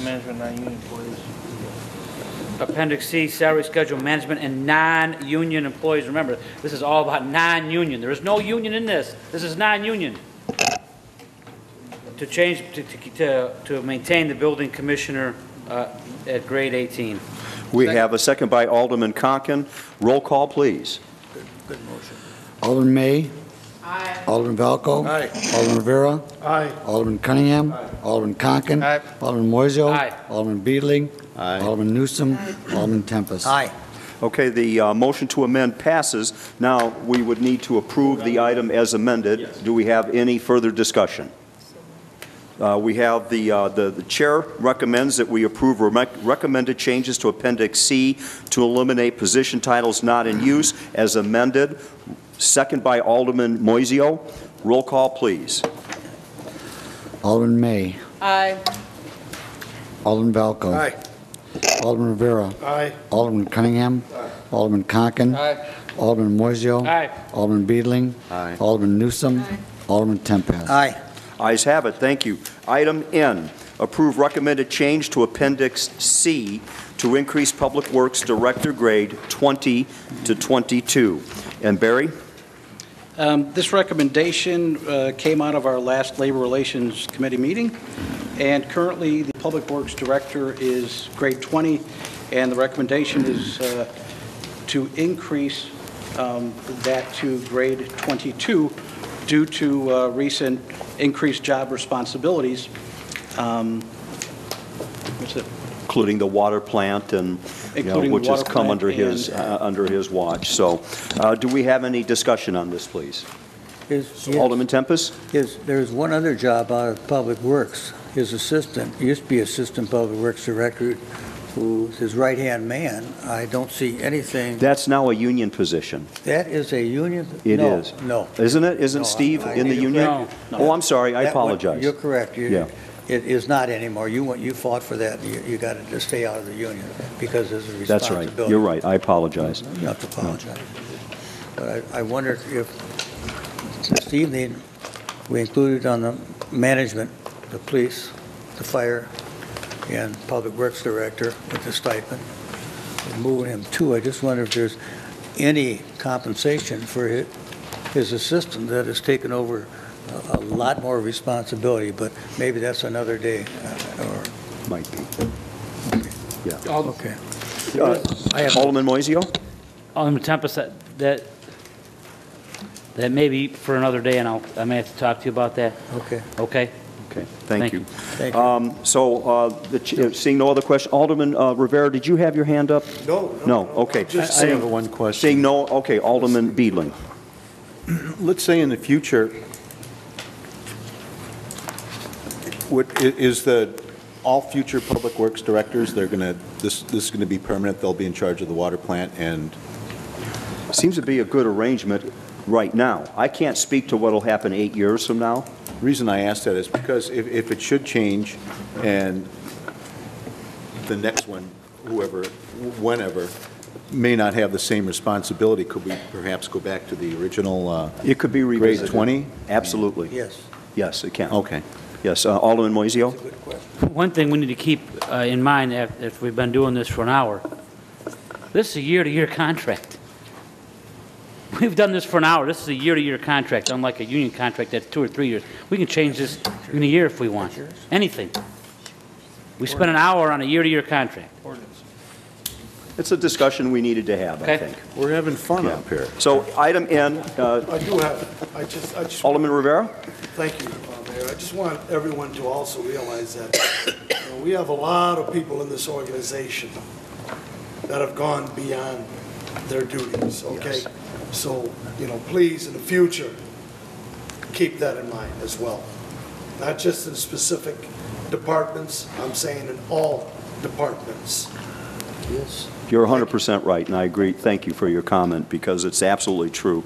Management non-union employees. Appendix C, salary schedule management and non-union employees. Remember, this is all about non-union. There is no union in this. This is non-union. To change, to maintain the building commissioner at grade 18. We have a second by Alderman Conken. Roll call, please. Good motion. Alderman May. Aye. Alderman Valco. Aye. Alderman Rivera. Aye. Alderman Cunningham. Alderman Conken. Aye. Alderman Moiseo. Aye. Alderman Beedling. Alderman Newsom. Alderman Tempest. Aye. Okay, the motion to amend passes. Now, we would need to approve the item as amended. Do we have any further discussion? We have the chair recommends that we approve recommended changes to Appendix C to eliminate position titles not in use as amended. Second by Alderman Moiseo. Roll call, please. Alderman May. Aye. Alderman Valco. Aye. Alderman Rivera. Aye. Alderman Cunningham. Alderman Conken. Aye. Alderman Moiseo. Aye. Alderman Beedling. Alderman Newsom. Alderman Tempest. Aye. Ayes have it. Thank you. Item N, approve recommended change to Appendix C to increase Public Works Director grade 20 to 22. And Barry? This recommendation came out of our last Labor Relations Committee meeting, and currently the Public Works Director is grade 20, and the recommendation is to increase that to grade 22 due to recent increased job responsibilities. What's it? Including the water plant and, which has come under his watch. So, do we have any discussion on this, please? Alderman Tempest? There's one other job out of Public Works. His assistant, he used to be Assistant Public Works Director, who's his right-hand man. I don't see anything. That's now a union position. That is a union? It is. No. Isn't it? Isn't No, Steve I in the need to union? correct you. Oh, I'm sorry. I That one- apologize. You're correct. Yeah. It is not anymore. You fought for that. You got to stay out of the union because there's a That's responsibility. right. You're right. I apologize. You don't have to apologize. But I wondered if this evening we included on the management, the police, the fire, and Public Works Director with the stipend. We're moving him too. I just wonder if there's any compensation for his assistant that has taken over a lot more responsibility, but maybe that's another day. Or Might be. Yeah. Okay. Alderman Moiseo? Alderman Tempest, that may be for another day, and I may have to talk to you about that. Okay. Okay? Okay, thank you. Thank you. Seeing no other question, Alderman Rivera, did you have your hand up? No, okay. I have one question. Seeing no, okay, Alderman Beedling. Let's say in the future, all future Public Works directors, this is going to be permanent, they'll be in charge of the water plant, and Seems to be a good arrangement right now. I can't speak to what will happen 8 years from now. the reason I ask that is because if it should change and the next one, whenever, may not have the same responsibility, could we perhaps go back to the original It could be grade revisited. 20? Absolutely. Yes. Yes, it can. Okay. Yes, Alderman Moiseo? That's a good question. One thing we need to keep in mind if we've been doing this for an hour, this is a year-to-year contract. We've done this for an hour. This is a year-to-year contract, unlike a union contract that's 2 or 3 years. We can change this in a year if we want. Anything. We spent an hour on a year-to-year contract. It's a discussion we needed to have, I Okay. think. We're having fun up here. So item N, I do have, I just. Alderman Rivera? Thank you, Mayor. I just want everyone to also realize that we have a lot of people in this organization that have gone beyond their duties, okay? So, please, in the future, keep that in mind as well. Not just in specific departments, I'm saying in all departments. You're 100% right, and I agree. Thank you for your comment, because it's absolutely true.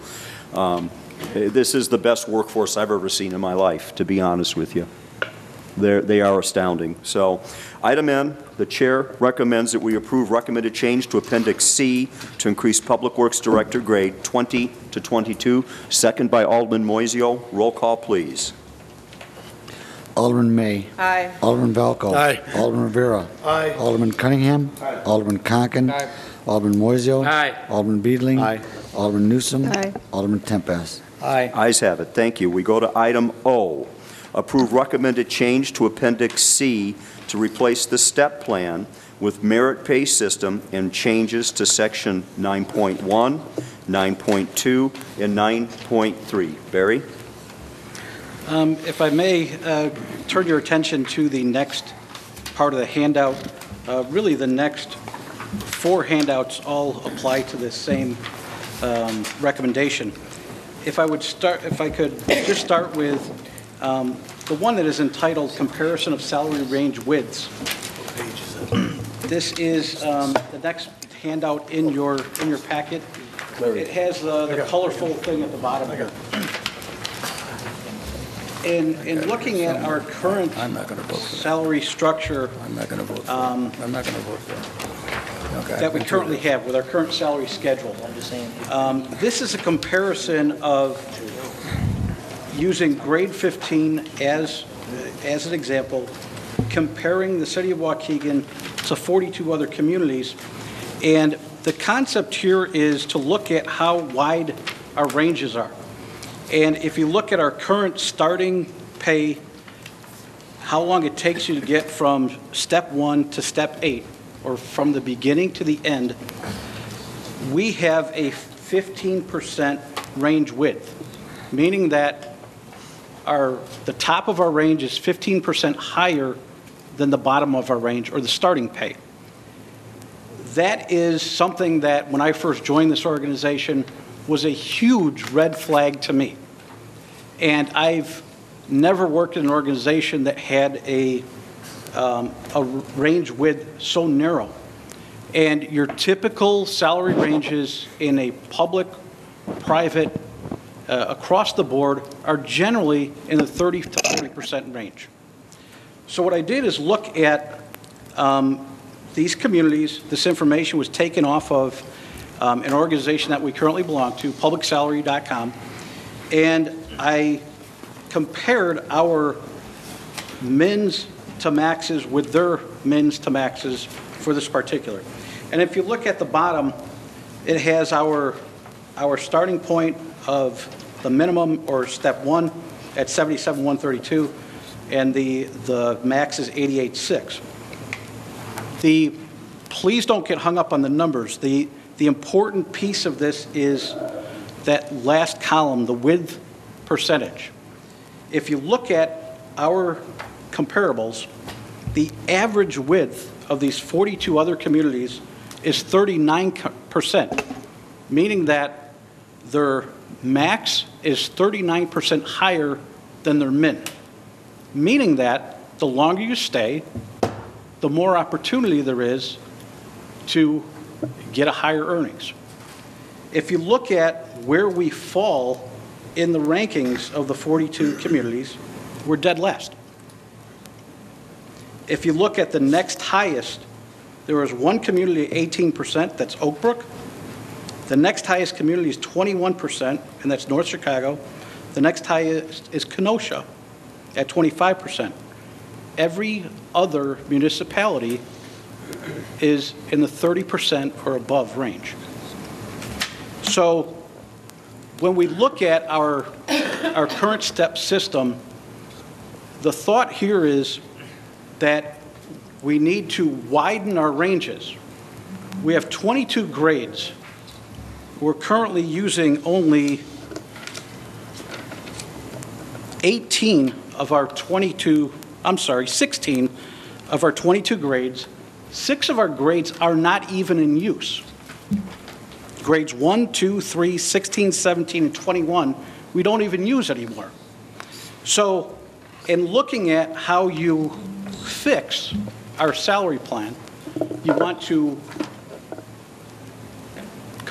This is the best workforce I've ever seen in my life, to be honest with you. They are astounding. So, item N, the chair recommends that we approve recommended change to Appendix C to increase Public Works Director grade 20 to 22. Second by Alderman Moiseo. Roll call, please. Alderman May. Aye. Alderman Valco. Aye. Alderman Rivera. Aye. Alderman Cunningham. Aye. Alderman Conken. Aye. Alderman Moiseo. Aye. Alderman Beedling. Aye. Alderman Newsom. Aye. Alderman Tempest. Aye. Ayes have it. Thank you. We go to item O. Approve recommended change to Appendix C to replace the step plan with merit pay system and changes to Section 9.1, 9.2, and 9.3. Barry? If I may, turn your attention to the next part of the handout. Really, the next 4 handouts all apply to the same recommendation. If I could just start with the one that is entitled Comparison of Salary Range Widths. This is the next handout in your packet. It has the colorful thing at the bottom here. In looking at our current salary structure that we currently have with our current salary schedule, this is a comparison of using grade 15 as an example, comparing the city of Waukegan to 42 other communities. And the concept here is to look at how wide our ranges are. And if you look at our current starting pay, how long it takes you to get from step 1 to step 8, or from the beginning to the end, we have a 15% range width, meaning that the top of our range is 15% higher than the bottom of our range, or the starting pay. That is something that, when I first joined this organization, was a huge red flag to me. And I've never worked in an organization that had a range width so narrow. And your typical salary ranges in a public, private, across the board are generally in the 30 to 40% range. So what I did is look at these communities. This information was taken off of an organization that we currently belong to, publicsalary.com, and I compared our mins to maxes with their mins to maxes for this particular. And if you look at the bottom, it has our starting point of the minimum, or step 1, at 77,132, and the max is 88,600. Please don't get hung up on the numbers. The important piece of this is that last column, the width percentage. If you look at our comparables, the average width of these 42 other communities is 39%, meaning that their max is 39% higher than their min, meaning that the longer you stay, the more opportunity there is to get a higher earnings. If you look at where we fall in the rankings of the 42 communities, we're dead last. If you look at the next highest, there is one community at 18%, that's Oak Brook. The next highest community is 21%, and that's North Chicago. The next highest is Kenosha at 25%. Every other municipality is in the 30% or above range. So when we look at our current step system, the thought here is that we need to widen our ranges. We have 22 grades. We're currently using only 16 of our 22 grades. 6 of our grades are not even in use. Grades 1, 2, 3, 16, 17, and 21, we don't even use anymore. So in looking at how you fix our salary plan, you want to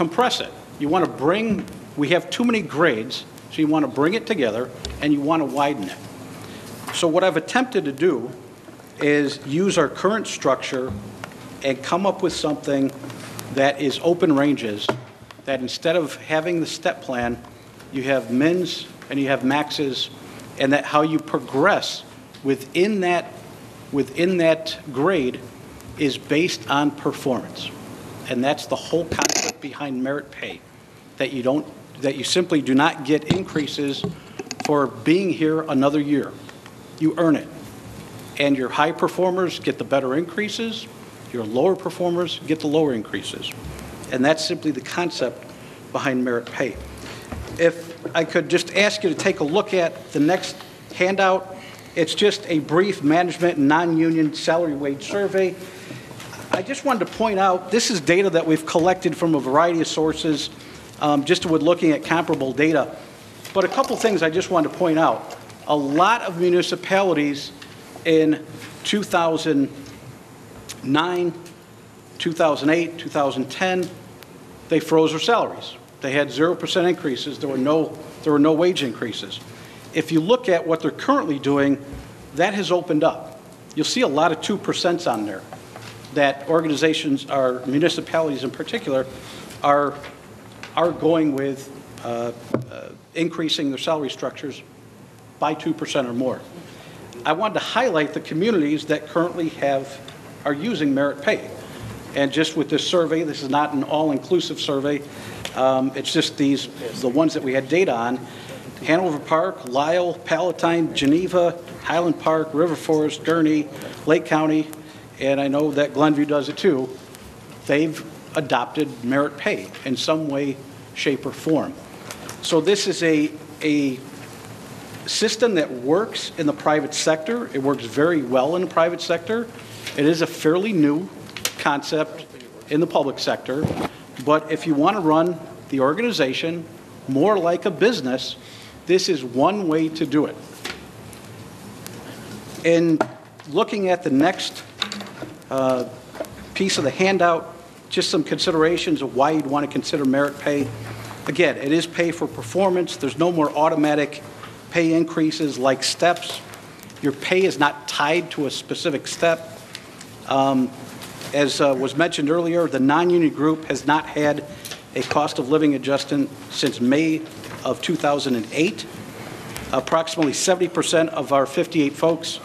compress it. You want to bring, we have too many grades, so you want to bring it together and you want to widen it. So what I've attempted to do is use our current structure and come up with something that is open ranges, that instead of having the step plan, you have mins and you have maxes, and that how you progress within that grade is based on performance. And that's the whole concept behind merit pay, that you simply do not get increases for being here another year. You earn it. And your high performers get the better increases, your lower performers get the lower increases. And that's simply the concept behind merit pay. If I could just ask you to take a look at the next handout, it's just a brief management and non-union salary wage survey. I just wanted to point out, this is data that we've collected from a variety of sources, just with looking at comparable data. But a couple things I just wanted to point out. A lot of municipalities in 2009, 2008, 2010, they froze their salaries. They had 0% increases. There were no wage increases. If you look at what they're currently doing, that has opened up. You'll see a lot of 2% on there, that organizations, or municipalities in particular, are going with increasing their salary structures by 2% or more. I wanted to highlight the communities that currently are using merit pay. And just with this survey, this is not an all-inclusive survey. It's just the ones that we had data on. Hanover Park, Lisle, Palatine, Geneva, Highland Park, River Forest, Gurnee, Lake County, and I know that Glenview does it too. They've adopted merit pay in some way, shape, or form. So this is a system that works in the private sector. It works very well in the private sector. It is a fairly new concept in the public sector, but if you want to run the organization more like a business, this is one way to do it. In looking at the next piece of the handout, just some considerations of why you'd want to consider merit pay. Again, it is pay for performance. There's no more automatic pay increases like steps. Your pay is not tied to a specific step. As was mentioned earlier, the non-union group has not had a cost of living adjustment since May of 2008. Approximately 70% of our 58 folks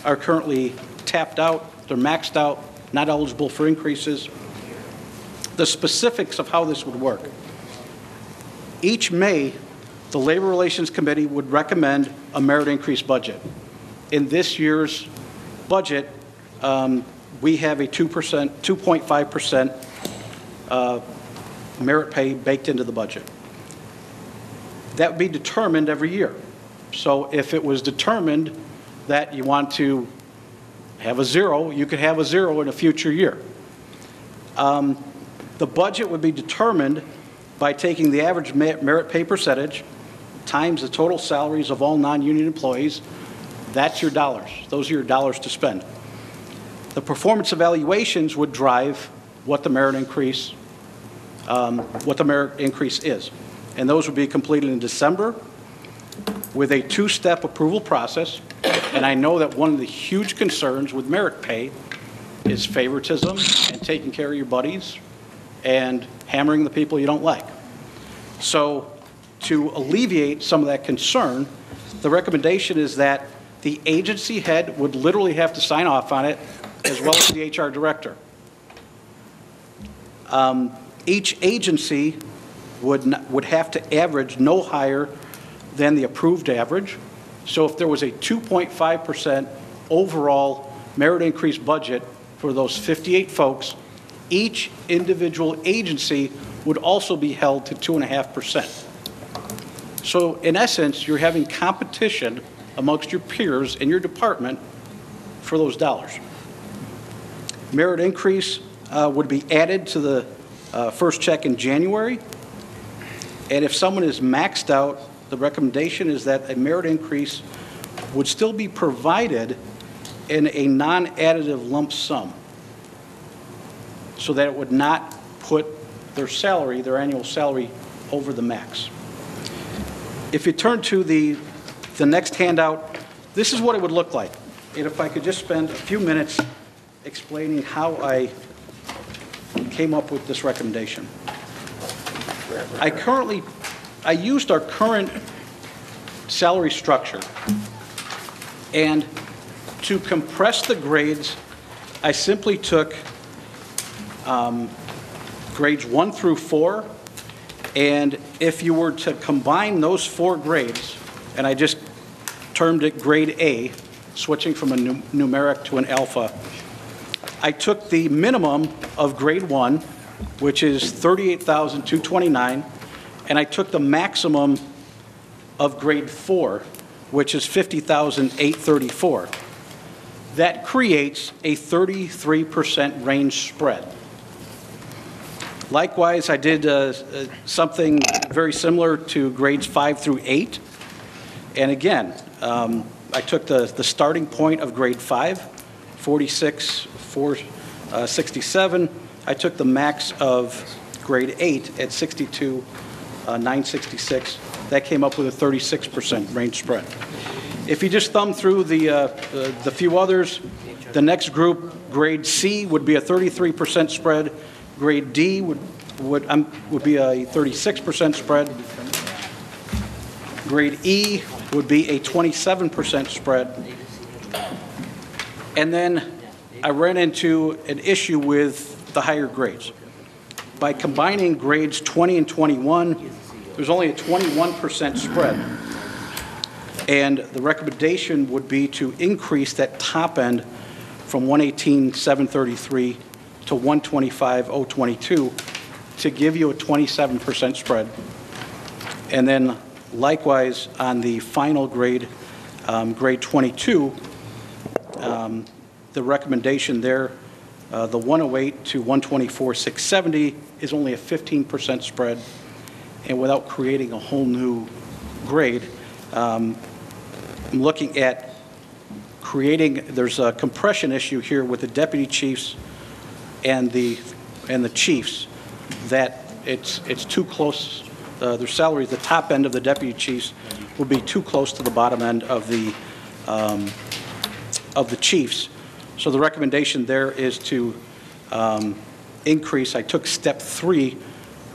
are currently tapped out, they're maxed out, not eligible for increases. The specifics of how this would work. Each May, the Labor Relations Committee would recommend a merit increase budget. In this year's budget, we have a 2.5% merit pay baked into the budget. That would be determined every year. So if it was determined that you want to have a zero, you could have a zero in a future year. The budget would be determined by taking the average merit pay percentage times the total salaries of all non-union employees. That's your dollars. Those are your dollars to spend. The performance evaluations would drive what the merit increase is. And those would be completed in December with a two-step approval process. And I know that one of the huge concerns with merit pay is favoritism and taking care of your buddies and hammering the people you don't like. So to alleviate some of that concern, the recommendation is that the agency head would literally have to sign off on it, as well as the HR director. Each agency would have to average no higher than the approved average. So if there was a 2.5% overall merit increase budget for those 58 folks, each individual agency would also be held to 2.5%. So in essence, you're having competition amongst your peers in your department for those dollars. Merit increase would be added to the first check in January. And if someone is maxed out, the recommendation is that a merit increase would still be provided in a non-additive lump sum, so that it would not put their salary, their annual salary, over the max. If you turn to the next handout, this is what it would look like. And if I could just spend a few minutes explaining how I came up with this recommendation. I used our current salary structure, and to compress the grades, I simply took grades 1 through 4, and if you were to combine those 4 grades, and I just termed it grade A, switching from a numeric to an alpha, I took the minimum of grade 1, which is $38,229, and I took the maximum of grade 4, which is $50,834. That creates a 33% range spread. Likewise, I did something very similar to grades 5 through 8. And again, I took the starting point of grade 5, 46,467. I took the max of grade 8 at 62,966. That came up with a 36% range spread. If you just thumb through the few others, the next group, grade C, would be a 33% spread. Grade D would be a 36% spread. Grade E would be a 27% spread. And then I ran into an issue with the higher grades. By combining grades 20 and 21, there's only a 21% spread. And the recommendation would be to increase that top end from 118,733 to 125,022 to give you a 27% spread. And then likewise on the final grade, grade 22, the recommendation there, the 108 to 124,670 is only a 15% spread. And without creating a whole new grade, I'm looking at creating, there's a compression issue here with the deputy chiefs and the chiefs, that it's too close. Their salaries, the top end of the deputy chiefs will be too close to the bottom end of the chiefs. So the recommendation there is to increase. I took step 3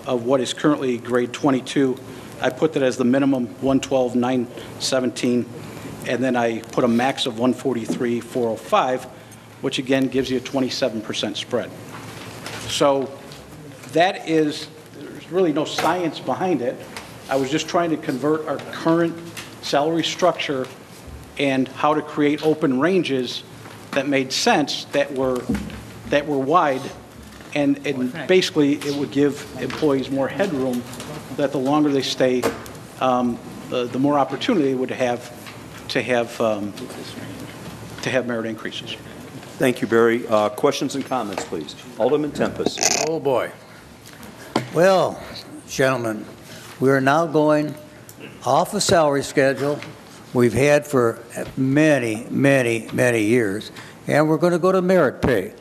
of what is currently grade 22. I put that as the minimum 112,917, and then I put a max of 143,405, which again gives you a 27% spread. So that is, there's really no science behind it. I was just trying to convert our current salary structure and how to create open ranges that made sense, that were wide, and basically it would give employees more headroom, that the longer they stay, the more opportunity they would have to have merit increases. Thank you, Barry. Questions and comments, please. Alderman Tempest. Oh, boy. Well, gentlemen, we are now going off a salary schedule we've had for many, many, many years, and we're going to go to merit pay.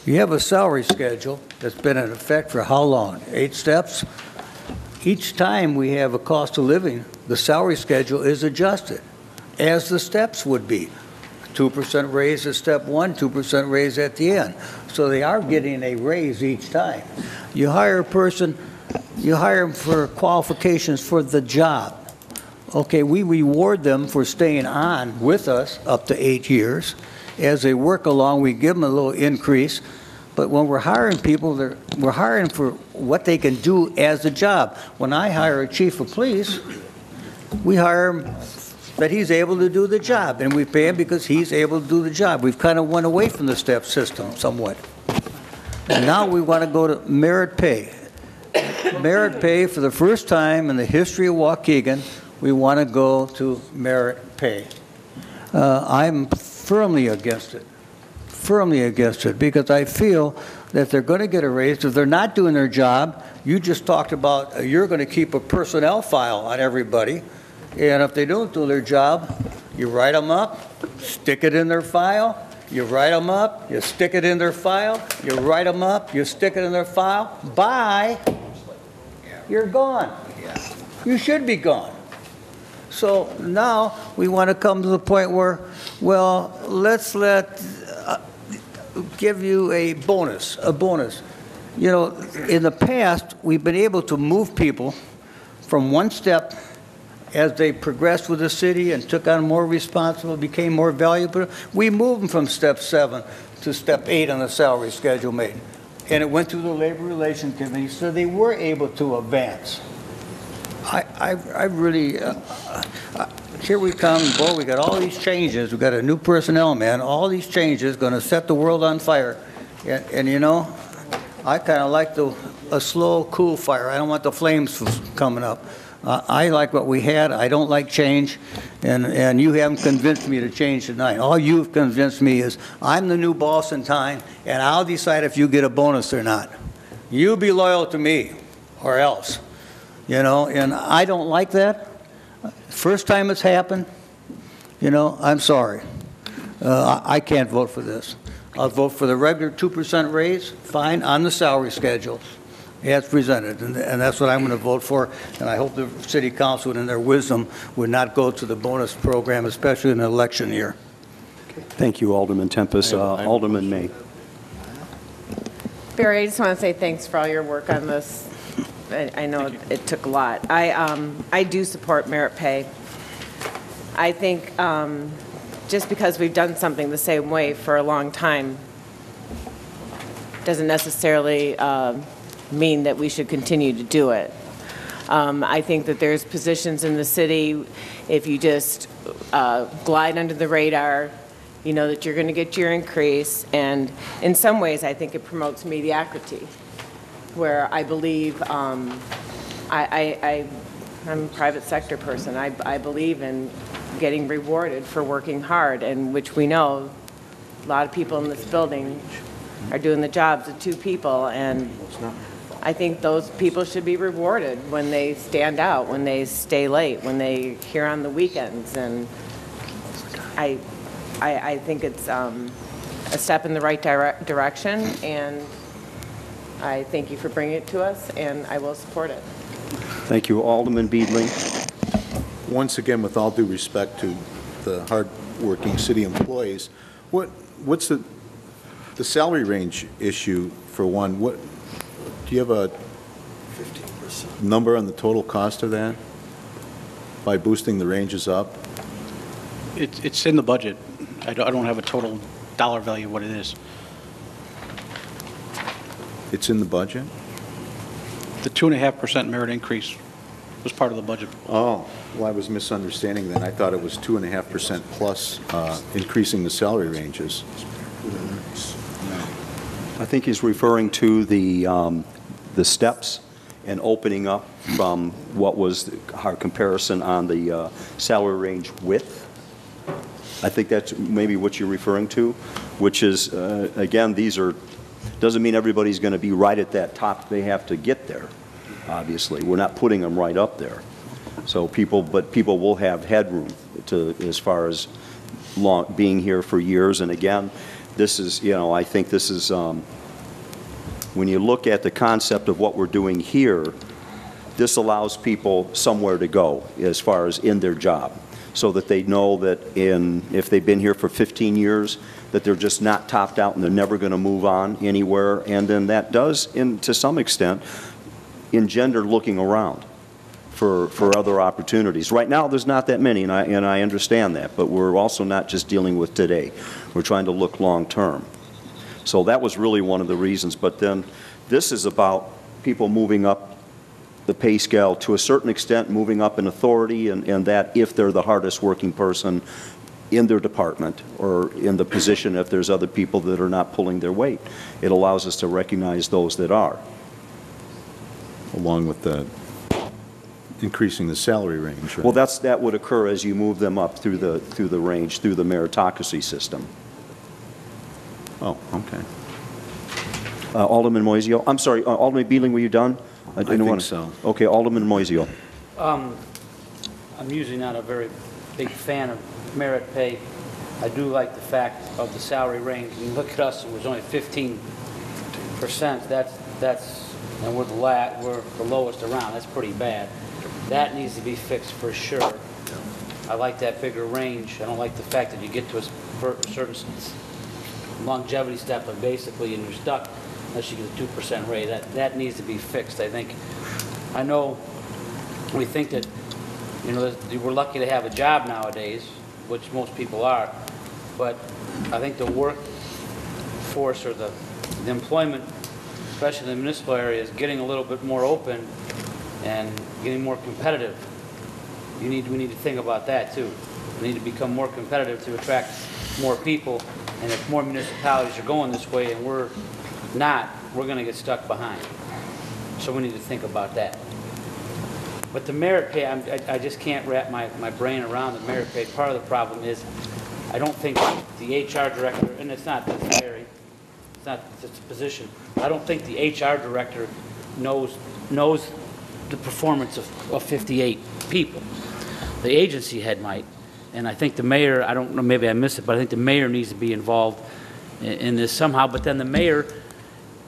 You have a salary schedule that's been in effect for how long? 8 steps? Each time we have a cost of living, the salary schedule is adjusted, as the steps would be. 2% raise at step 1, 2% raise at the end. So they are getting a raise each time. You hire a person, you hire them for qualifications for the job. Okay, we reward them for staying on with us up to 8 years. As they work along, we give them a little increase. But when we're hiring people, we're hiring for what they can do as a job. When I hire a chief of police, we hire him that he's able to do the job, and we pay him because he's able to do the job. We've kind of went away from the step system somewhat. And now we want to go to merit pay. Merit pay, for the first time in the history of Waukegan, we want to go to merit pay. I'm firmly against it. Firmly against it, because I feel that they're going to get a raise. If they're not doing their job, you just talked about you're going to keep a personnel file on everybody, and if they don't do their job, you write them up, stick it in their file, you write them up, you stick it in their file, you write them up, you stick it in their file, bye, you're gone. You should be gone. So now we want to come to the point where, well, let's give you a bonus. You know, in the past, we've been able to move people from one step as they progressed with the city and took on more responsibility, became more valuable. We moved them from step 7 to step 8 on the salary schedule made. And it went through the Labor Relations Committee, so they were able to advance. I really, here we come, boy, we got all these changes. We got a new personnel man, all these changes going to set the world on fire. And you know, I kind of like a slow, cool fire. I don't want the flames coming up. I like what we had. I don't like change, and you haven't convinced me to change tonight. All you've convinced me is I'm the new boss in time, and I'll decide if you get a bonus or not. You be loyal to me, or else. You know, and I don't like that. First time it's happened, you know, I'm sorry. I can't vote for this. I'll vote for the regular 2% raise, fine, on the salary schedule as presented, and that's what I'm going to vote for. And I hope the city council, in their wisdom, would not go to the bonus program, especially in an election year. Thank you, Alderman Tempest. Alderman May. Barry, I just want to say thanks for all your work on this. I know it took a lot. I do support merit pay. I think just because we've done something the same way for a long time doesn't necessarily mean that we should continue to do it. I think that there's positions in the city, if you just glide under the radar, you know that you're going to get your increase. And in some ways, I think it promotes mediocrity, where I believe, I'm a private sector person. I believe in getting rewarded for working hard, and which we know a lot of people in this building are doing the jobs of 2 people, and I think those people should be rewarded when they stand out, when they stay late, when they here on the weekends. And I think it's a step in the right direction, and I thank you for bringing it to us, and I will support it. Thank you, Alderman Beedling. Once again, with all due respect to the hard-working city employees, what's the salary range issue for one? Do you have a 15% number on the total cost of that by boosting the ranges up? It's in the budget. I don't have a total dollar value of what it is. It's in the budget? The 2.5% merit increase was part of the budget. Oh, well, I was misunderstanding then. I thought it was 2.5% plus increasing the salary ranges. I think he's referring to the steps and opening up from what was our comparison on the salary range width. I think that's maybe what you're referring to, which is, again, doesn't mean everybody's going to be right at that top. They have to get there, obviously. We're not putting them right up there. So people will have headroom as far as being here for years. And again, this is, you know, I think this is, when you look at the concept of what we're doing here, this allows people somewhere to go as far as in their job, so that they know that if they've been here for 15 years, that they're just not topped out and they're never going to move on anywhere. And then that does, to some extent, engender looking around for other opportunities. Right now, there's not that many, and I understand that, but we're also not just dealing with today. We're trying to look long term. So that was really one of the reasons. But then this is about people moving up the pay scale to a certain extent, moving up in authority, and that if they're the hardest working person in their department or in the position, if there's other people that are not pulling their weight, it allows us to recognize those that are. Along with the increasing the salary range, right? Well, that would occur as you move them up through the range, through the meritocracy system. Oh, okay. Alderman Moiseo. I'm sorry, Alderman Beedling, were you done? I think so. Okay, Alderman Moiseo. I'm usually not a very big fan of merit pay. I do like the fact of the salary range. You look at us, and there's only 15%. And we're the lowest around. That's pretty bad. That needs to be fixed for sure. I like that bigger range. I don't like the fact that you get to a certain longevity step, and basically, and you're stuck unless you get a 2% raise. That needs to be fixed, I think. I know we think that, you know, we're lucky to have a job nowadays, which most people are, but I think the workforce or the employment, especially in the municipal area, is getting a little bit more open and getting more competitive. We need to think about that too. We need to become more competitive to attract more people, and if more municipalities are going this way and we're not, we're going to get stuck behind. So we need to think about that. But the merit pay, I just can't wrap my brain around the merit pay. Part of the problem is I don't think the HR director, and it's not Barry, it's not it's a position. I don't think the HR director knows the performance of 58 people. The agency head might, and I think the mayor, I don't know, maybe I missed it, but I think the mayor needs to be involved in this somehow. But then the mayor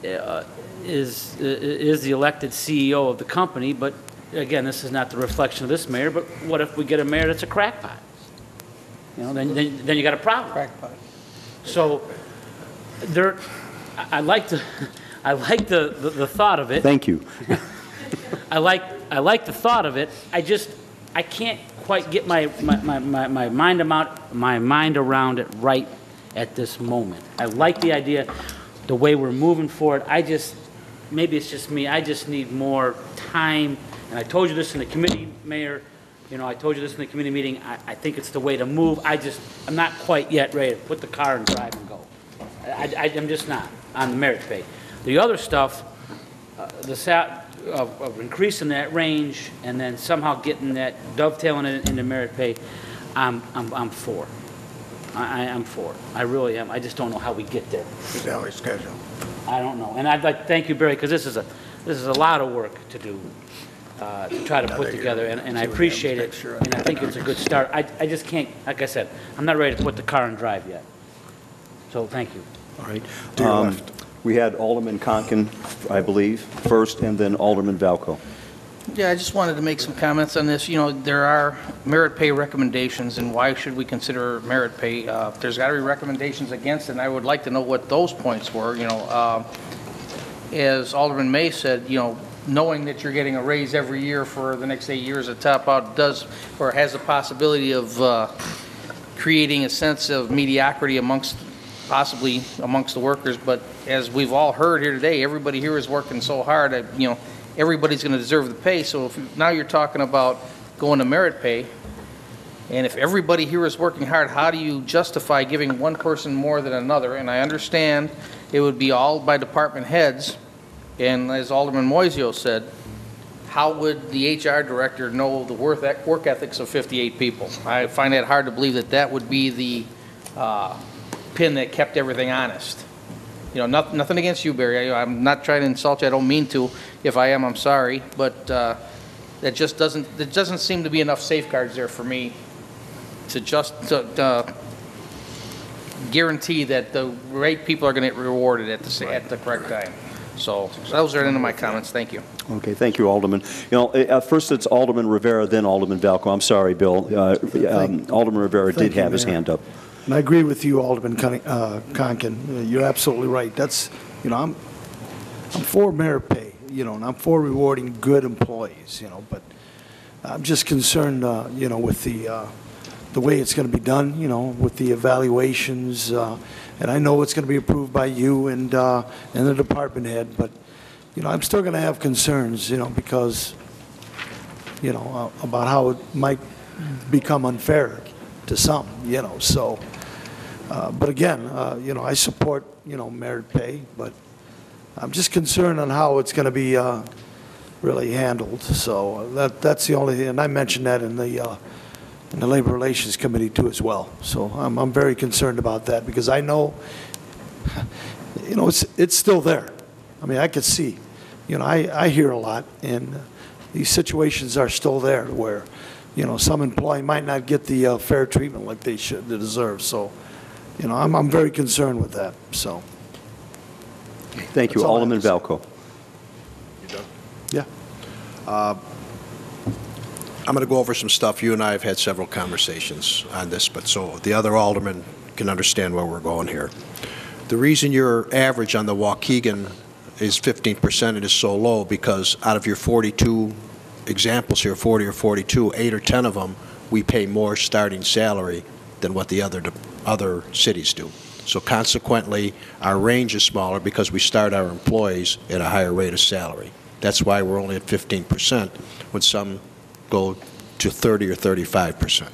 is the elected CEO of the company, but again, this is not the reflection of this mayor, but what if we get a mayor that's a crackpot? You know, then you got a problem. Crackpot. So I like the thought of it. Thank you. I like the thought of it. I can't quite get my mind around it right at this moment. I like the idea, the way we're moving forward. Maybe it's just me. I just need more time. And I told you this in the committee, Mayor. You know, I told you this in the committee meeting. I think it's the way to move. I'm not quite yet ready to put the car and drive and go. I'm just not on the merit pay. The other stuff, of increasing that range and then somehow getting that dovetailing it into merit pay, I'm for. I'm for. I really am. I just don't know how we get there. Salary schedule. I don't know. And I'd like to thank you, Barry, because this is a lot of work to do, to try to put together, and I appreciate it, and I think it's a good start. I just can't, like I said, I'm not ready to put the car and drive yet. So thank you. All right. We had Alderman Conkin, I believe, first, and then Alderman Valco. Yeah, I just wanted to make some comments on this. You know, there are merit pay recommendations, and why should we consider merit pay? There's got to be recommendations against it, and I would like to know what those points were. You know, as Alderman May said, you know, knowing that you're getting a raise every year for the next 8 years, a top out does, or has the possibility of creating a sense of mediocrity possibly amongst the workers. But as we've all heard here today, everybody here is working so hard that, you know, everybody's going to deserve the pay. So now you're talking about going to merit pay, and if everybody here is working hard, how do you justify giving one person more than another? And I understand it would be all by department heads, and as Alderman Moisio said, how would the HR director know the work ethics of 58 people? I find that hard to believe that would be the pin that kept everything honest. You know, nothing against you, Barry. I'm not trying to insult you. I don't mean to. If I am, I'm sorry. But that just doesn't seem to be enough safeguards there for me to guarantee that the right people are going to get rewarded at the correct time. So those are the end of my comments. Thank you. Okay, thank you, Alderman. You know, at first it's Alderman Rivera, then Alderman Valco. I'm sorry, Bill. Alderman Rivera did have his hand up. And I agree with you, Alderman Conkin. You're absolutely right. That's, you know, I'm for merit pay, you know, and I'm for rewarding good employees, you know, but I'm just concerned, you know, with the way it's going to be done, you know, with the evaluations, and I know it's going to be approved by you and the department head, but, you know, I'm still going to have concerns, you know, because, you know, about how it might become unfair to some, you know, so, but again, you know, I support, you know, merit pay, but I'm just concerned on how it's going to be really handled. So that's the only thing, and I mentioned that in the Labor Relations Committee too as well. So I'm very concerned about that because I know, you know, it's still there. I mean, I could see, you know, I hear a lot, and these situations are still there where some employee might not get the fair treatment like they deserve. So, I'm very concerned with that, so. Thank you. That's all I have Alderman to say. Valco. Yeah. I'm going to go over some stuff. You and I have had several conversations on this, but so the other aldermen can understand where we're going here. The reason your average on the Waukegan is 15% and is so low because out of your 42 examples here, 40 or 42, 8 or 10 of them, we pay more starting salary than what the other cities do. So consequently, our range is smaller because we start our employees at a higher rate of salary. That's why we're only at 15% when some go to 30 or 35%.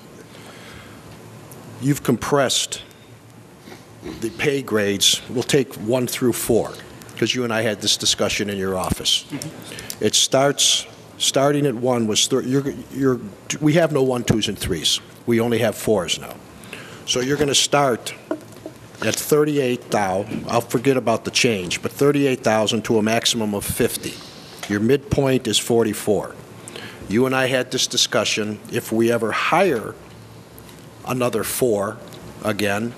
You've compressed the pay grades. We'll take 1 through 4 because you and I had this discussion in your office. It starting at 1 was, we have no 1, 2s, and 3s. We only have 4s now. So you're going to start at 38,000. I'll forget about the change, but 38,000 to a maximum of 50. Your midpoint is 44. You and I had this discussion. If we ever hire another 4 again,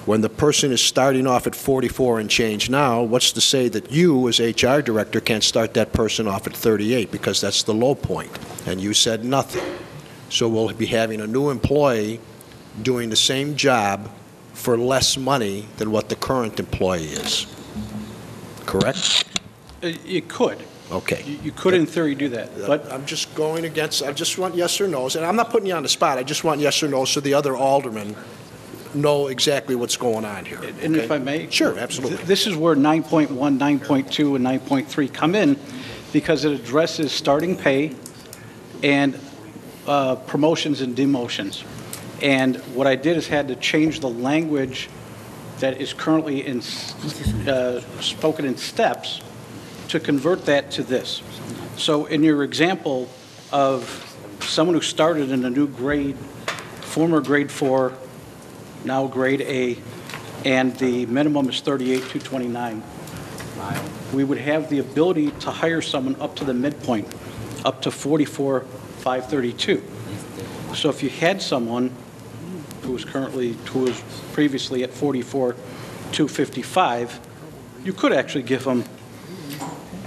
when the person is starting off at 44 and change now, what's to say that you, as HR director, can't start that person off at 38 because that's the low point? And you said nothing. So we'll be having a new employee doing the same job for less money than what the current employee is. Correct? You could. Okay. You could, in theory, do that. But I'm just going against, I just want yes or no's, and I'm not putting you on the spot. I just want yes or no so the other aldermen know exactly what's going on here. And if I may? Sure, absolutely. This is where 9.1, 9.2, and 9.3 come in because it addresses starting pay and promotions and demotions. And what I did is had to change the language that is currently spoken in steps to convert that to this. So in your example of someone who started in a new grade, former grade 4, now grade A, and the minimum is 38,229, we would have the ability to hire someone up to the midpoint, up to 44,532. So if you had someone who was previously at 44,255, you could actually give them,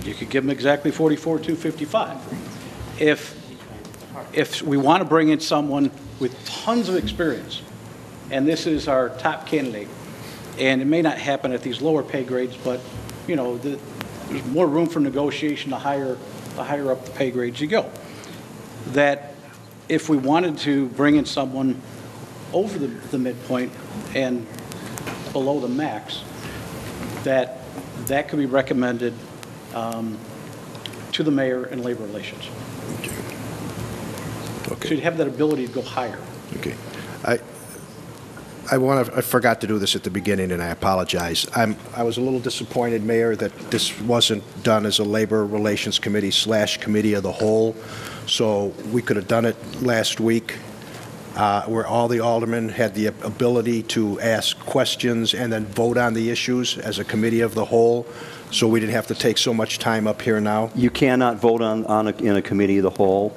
you could give them exactly 44,255. If we want to bring in someone with tons of experience, and this is our top candidate, and it may not happen at these lower pay grades, but there's more room for negotiation the higher up the pay grades you go. That if we wanted to bring in someone over the midpoint and below the max, that could be recommended to the mayor and labor relations. Okay. So you'd have that ability to go higher. Okay. I forgot to do this at the beginning, and I apologize. I was a little disappointed, Mayor, that this wasn't done as a Labor Relations Committee / Committee of the Whole. So we could have done it last week, where all the aldermen had the ability to ask questions and then vote on the issues as a Committee of the Whole. So we didn't have to take so much time up here now. You cannot vote in a committee of the whole.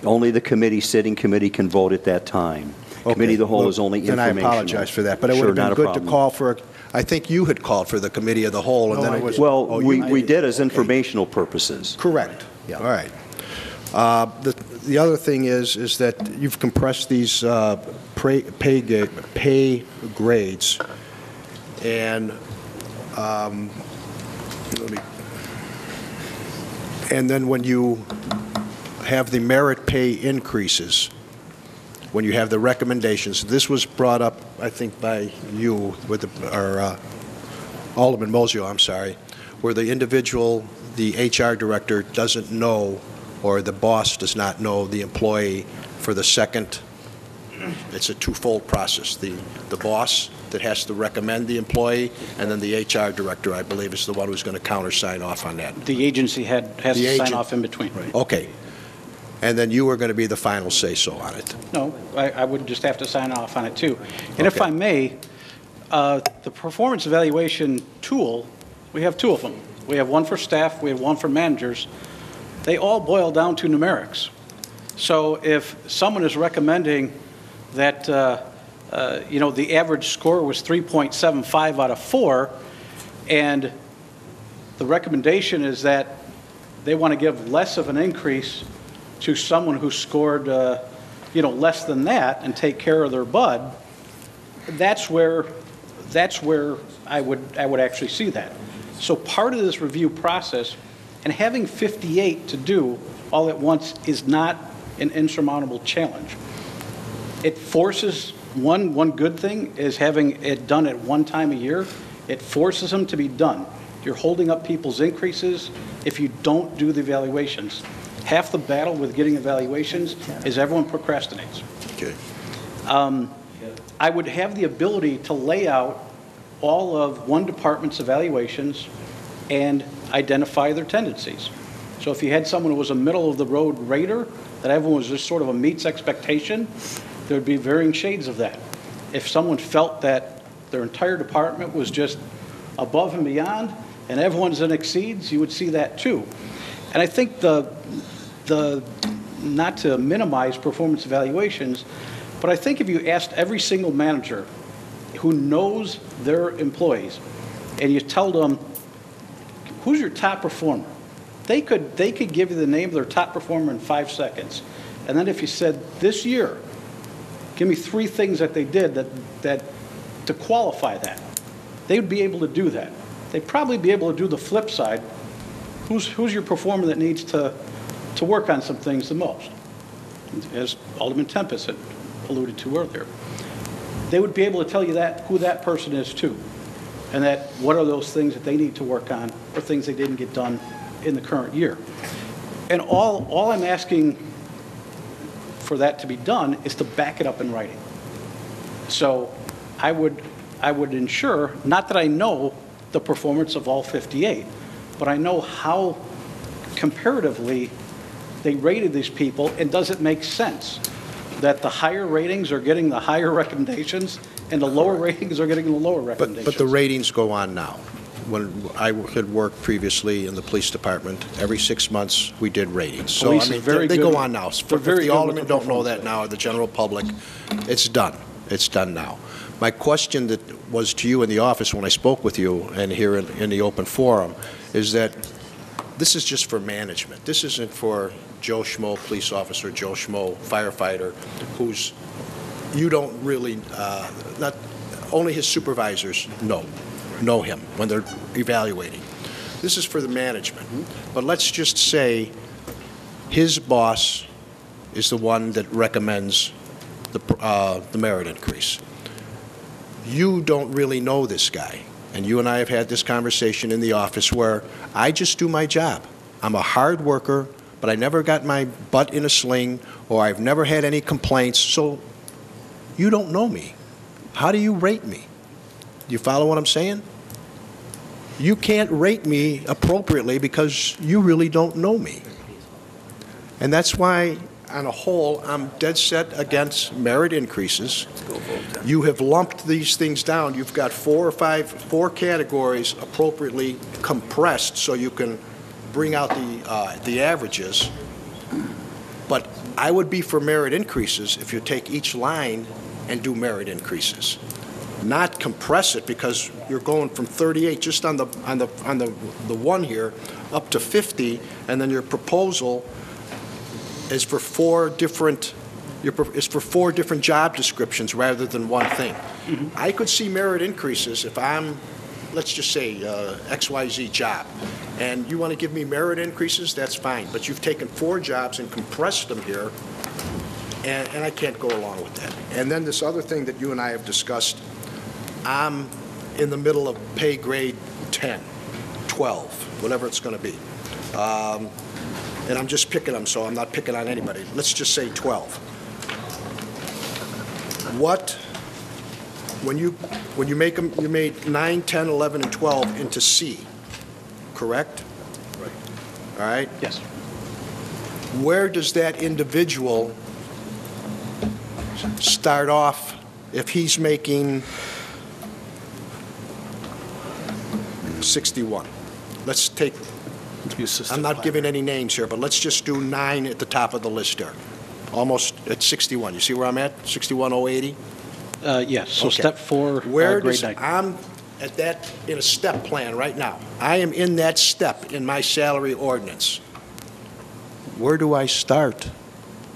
Only the sitting committee can vote at that time. Okay. Committee of the whole is only informational. Then I apologize for that, but it would have been good to call for, I think you had called for the Committee of the Whole, and then it was... Well, we did as informational purposes. Correct. Yeah. All right. The other thing is that you've compressed these pay grades, and and then when you have the merit pay increases, when you have the recommendations, this was brought up, I think, by you with Alderman Mosio, I'm sorry, where the individual, the HR director, doesn't know, or the boss does not know the employee for the second. It's a twofold process. The boss that has to recommend the employee, and then the HR director, I believe, is the one who's going to counter-sign off on that. The agency has to sign off in between. Right. Okay. And then you are going to be the final say-so on it. No, I would just have to sign off on it, too. And if I may, the performance evaluation tool, we have 2 of them. We have one for staff, we have one for managers. They all boil down to numerics. So if someone is recommending that, the average score was 3.75 out of 4, and the recommendation is that they want to give less of an increase to someone who scored, less than that and take care of their bud, that's where I would actually see that. So part of this review process, and having 58 to do all at once is not an insurmountable challenge. It forces, one good thing is having it done at one time a year. It forces them to be done. You're holding up people's increases if you don't do the evaluations. Half the battle with getting evaluations is everyone procrastinates. Okay. I would have the ability to lay out all of one department's evaluations and identify their tendencies. So if you had someone who was a middle-of-the-road rater, that everyone was just sort of a meets expectation, there would be varying shades of that. If someone felt that their entire department was just above and beyond, and everyone's in exceeds, you would see that too. And I think not to minimize performance evaluations, but I think if you asked every single manager who knows their employees, and you tell them, who's your top performer? They could give you the name of their top performer in 5 seconds. And then if you said, this year, give me 3 things that they did that to qualify that, they would be able to do that. They'd probably be able to do the flip side. Who's your performer that needs to work on some things the most? As Alderman Tempest had alluded to earlier. They would be able to tell you who that person is too. And that what are those things that they need to work on or things they didn't get done in the current year. And all I'm asking for that to be done is to back it up in writing. So I would ensure, not that I know the performance of all 58, but I know how comparatively they rated these people, and does it make sense that the higher ratings are getting the higher recommendations and the lower ratings are getting the lower recommendations? But the ratings go on now. When I had worked previously in the police department, every 6 months we did ratings. So Police is very they good. go on now. If the aldermen don't know that now, or the general public, it's done. It's done now. My question that was to you in the office when I spoke with you and here in the open forum is that this is just for management. This isn't for Joe Schmo police officer, Joe Schmo firefighter, who's, you don't really, not only his supervisors know him when they're evaluating. This is for the management. But let's just say his boss is the one that recommends the merit increase. You don't really know this guy. And you and I have had this conversation in the office where I just do my job. I'm a hard worker, but I never got my butt in a sling, or I've never had any complaints, so you don't know me. How do you rate me? Do you follow what I'm saying? You can't rate me appropriately because you really don't know me. And that's why, on a whole, I'm dead set against merit increases. You have lumped these things down. You've got 4 categories appropriately compressed so you can bring out the averages. But I would be for merit increases if you take each line and do merit increases. Not compress it, because you're going from 38 just on the one here up to 50, and then your proposal is for 4 different job descriptions rather than one thing. Mm-hmm. I could see merit increases if I'm, let's just say, XYZ job, and you want to give me merit increases, that's fine. But you've taken 4 jobs and compressed them here, and I can't go along with that. And then this other thing that you and I have discussed, I'm in the middle of pay grade 10, 12, whatever it's going to be. And I'm just picking them, so I'm not picking on anybody. Let's just say 12. When you make them, you made 9, 10, 11, and 12 into C, correct? Right. All right? Yes. Where does that individual start off if he's making 61? Let's take, I'm not giving any names here, but let's just do 9 at the top of the list there. almost at 61. You see where I'm at? 61,080? Yes, so Okay. step 4, Where grade does, 9. I'm at that, in a step plan right now. I am in that step in my salary ordinance. Where do I start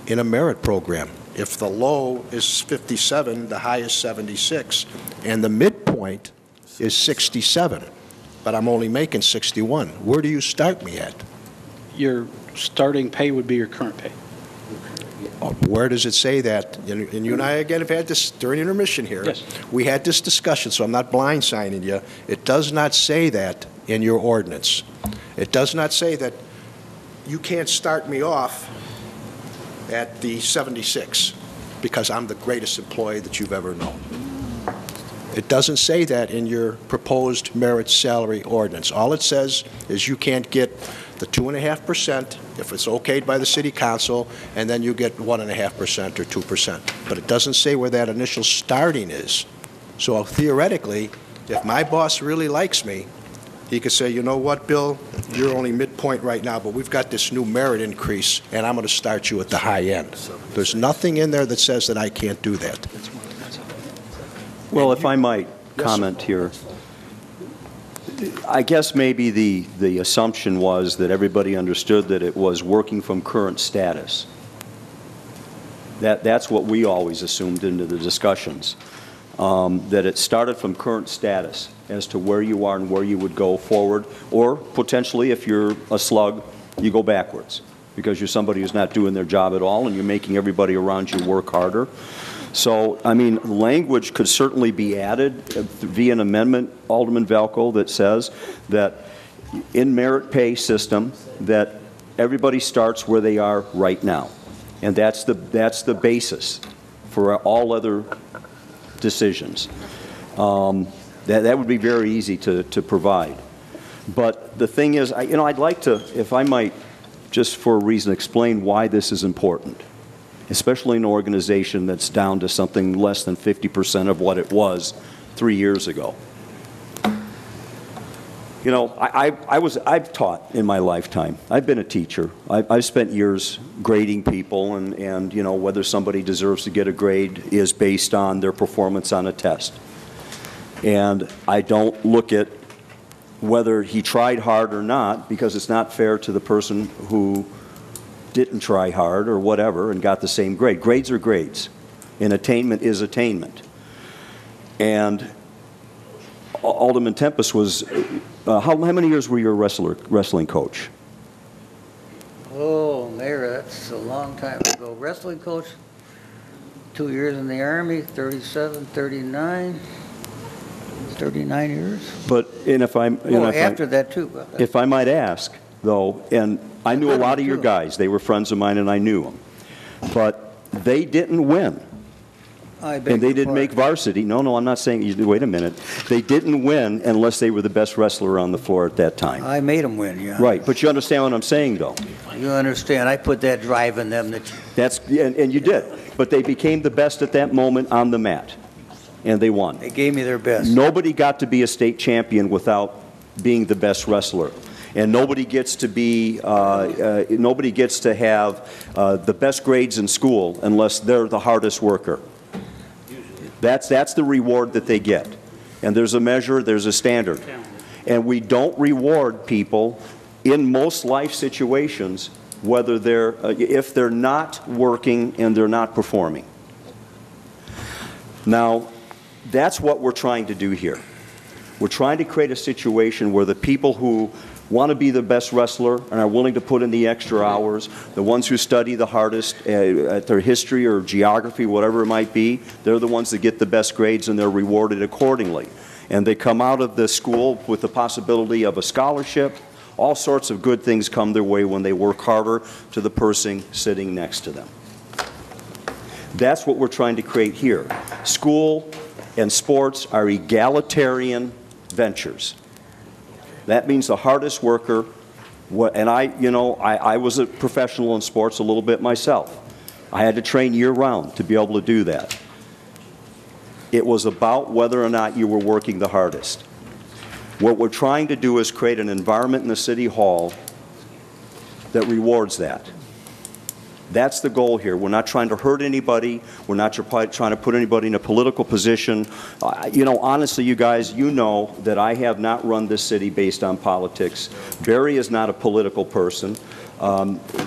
in a merit program? If the low is 57, the high is 76, and the midpoint is 67, but I'm only making 61, where do you start me at? Your starting pay would be your current pay. Where does it say that? And you and I, again, have had this during intermission here. Yes. We had this discussion, so I'm not blindsiding you. It does not say that in your ordinance. It does not say that you can't start me off at the 76 because I'm the greatest employee that you've ever known. It doesn't say that in your proposed merit salary ordinance. All it says is you can't get the 2.5% if it's okayed by the city council, and then you get 1.5% or 2%. But it doesn't say where that initial starting is. So theoretically, if my boss really likes me, he could say, you know what, Bill, you're only midpoint right now, but we've got this new merit increase, and I'm going to start you at the high end. There's nothing in there that says that I can't do that. Well, if I might comment here, I guess maybe the assumption was that everybody understood that it was working from current status. That's what we always assumed into the discussions, that it started from current status as to where you are and where you would go forward, or potentially if you're a slug, you go backwards because you're somebody who's not doing their job at all and you're making everybody around you work harder. So, I mean, language could certainly be added via an amendment, Alderman Valco, that says that in merit pay system that everybody starts where they are right now. And that's the basis for all other decisions. That would be very easy to provide. But the thing is, I'd like to, if I might, just for a reason, explain why this is important, especially in an organization that's down to something less than 50% of what it was 3 years ago. You know, I've taught in my lifetime. I've been a teacher. I've spent years grading people, and you know, whether somebody deserves to get a grade is based on their performance on a test. And I don't look at whether he tried hard or not, because it's not fair to the person who didn't try hard or whatever and got the same grade. Grades are grades, and attainment is attainment. And Alderman Tempest was, how many years were you a wrestling coach? Oh, Mayor, that's a long time ago. Wrestling coach, 2 years in the Army, 37, 39 years. But, and if I'm, you know, after that too. If I might ask, though, and I knew a lot of your guys. They were friends of mine, and I knew them. But they didn't win. And they didn't make varsity. No, I'm not saying, wait a minute. They didn't win unless they were the best wrestler on the floor at that time. I made them win, yeah. Right, but you understand what I'm saying, though. You understand. I put that drive in them. And you did. But they became the best at that moment on the mat, and they won. They gave me their best. Nobody got to be a state champion without being the best wrestler. And nobody gets to be, nobody gets to have the best grades in school unless they're the hardest worker. That's the reward that they get. And there's a measure, there's a standard. And we don't reward people in most life situations whether they're, if they're not working and they're not performing. Now, that's what we're trying to do here. We're trying to create a situation where the people who want to be the best wrestler and are willing to put in the extra hours, the ones who study the hardest at their history or geography, whatever it might be, they're the ones that get the best grades and they're rewarded accordingly. And they come out of the school with the possibility of a scholarship. All sorts of good things come their way when they work harder to the person sitting next to them. That's what we're trying to create here. School and sports are egalitarian ventures. That means the hardest worker, and I was a professional in sports a little bit myself. I had to train year-round to be able to do that. It was about whether or not you were working the hardest. What we're trying to do is create an environment in the City Hall that rewards that. That's the goal here. We're not trying to hurt anybody. We're not trying to put anybody in a political position. You know, honestly, you guys, you know that I have not run this city based on politics. Barry is not a political person.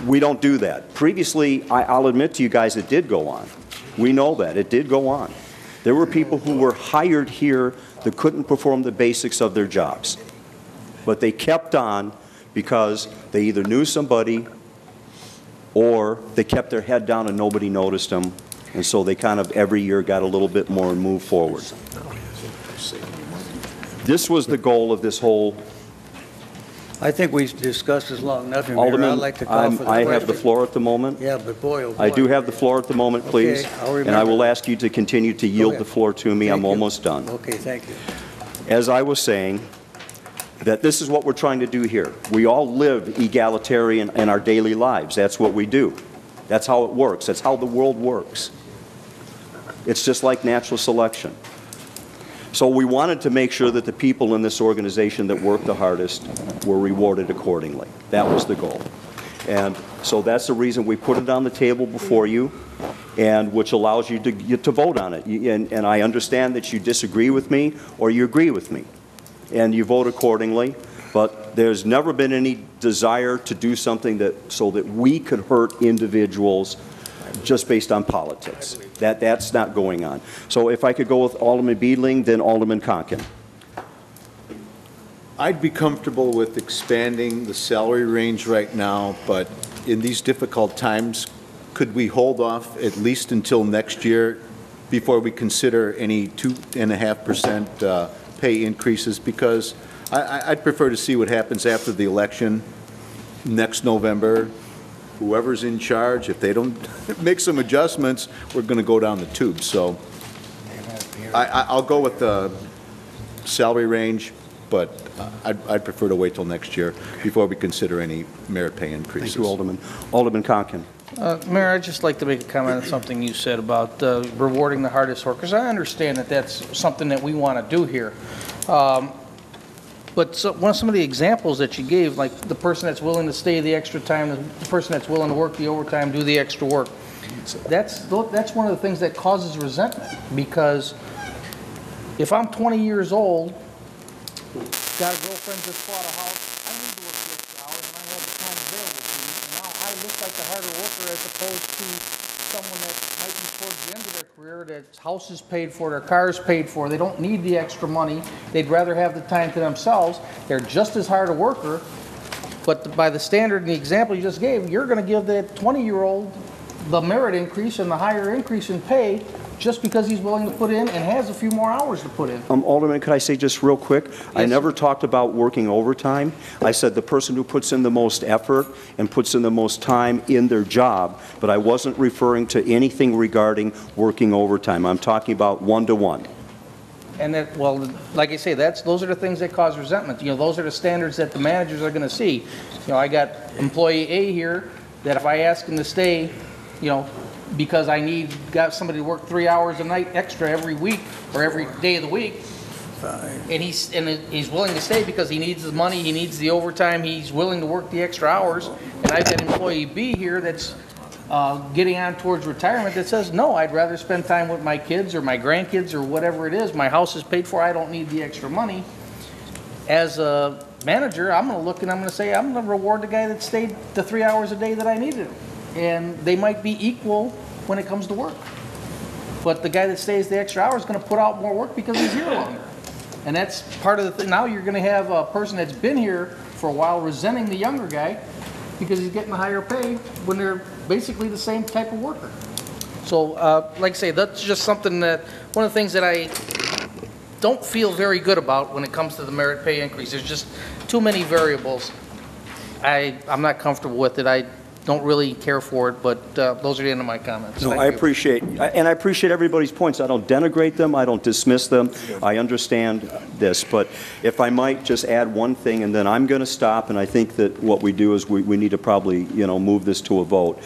We don't do that. Previously, I'll admit to you guys, it did go on. We know that. It did go on. There were people who were hired here that couldn't perform the basics of their jobs. But they kept on because they either knew somebody or they kept their head down and nobody noticed them, and so they kind of every year got a little bit more and moved forward. This was the goal of this whole. I think we discussed this long enough. Mayor. Alderman, I'd like to call for the I have the question. floor at the moment. Yeah, but boy, oh boy. I do have the floor at the moment, please. Okay, I'll remember. And I will ask you to continue to yield ahead. the floor to me. Thank I'm you. almost done. Okay, thank you. As I was saying, that this is what we're trying to do here. We all live egalitarian in our daily lives. That's what we do. That's how it works. That's how the world works. It's just like natural selection. So we wanted to make sure that the people in this organization that worked the hardest were rewarded accordingly. That was the goal. And so that's the reason we put it on the table before you, and which allows you to vote on it. And I understand that you disagree with me or you agree with me, and you vote accordingly. But there's never been any desire to do something so that we could hurt individuals just based on politics. That's not going on. So if I could go with Alderman Beedling, then Alderman Conken. I'd be comfortable with expanding the salary range right now, but in these difficult times, could we hold off at least until next year before we consider any 2.5% pay increases? Because I'd prefer to see what happens after the election next November. Whoever's in charge, if they don't make some adjustments, we're going to go down the tube. So I'll go with the salary range, but I'd prefer to wait till next year before we consider any merit pay increases. Thank you, Alderman. Alderman Conken. Mayor, I'd just like to make a comment on something you said about rewarding the hardest workers. I understand that that's something that we want to do here. But some of the examples that you gave, like the person that's willing to stay the extra time, the person that's willing to work the overtime, do the extra work, that's one of the things that causes resentment. Because if I'm 20 years old, got a girlfriend just bought a house, I need to work the extra hours and I have the time available to me. And now I look like the harder worker as opposed to someone that might be towards the end of their career, that's house is paid for, their car is paid for, they don't need the extra money, they'd rather have the time to themselves, they're just as hard a worker, but by the standard and the example you just gave, you're going to give that 20-year-old the merit increase and the higher increase in pay just because he's willing to put in and has a few more hours to put in. Alderman, could I say just real quick? Yes. I never talked about working overtime. I said the person who puts in the most effort and puts in the most time in their job, but I wasn't referring to anything regarding working overtime. I'm talking about one-to-one. And that, well, like I say, those are the things that cause resentment. You know, those are the standards that the managers are going to see. You know, I got employee A here that if I ask him to stay, you know, because got somebody to work 3 hours a night extra every week or every day of the week, and he's willing to stay because he needs the money, he needs the overtime, he's willing to work the extra hours. And I've got employee B here that's getting on towards retirement that says, no, I'd rather spend time with my kids or my grandkids or whatever it is. My house is paid for, I don't need the extra money. As a manager, I'm going to look and I'm going to say, I'm going to reward the guy that stayed the 3 hours a day that I needed him. And they might be equal when it comes to work. But the guy that stays the extra hour is going to put out more work because he's here longer. And that's part of the thing. Now you're going to have a person that's been here for a while resenting the younger guy because he's getting a higher pay when they're basically the same type of worker. So, like I say, that's just something that, one of the things that I don't feel very good about when it comes to the merit pay increase. There's just too many variables. I'm not comfortable with it. I don't really care for it, but those are the end of my comments. No, I appreciate everybody's points. I don't denigrate them. I don't dismiss them. I understand this, but if I might just add one thing, and then I'm going to stop, and I think that what we do is we need to probably, move this to a vote.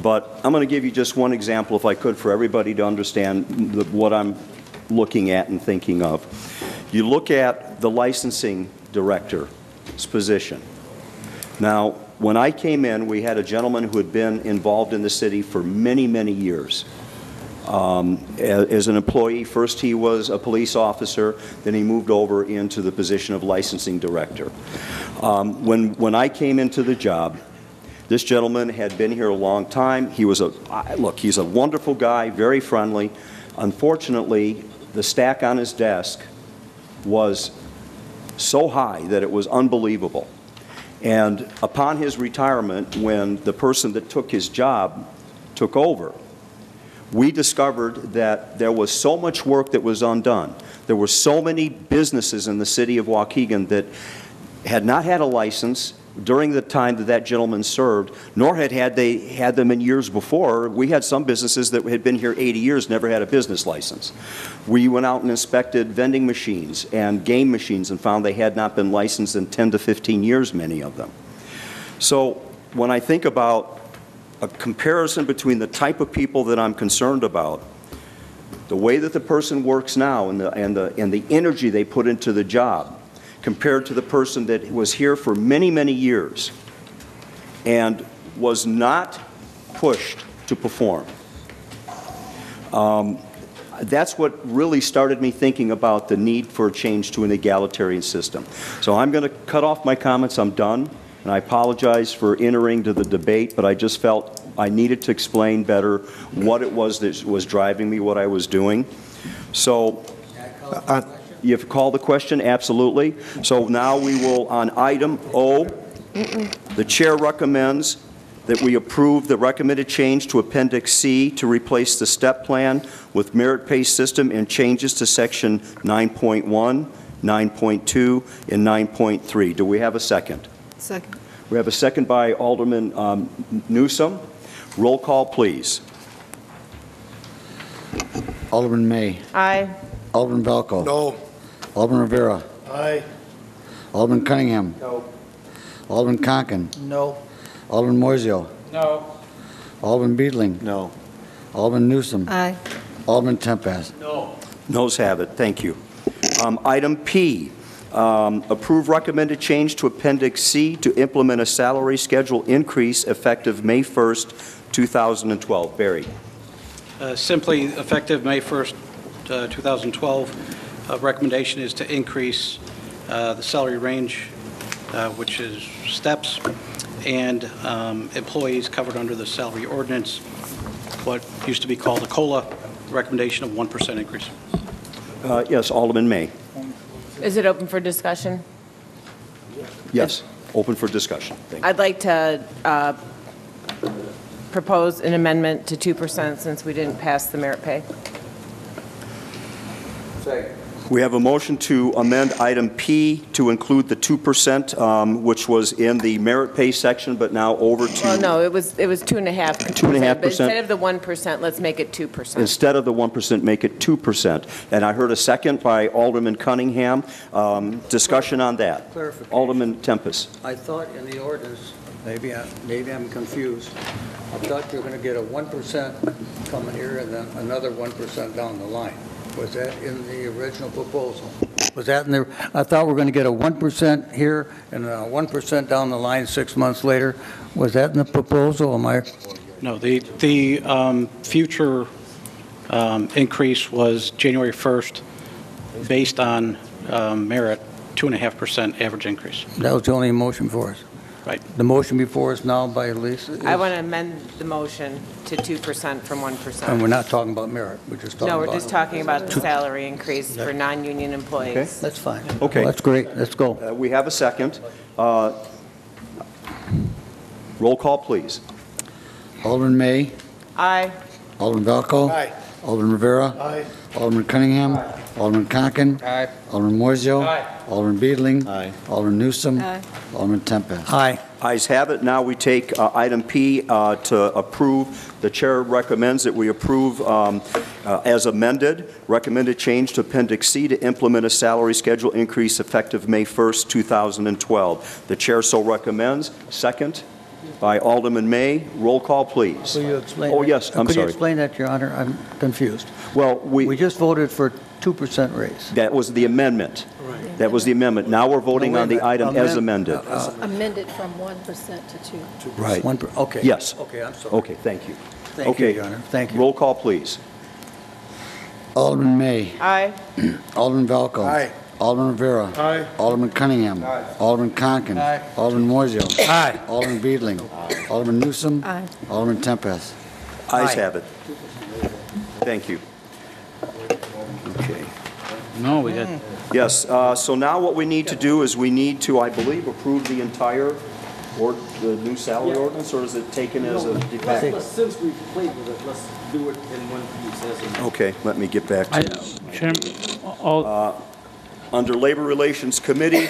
But I'm going to give you just one example, if I could, for everybody to understand what I'm looking at and thinking of. You look at the licensing director's position. Now, When I came in, we had a gentleman who had been involved in the city for many, many years. As an employee, first he was a police officer, then he moved over into the position of licensing director. When I came into the job, this gentleman had been here a long time. He was look, he's a wonderful guy, very friendly. Unfortunately, the stack on his desk was so high that it was unbelievable. And upon his retirement, when the person that took his job took over, we discovered that there was so much work that was undone. There were so many businesses in the city of Waukegan that had not had a license during the time that that gentleman served, nor had they had them in years before. We had some businesses that had been here 80 years, never had a business license. We went out and inspected vending machines and game machines and found they had not been licensed in 10 to 15 years, many of them. So when I think about a comparison between the type of people that I'm concerned about, the way that the person works now and the energy they put into the job, compared to the person that was here for many, many years and was not pushed to perform. That's what really started me thinking about the need for a change to an egalitarian system. So I'm going to cut off my comments. I'm done. And I apologize for entering to the debate, but I just felt I needed to explain better what it was that was driving me, what I was doing. So you've called the question? Absolutely. So now we will, on item O, the chair recommends that we approve the recommended change to Appendix C to replace the step plan with merit pay system and changes to Section 9.1, 9.2, and 9.3. Do we have a second? Second. We have a second by Alderman Newsom. Roll call, please. Alderman May. Aye. Alderman Valco. No. Alderman Rivera. Aye. Alderman Cunningham. No. Alderman Conken. No. Alderman Moiseo. No. Alderman Beedling. No. Alderman Newsom. Aye. Alderman Tempest. No. Noes have it. Thank you. Item P, approve recommended change to Appendix C to implement a salary schedule increase effective May 1st, 2012. Barry. Simply effective May 1st, 2012, recommendation is to increase the salary range, which is steps, and employees covered under the salary ordinance, what used to be called a COLA, recommendation of 1% increase. Yes, Alderman May. Is it open for discussion? Yes, open for discussion. Thank you. I'd like to propose an amendment to 2% since we didn't pass the merit pay. We have a motion to amend item P to include the 2%, which was in the merit pay section, but now over to... Well, no, it was 2.5%. 2.5%. But instead of the 1%, let's make it 2%. Instead of the 1%, make it 2%. And I heard a second by Alderman Cunningham. Discussion on that. Clarification. Alderman Tempest. I thought in the ordinance, maybe I'm confused. I thought you were going to get a 1% coming here and then another 1% down the line. Was that in the original proposal? Was that in there? I thought we were going to get a 1% here and a 1% down the line 6 months later. Was that in the proposal? Am I? No, the future increase was January 1st, based on merit, 2.5% average increase. That was the only motion for us. Right. The motion before us now by Lisa? I want to amend the motion to 2% from 1%. And we're not talking about merit. We're just talking about... No, we're just talking about the salary increase for non-union employees. Okay. That's fine. Okay. Well, that's great. Let's go. We have a second. Roll call, please. Alderman May. Aye. Alderman Valco. Aye. Alderman Rivera. Aye. Alderman Cunningham. Alderman Conken. Aye. Alderman Moiseo. Aye. Alderman Beedling. Aye. Alderman Newsom. Aye. Alderman Tempest. Aye. Ayes have it. Now we take item P to approve. The chair recommends that we approve as amended, recommended change to Appendix C to implement a salary schedule increase effective May 1st, 2012. The chair so recommends. Second. by Alderman May. Roll call, please. Will you explain? Oh, yes, I'm Could you sorry. explain that, Your Honor? I'm confused. Well, We just voted for 2% raise. that was the amendment. That was the amendment. Now we're voting No, wait on the a minute. item as amended. Amended from 1% to 2%. Right. Okay. Yes. Okay, I'm sorry. Okay, thank you. Thank you, Okay. Your Honor. Thank you. Roll call, please. Alderman May. Aye. Alderman Valco. Aye. Alderman Rivera. Aye. Alderman Cunningham. Alderman Conken. Alderman Moiseo. Aye. Alderman Beedling. Alderman Newsom. Aye. Alderman Tempest. Ayes Aye. have it. Thank you. Okay. No, we got, Yes, so now what we need to do is we need to, I believe, approve the entire, or the new salary ordinance, or is it taken as a de facto? Since we've played with it, let's do it in one piece as a... Okay, let me get back I, to Chairman, all, Under Labor Relations Committee,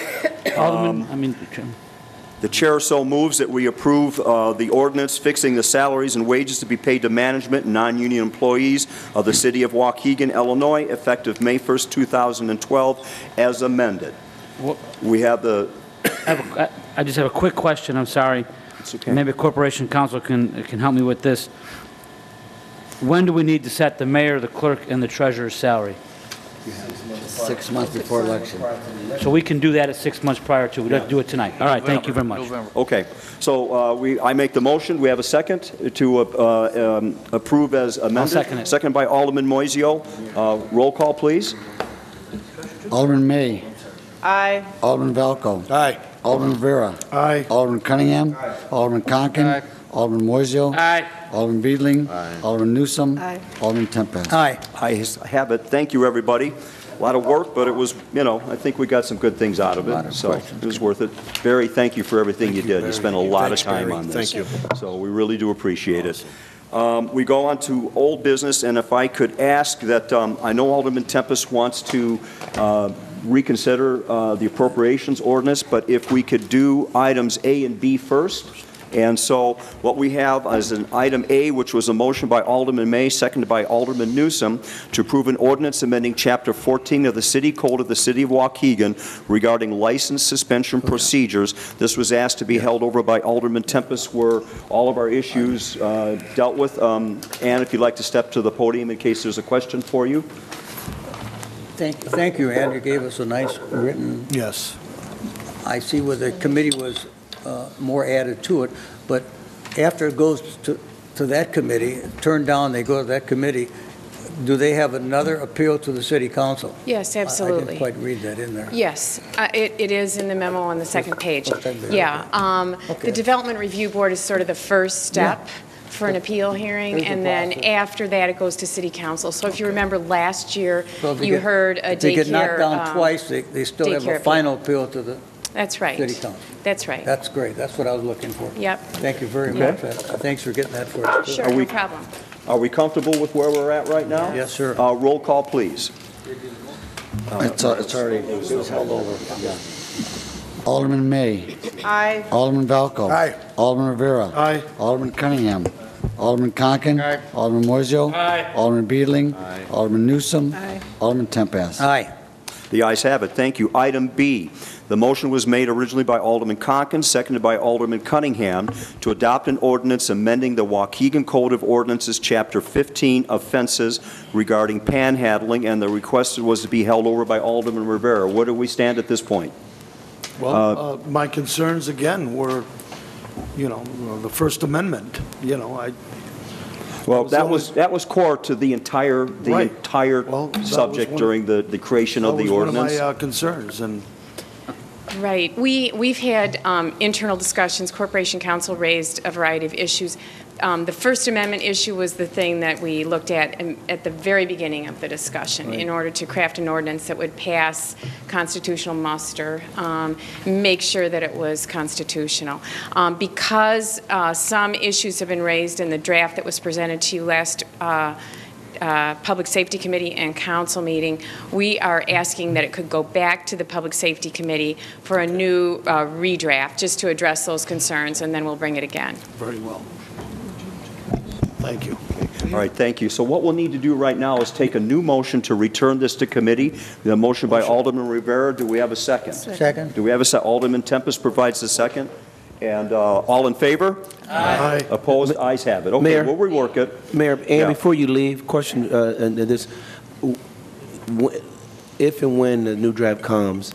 Alderman, I mean, Chairman. the chair so moves that we approve the ordinance fixing the salaries and wages to be paid to management and non-union employees of the city of Waukegan, Illinois, effective May 1st, 2012, as amended. We have the... I just have a quick question, I'm sorry. It's okay. Maybe Corporation Counsel can help me with this. When do we need to set the mayor, the clerk, and the treasurer's salary? 6 months before election. So we can do that at 6 months prior to, we don't have to do it tonight. All right, thank you very much. Okay, so I make the motion. We have a second to approve as amended. I'll second it. Second by Alderman Moiseo. Roll call, please. Alderman May. Aye. Alderman Valco. Aye. Alderman Rivera. Aye. Alderman Cunningham. Alderman Conken. Alderman Moiseo. Aye. Alderman Beedling. Alderman Newsom. Aye. Alderman Tempest. Aye. I have it. Thank you, everybody. A lot of work, but it was, I think we got some good things out of it, so it was worth it. Barry, thank you for everything you did. You spent a lot of time on this. Thank you. So we really do appreciate it. We go on to old business, and if I could ask that, I know Alderman Tempest wants to reconsider the appropriations ordinance, but if we could do items A and B first. And so what we have is an item A, which was a motion by Alderman May, seconded by Alderman Newsom, to approve an ordinance amending Chapter 14 of the City Code of the City of Waukegan regarding license suspension procedures. This was asked to be held over by Alderman Tempest, where all of our issues dealt with. Ann, if you'd like to step to the podium in case there's a question for you. Thank you, Ann. You gave us a nice written... Yes. I see where the committee was more added to it, but after it goes to that committee, turned down, they go to that committee, do they have another appeal to the city council? Yes, I absolutely. didn't quite read that in there. Yes, it is in the memo on the second page. Okay. Yeah, Okay. the Development Review Board is sort of the first step for an appeal hearing, There's a and then process. after that, it goes to city council. So if you remember last year, So if they you get- heard a If they get knocked daycare. down twice, they still have daycare a appeal. final appeal to the That's right. city council. That's right. That's great. That's what I was looking for. Yep. Thank you very Okay. much. Thanks for getting that for us. too. Sure, no problem. Are we comfortable with where we're at right now? Yes, sir. Roll call, please. It's already, it was held over. Alderman May. Aye. Alderman Valco. Aye. Alderman Rivera. Aye. Alderman Cunningham. Alderman Conken. Aye. Alderman Moiseo. Aye. Alderman Beedling. Alderman Newsom. Aye. Alderman Tempest. Aye. The ayes have it. Thank you. Item B. The motion was made originally by Alderman Conken, seconded by Alderman Cunningham, to adopt an ordinance amending the Waukegan Code of Ordinances, Chapter 15, offenses regarding panhandling, and the request was to be held over by Alderman Rivera. Where do we stand at this point? Well, my concerns, again, were, the First Amendment, Well, that was core to the entire Right. Well, that was subject one- during the creation of the ordinance. That was one of my concerns, and Right. We've had internal discussions. Corporation Counsel raised a variety of issues. The First Amendment issue was the thing that we looked at the very beginning of the discussion in order to craft an ordinance that would pass constitutional muster, make sure that it was constitutional. Because some issues have been raised in the draft that was presented to you last Public Safety Committee and Council meeting, we are asking that it could go back to the Public Safety Committee for a new redraft, just to address those concerns, and then we'll bring it again. very well. Thank you. All right, thank you. So what we'll need to do right now is take a new motion to return this to committee. The motion by Alderman Rivera. Do we have a second? Second. Do we have a second? Alderman Tempest provides the second. And all in favor? Aye. Opposed? Ayes have it. Okay, Mayor. we'll rework it. Mayor, and Yeah. before you leave, question, and this, if and when the new draft comes,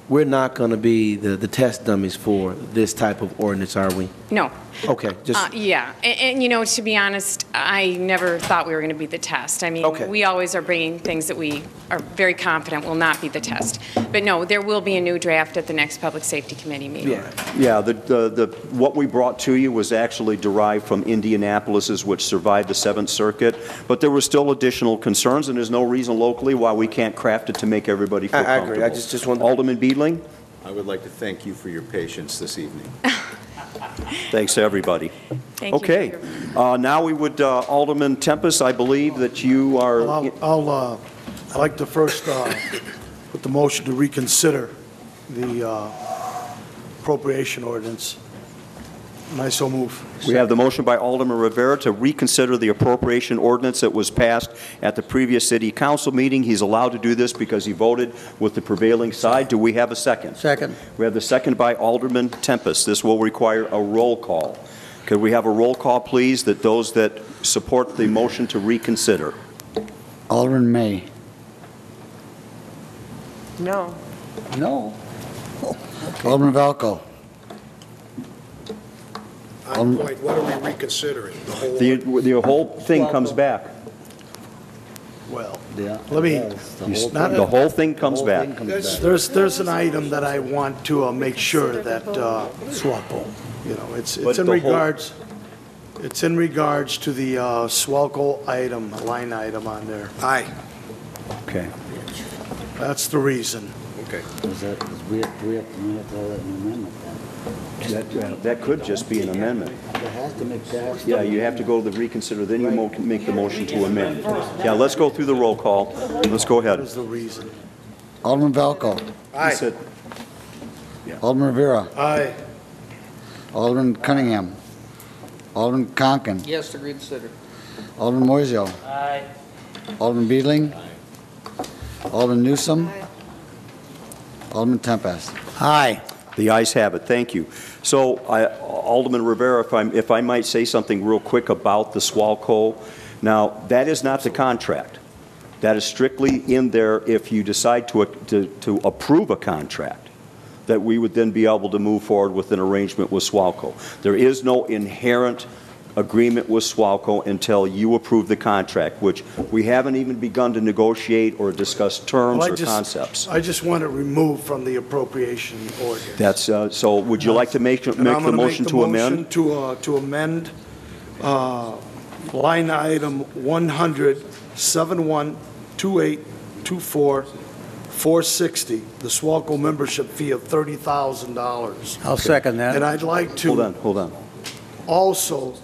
we're not going to be the test dummies for this type of ordinance, are we? No. Okay, just, Yeah, and, you know, to be honest, I never thought we were going to be the test. I mean, Okay. we always are bringing things that we are very confident will not be the test. But no, there will be a new draft at the next Public Safety Committee meeting. Yeah, what we brought to you was actually derived from Indianapolis's, which survived the Seventh Circuit, but there were still additional concerns, and there's no reason locally why we can't craft it to make everybody feel I comfortable. agree. I just want. Alderman Beedling? I would like to thank you for your patience this evening. Thanks to everybody. Thank you. Okay, now we would, Alderman Tempest, I believe that you are... I'd like to first put the motion to reconsider the appropriation ordinance. And I so move. We have the motion by Alderman Rivera to reconsider the appropriation ordinance that was passed at the previous city council meeting. He's allowed to do this because he voted with the prevailing side. Do we have a second? Second. We have the second by Alderman Tempest. This will require a roll call. Could we have a roll call, please, that those that support the motion to reconsider? Alderman May. No. No. Alderman Valco. On point, what are we reconsidering? The whole, The whole thing comes back. well, Yeah. let me, not The whole thing comes back. there's an item that I want to make sure that, Swalco, you know, it's But in the whole- regards, it's in regards to the Swalco item, line item on there. Aye. Okay. That's the reason. Okay. We have to have an amendment then. That could just be an amendment. It has to make that. Yeah, you have to go to the reconsider, then you make the motion to amend. Yeah, let's go through the roll call. Let's go ahead. That is the reason. Alderman Valco. He said- Alderman Rivera. Aye. Alderman Cunningham. Alderman Conken. Yes, to reconsider. Alderman Moiseo. Aye. Alderman Beedling. Alderman Newsom. Alderman Tempest. Aye. The ayes have it. Thank you. So, Alderman Rivera, if I might say something real quick about the Swalco. Now, that is not the contract. That is strictly in there if you decide to approve a contract, that we would then be able to move forward with an arrangement with Swalco. There is no inherent agreement with Swalco until you approve the contract, which we haven't even begun to negotiate or discuss terms Well, or concepts. I just want it removed from the appropriation ordinance. That's, so would you like to make the motion to amend? To amend line item 100, 712824-460, the Swalco membership fee of $30,000. I'll second that. And I'd like to... Hold on. Also,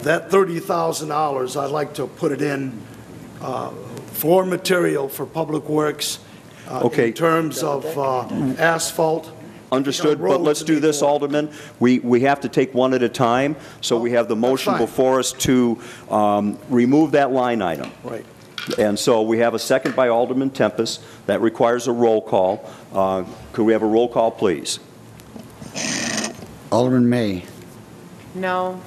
that $30,000, I'd like to put it in for material for Public Works Okay. in terms of asphalt. Understood, You know, but let's roads do this, anymore. Alderman. We have to take one at a time, so we have the motion fine. before us to remove that line item. Right. And so we have a second by Alderman Tempest. That requires a roll call. Could we have a roll call, please? Alderman May. No.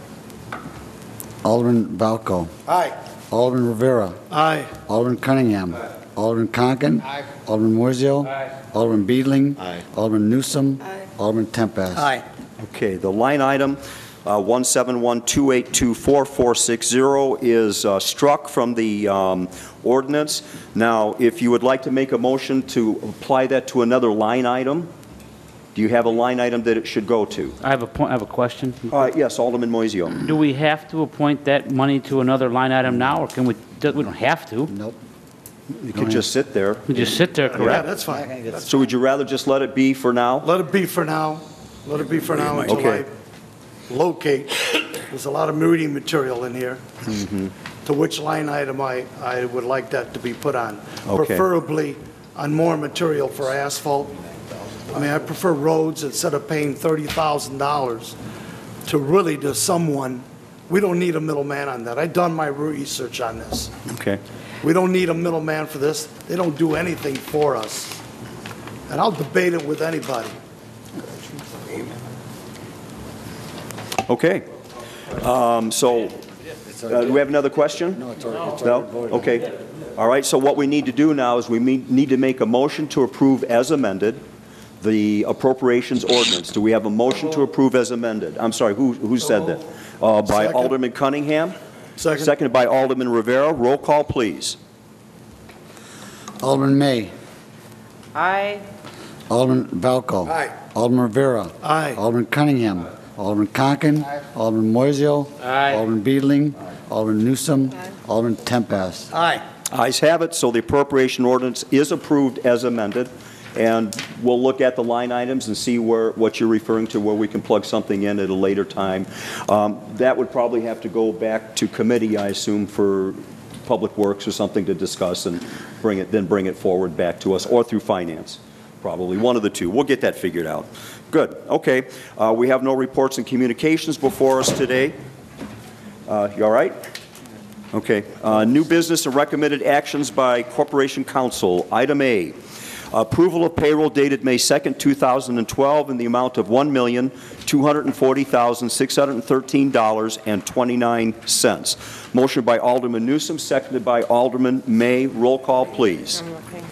Alderman Valco. Aye. Alderman Rivera. Aye. Alderman Cunningham. Alderman Conken. Aye. Alderman Moiseo. Aye. Alderman Beedling. Aye. Alderman Newsom. Alderman Tempest. Aye. Okay, the line item 1712824-460 is struck from the ordinance. Now, if you would like to make a motion to apply that to another line item, do you have a line item that it should go to? I have a question. Yes, Alderman Moiseo. Do we have to appoint that money to another line item now, or can we don't have to? Nope. You could just sit there. We just sit there, Yeah, correct? that's fine. So would you rather just let it be for now? Let it be for now. Let it be for now until Okay. I locate. There's a lot of reading material in here. To which line item I would like that to be put on. Okay. Preferably on more material for asphalt. I mean, I prefer roads instead of paying $30,000 to someone. We don't need a middleman on that. I've done my research on this. Okay. We don't need a middleman for this. They don't do anything for us. and I'll debate it with anybody. Okay. Do we have another question? No, it's already No? voted. Okay. All right, so what we need to do now is we need to make a motion to approve as amended the appropriations ordinance. Do we have a motion to approve as amended? I'm sorry, who said that? By Second. Alderman Cunningham? Second. Seconded by Alderman Rivera. Roll call, please. Alderman May. Aye. Alderman Valco. Aye. Alderman Rivera. Aye. Alderman Cunningham. Alderman Conken. Alderman Moiseo. Aye. Alderman Beedling. Alderman Newsom. Alderman Tempest. Aye. Ayes have it, so the appropriation ordinance is approved as amended, and we'll look at the line items and see what you're referring to, where we can plug something in at a later time. That would probably have to go back to committee, I assume, for Public Works or something to discuss and bring it forward back to us, or through Finance, probably, one of the two. We'll get that figured out. Good, okay. We have no reports and communications before us today. You all right? Okay. New business and recommended actions by Corporation Council. Item A, approval of payroll dated May 2nd, 2012 in the amount of $1,240,613.29. Motion by Alderman Newsom, seconded by Alderman May. Roll call, please. I'm looking.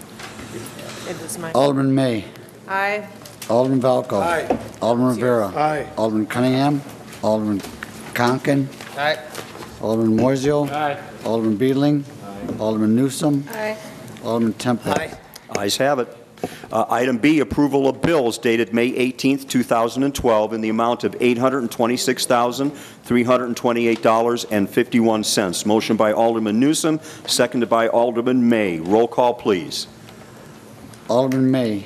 It is my. Alderman May. Aye. Alderman Valco. Aye. Alderman Rivera. Aye. Alderman Cunningham. Alderman Conken. Aye. Alderman Moiseo. Aye. Alderman Beedling. Alderman Newsom. Aye. Alderman Tempest. Aye. Ayes have it. Item B, approval of bills dated May 18th, 2012 in the amount of $826,328.51. Motion by Alderman Newsom, seconded by Alderman May. Roll call, please. Alderman May.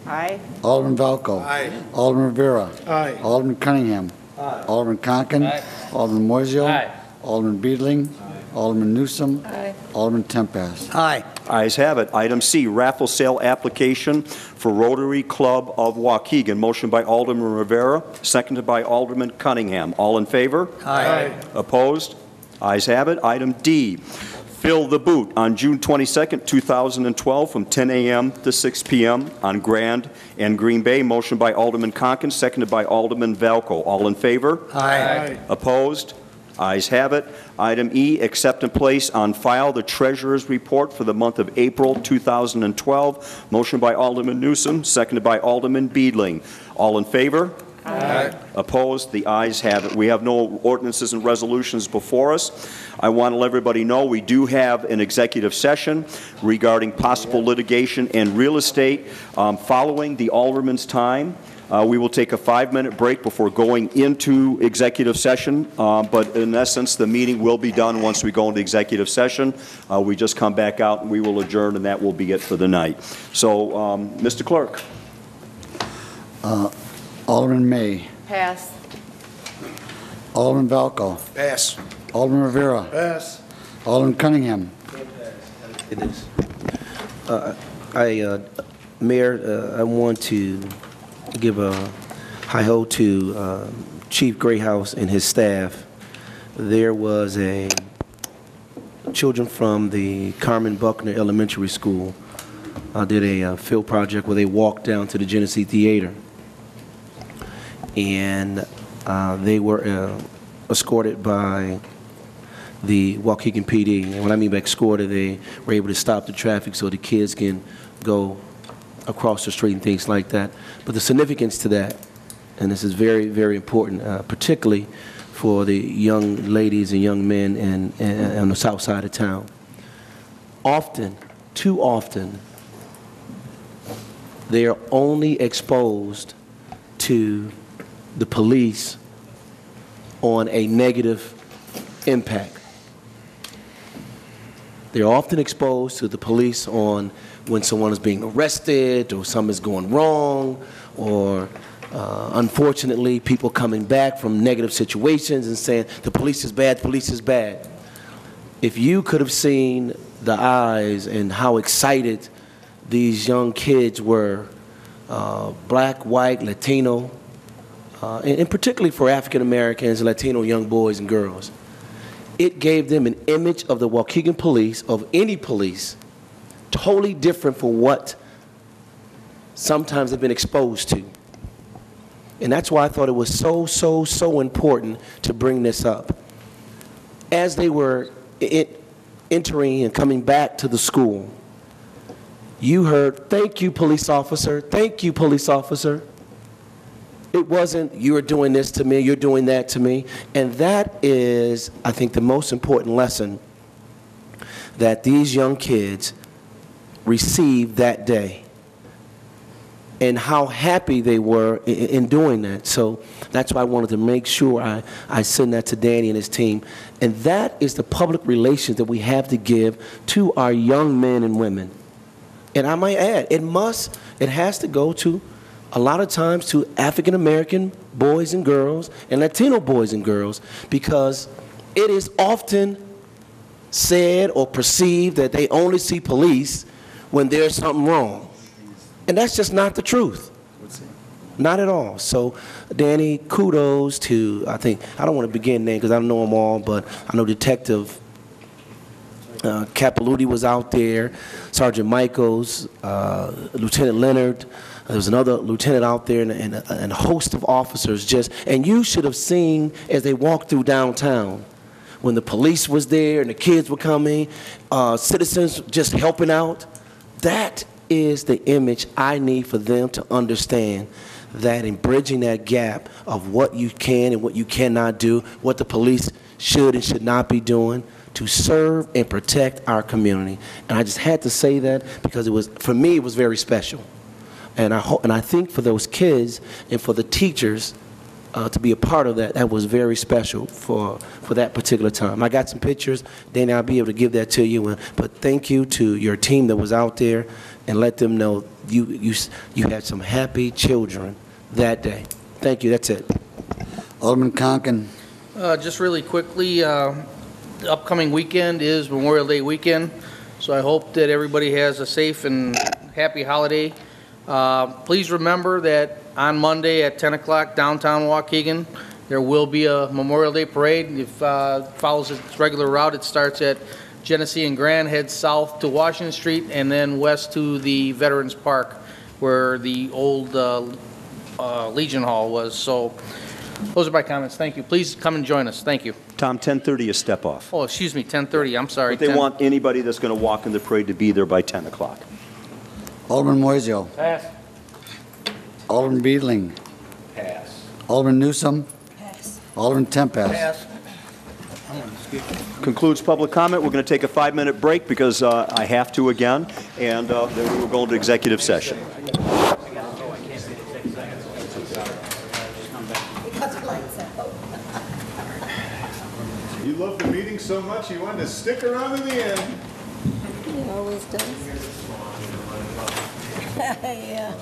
Aye. Alderman Valco. Aye. Alderman Rivera. Aye. Alderman Cunningham. Alderman Conken. Aye. Alderman Moiseo. Aye. Alderman Beedling. Alderman Newsom. Aye. Alderman Tempest. Aye. Ayes have it. Item C, raffle sale application for Rotary Club of Waukegan. Motion by Alderman Rivera, seconded by Alderman Cunningham. All in favor? Aye. Opposed? Ayes have it. Item D, fill the boot on June 22nd, 2012 from 10 a.m. to 6 p.m. on Grand and Green Bay. Motion by Alderman Conken, seconded by Alderman Valco. All in favor? Aye. Opposed? Ayes have it. Item E, accept and place on file the Treasurer's Report for the month of April 2012. Motion by Alderman Newsom, seconded by Alderman Beedling. All in favor? Aye. Opposed? The ayes have it. We have no ordinances and resolutions before us. I want to let everybody know we do have an executive session regarding possible litigation and real estate following the alderman's time. We will take a 5-minute break before going into executive session, but in essence, the meeting will be done once we go into executive session. We just come back out and we will adjourn, and that will be it for the night. So, Mr. Clerk. Alderman May. Pass. Alderman Valco. Pass. Alderman Rivera. Pass. Alderman Cunningham. It is. Mayor, I want to give a hi-ho to Chief Grayhouse and his staff. There was children from the Carmen Buckner Elementary School did a field project where they walked down to the Genesee Theater. And they were escorted by the Waukegan PD. And what I mean by escorted, they were able to stop the traffic so the kids can go across the street and things like that. But the significance to that, and this is very, very important, particularly for the young ladies and young men on the south side of town. Often, too often, they are only exposed to the police on a negative impact. They're often exposed to the police on when someone is being arrested or something is going wrong, or unfortunately people coming back from negative situations and saying the police is bad, the police is bad. If you could have seen the eyes and how excited these young kids were, black, white, Latino, and particularly for African Americans and Latino young boys and girls, it gave them an image of the Waukegan police, of any police, totally different from what sometimes have been exposed to. And that's why I thought it was so important to bring this up. As they were entering and coming back to the school, you heard, "Thank you, police officer. Thank you, police officer." It wasn't, "You're doing this to me, you're doing that to me." And that is, I think, the most important lesson that these young kids received that day, and how happy they were in doing that. So that's why I wanted to make sure I send that to Danny and his team. And that is the public relations that we have to give to our young men and women. And I might add, it has to go to, a lot of times, to African American boys and girls and Latino boys and girls, because it is often said or perceived that they only see police when there's something wrong. And that's just not the truth. Not at all. So, Danny, kudos to, I don't want to begin there because I don't know them all, but I know Detective Capilouti was out there, Sergeant Michaels, Lieutenant Leonard. There was another lieutenant out there, and a host of officers and you should have seen as they walked through downtown, when the police was there and the kids were coming, citizens just helping out. That is the image I need for them to understand, that in bridging that gap of what you can and what you cannot do, what the police should and should not be doing to serve and protect our community. And I just had to say that because for me, it was very special. And I think for those kids and for the teachers to be a part of that, that was very special for that particular time. I got some pictures. Danny, I'll be able to give that to you. But thank you to your team that was out there, and let them know you had some happy children that day. Thank you. That's it. Alderman Conken. Just really quickly, the upcoming weekend is Memorial Day weekend, so I hope that everybody has a safe and happy holiday. Please remember that on Monday at 10 o'clock downtown Waukegan, there will be a Memorial Day parade. It follows its regular route. It starts at Genesee and Grand, heads south to Washington Street, and then west to the Veterans Park, where the old Legion Hall was. So those are my comments. Thank you. Please come and join us. Thank you. Tom, 10:30 is step off. Oh, excuse me, 10:30. I'm sorry. But they want anybody that's going to walk in the parade to be there by 10 o'clock. Alderman Moiseo. Pass. Alderman Beedling. Pass. Alderman Newsom. Pass. Alderman Tempest. Pass. Concludes public comment. We're going to take a 5-minute break because I have to again, and then we will go into executive session. You love the meeting so much you wanted to stick around to the end. He always does. Yeah.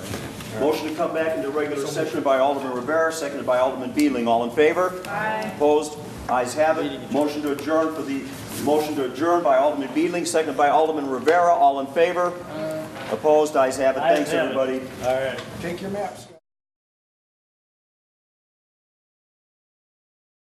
Motion to come back into regular session by Alderman Rivera, seconded by Alderman Beedling. All in favor? Aye. Opposed? Ayes have it. Motion to adjourn by Alderman Beedling, seconded by Alderman Rivera. All in favor? Opposed? Ayes have it. Thanks, everybody. All right. Take your maps.